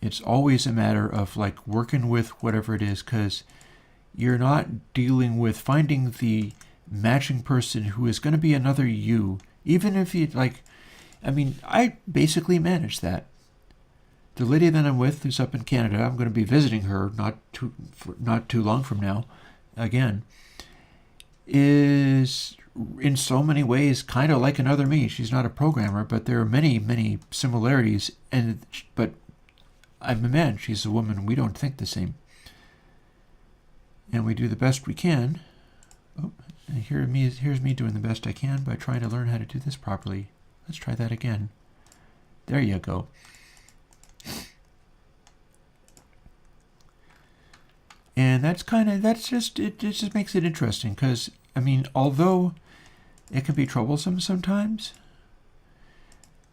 It's always a matter of working with whatever it is, because you're not dealing with finding the matching person who is going to be another you. Even if you I basically manage that. The lady that I'm with, who's up in Canada, I'm going to be visiting her not too long from now, again, is in so many ways kind of like another me. She's not a programmer, but there are many, many similarities. But I'm a man, she's a woman. We don't think the same, and we do the best we can. Oh, and here's me doing the best I can by trying to learn how to do this properly. Let's try that again. There you go. And it just makes it interesting, because, although it can be troublesome sometimes,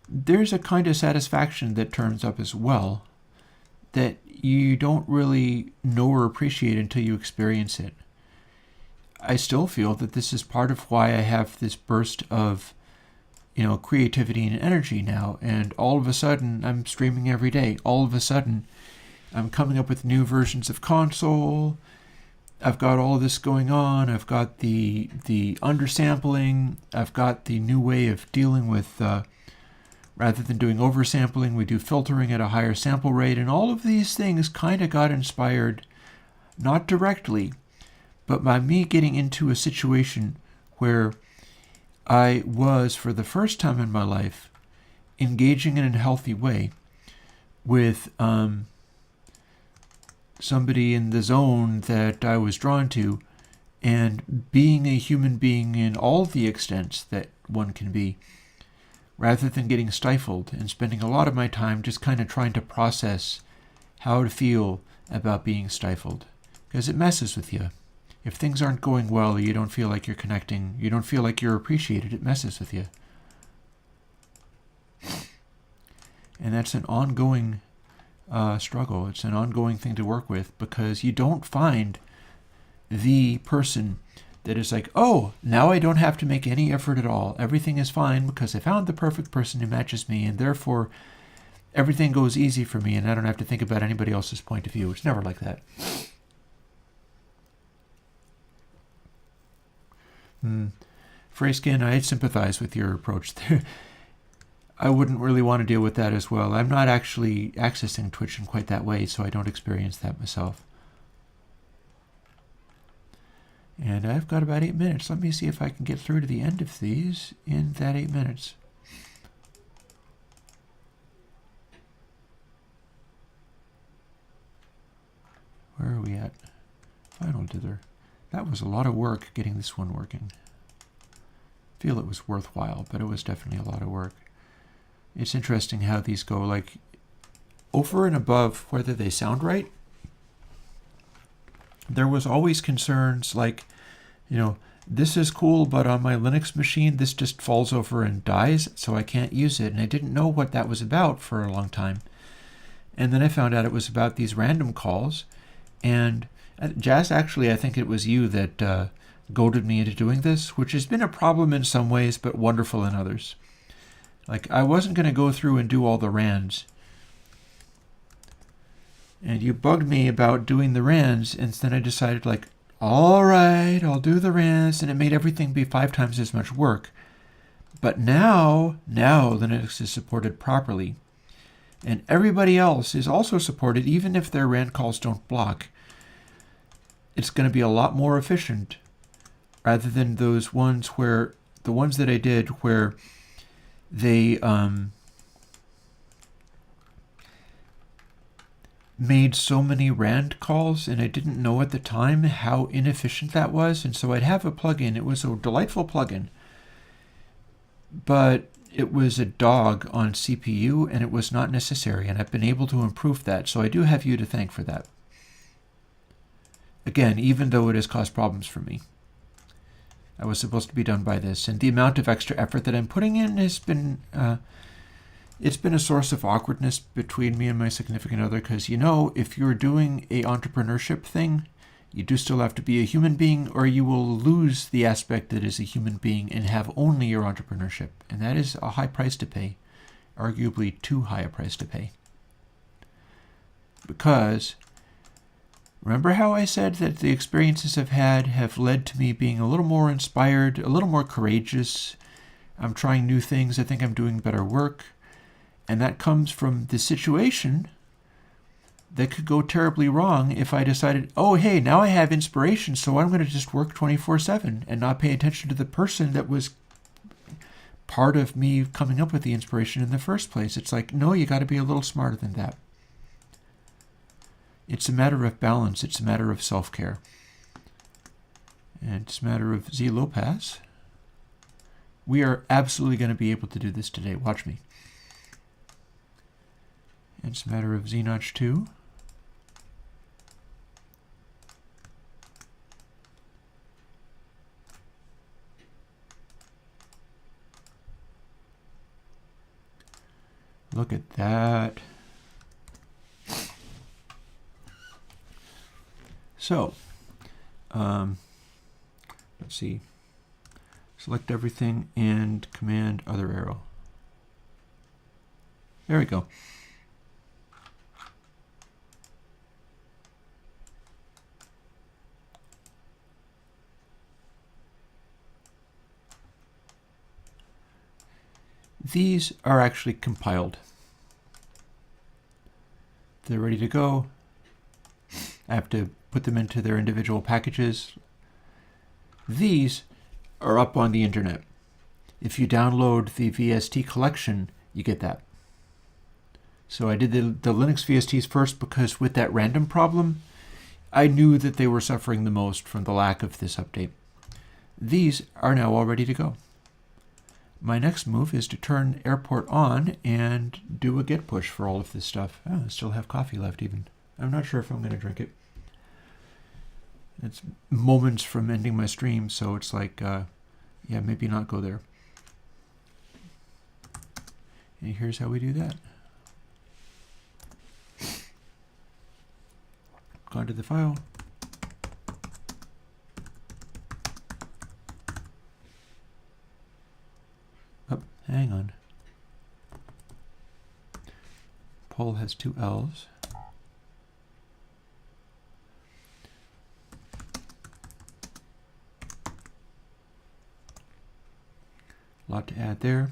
there's a kind of satisfaction that turns up as well that you don't really know or appreciate until you experience it. I still feel that this is part of why I have this burst of, creativity and energy now, and all of a sudden I'm streaming every day. All of a sudden I'm coming up with new versions of console. I've got all of this going on. I've got the undersampling. I've got the new way of dealing with, rather than doing oversampling, we do filtering at a higher sample rate. And all of these things kind of got inspired, not directly, but by me getting into a situation where I was, for the first time in my life, engaging in a healthy way with somebody in the zone that I was drawn to, and being a human being in all the extents that one can be, rather than getting stifled and spending a lot of my time just kind of trying to process how to feel about being stifled, because it messes with you. If things aren't going well, or you don't feel like you're connecting, you don't feel like you're appreciated, it messes with you. And that's an ongoing struggle. It's an ongoing thing to work with, because you don't find the person that is like, oh, now I don't have to make any effort at all. Everything is fine because I found the perfect person who matches me, and therefore everything goes easy for me and I don't have to think about anybody else's point of view. It's never like that. Freyskin, I sympathize with your approach there. I wouldn't really want to deal with that as well. I'm not actually accessing Twitch in quite that way, so I don't experience that myself. And I've got about 8 minutes. Let me see if I can get through to the end of these in that 8 minutes. Where are we at? Final dither. That was a lot of work getting this one working. I feel it was worthwhile, but it was definitely a lot of work. It's interesting how these go, like, over and above whether they sound right. There was always concerns like, you know, this is cool, but on my Linux machine, this just falls over and dies, so I can't use it. And I didn't know what that was about for a long time. And then I found out it was about these random calls. And Jazz, actually, I think it was you that goaded me into doing this, which has been a problem in some ways, but wonderful in others. Like, I wasn't going to go through and do all the RANs. And you bugged me about doing the RANs, and then I decided, like, all right, I'll do the RANs, and it made everything be 5 times as much work. But now Linux is supported properly. And everybody else is also supported, even if their RAN calls don't block. It's going to be a lot more efficient, rather than those ones where, the ones that I did where they made so many RAND calls, and I didn't know at the time how inefficient that was. And so I'd have a plugin. It was a delightful plugin, but it was a dog on CPU, and it was not necessary. And I've been able to improve that. So I do have you to thank for that. Again, even though it has caused problems for me. I was supposed to be done by this. And the amount of extra effort that I'm putting in has been, it's been a source of awkwardness between me and my significant other, because, you know, if you're doing a entrepreneurship thing, you do still have to be a human being, or you will lose the aspect that is a human being and have only your entrepreneurship. And that is a high price to pay, arguably too high a price to pay. Because remember how I said that the experiences I've had have led to me being a little more inspired, a little more courageous. I'm trying new things. I think I'm doing better work. And that comes from the situation that could go terribly wrong if I decided, oh, hey, now I have inspiration, so I'm going to just work 24/7 and not pay attention to the person that was part of me coming up with the inspiration in the first place. It's like, no, you got to be a little smarter than that. It's a matter of balance. It's a matter of self-care. And it's a matter of Z Lopez. We are absolutely going to be able to do this today. Watch me. And it's a matter of Z-Notch 2. Look at that. So, let's see. Select everything and Command other arrow. There we go. These are actually compiled. They're ready to go. I have to put them into their individual packages. These are up on the internet. If you download the VST collection, you get that. So I did the Linux VSTs first because with that random problem, I knew that they were suffering the most from the lack of this update. These are now all ready to go. My next move is to turn Airport on and do a git push for all of this stuff. Oh, I still have coffee left even. I'm not sure if I'm going to drink it. It's moments from ending my stream, so it's like, yeah, maybe not go there. And here's how we do that. Go into the file. Oh, hang on. Poll has 2 L's. A lot to add there.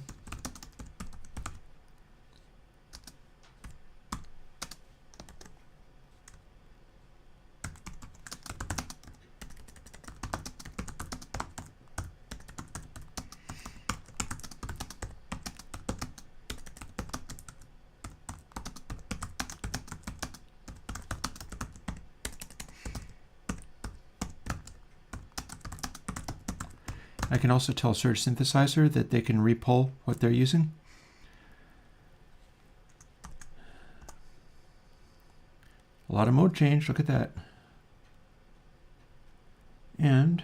I can also tell Search Synthesizer that they can repull what they're using. A lot of mode change, look at that. And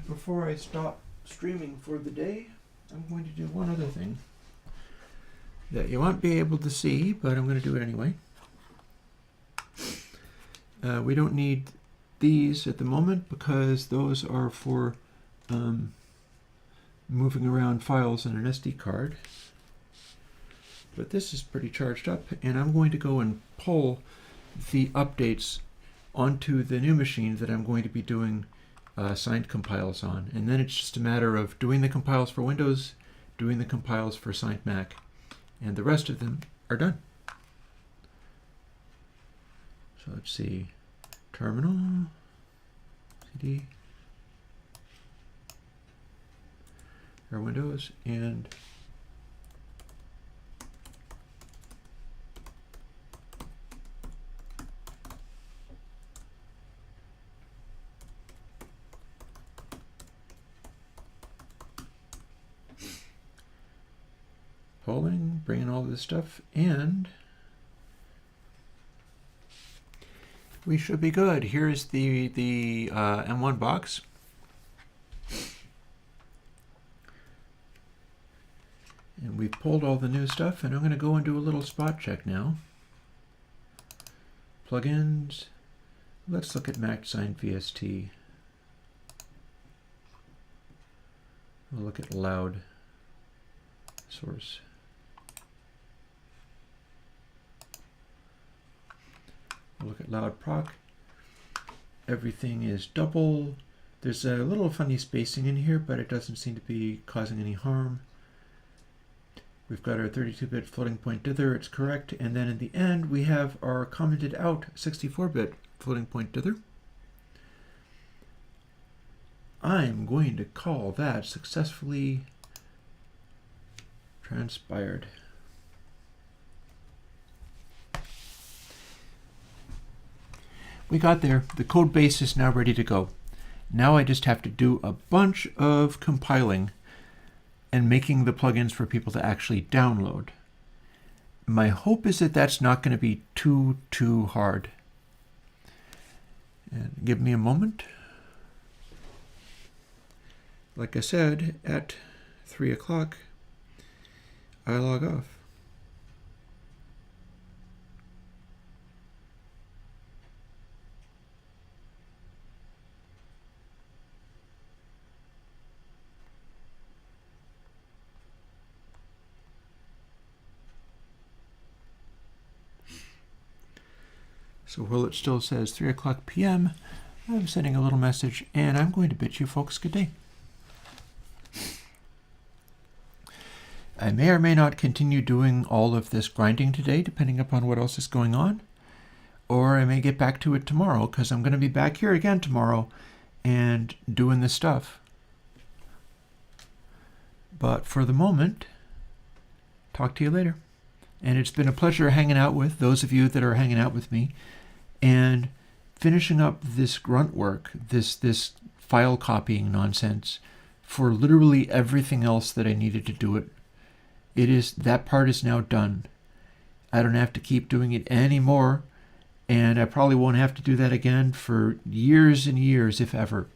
before I stop streaming for the day, I'm going to do one other thing that you won't be able to see, but I'm going to do it anyway. We don't need these at the moment because those are for moving around files in an SD card. But this is pretty charged up, and I'm going to go and pull the updates onto the new machine that I'm going to be doing signed compiles on. And then it's just a matter of doing the compiles for Windows, doing the compiles for signed Mac, and the rest of them are done. So let's see, terminal, CD, Airwindows, and polling, bringing all this stuff, and we should be good. Here's the M1 box. And we've pulled all the new stuff, and I'm going to go and do a little spot check now. Plugins. Let's look at Mac Signed VST. We'll look at Loud Source. We'll look at Loud Proc. Everything is double. There's a little funny spacing in here, but it doesn't seem to be causing any harm. We've got our 32-bit floating point dither, it's correct. And then in the end, we have our commented out 64-bit floating point dither. I'm going to call that successfully transpired. We got there. The code base is now ready to go. Now I just have to do a bunch of compiling and making the plugins for people to actually download. My hope is that that's not going to be too hard. And give me a moment. Like I said, at 3 o'clock, I log off. So while it still says 3 o'clock p.m., I'm sending a little message, and I'm going to bid you folks good day. I may or may not continue doing all of this grinding today, depending upon what else is going on. Or I may get back to it tomorrow, because I'm going to be back here again tomorrow and doing this stuff. But for the moment, talk to you later. And it's been a pleasure hanging out with those of you that are hanging out with me. and finishing up this grunt work, this file copying nonsense for literally everything else that I needed to do it. That part is now done. I don't have to keep doing it anymore, and I probably won't have to do that again for years and years, if ever,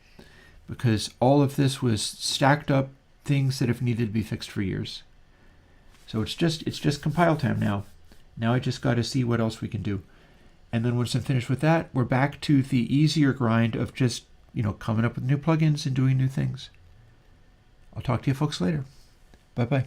because all of this was stacked up things that have needed to be fixed for years. So it's just compile time now. Now I just got to see what else we can do. And then once I'm finished with that, we're back to the easier grind of just, coming up with new plugins and doing new things. I'll talk to you folks later. Bye-bye.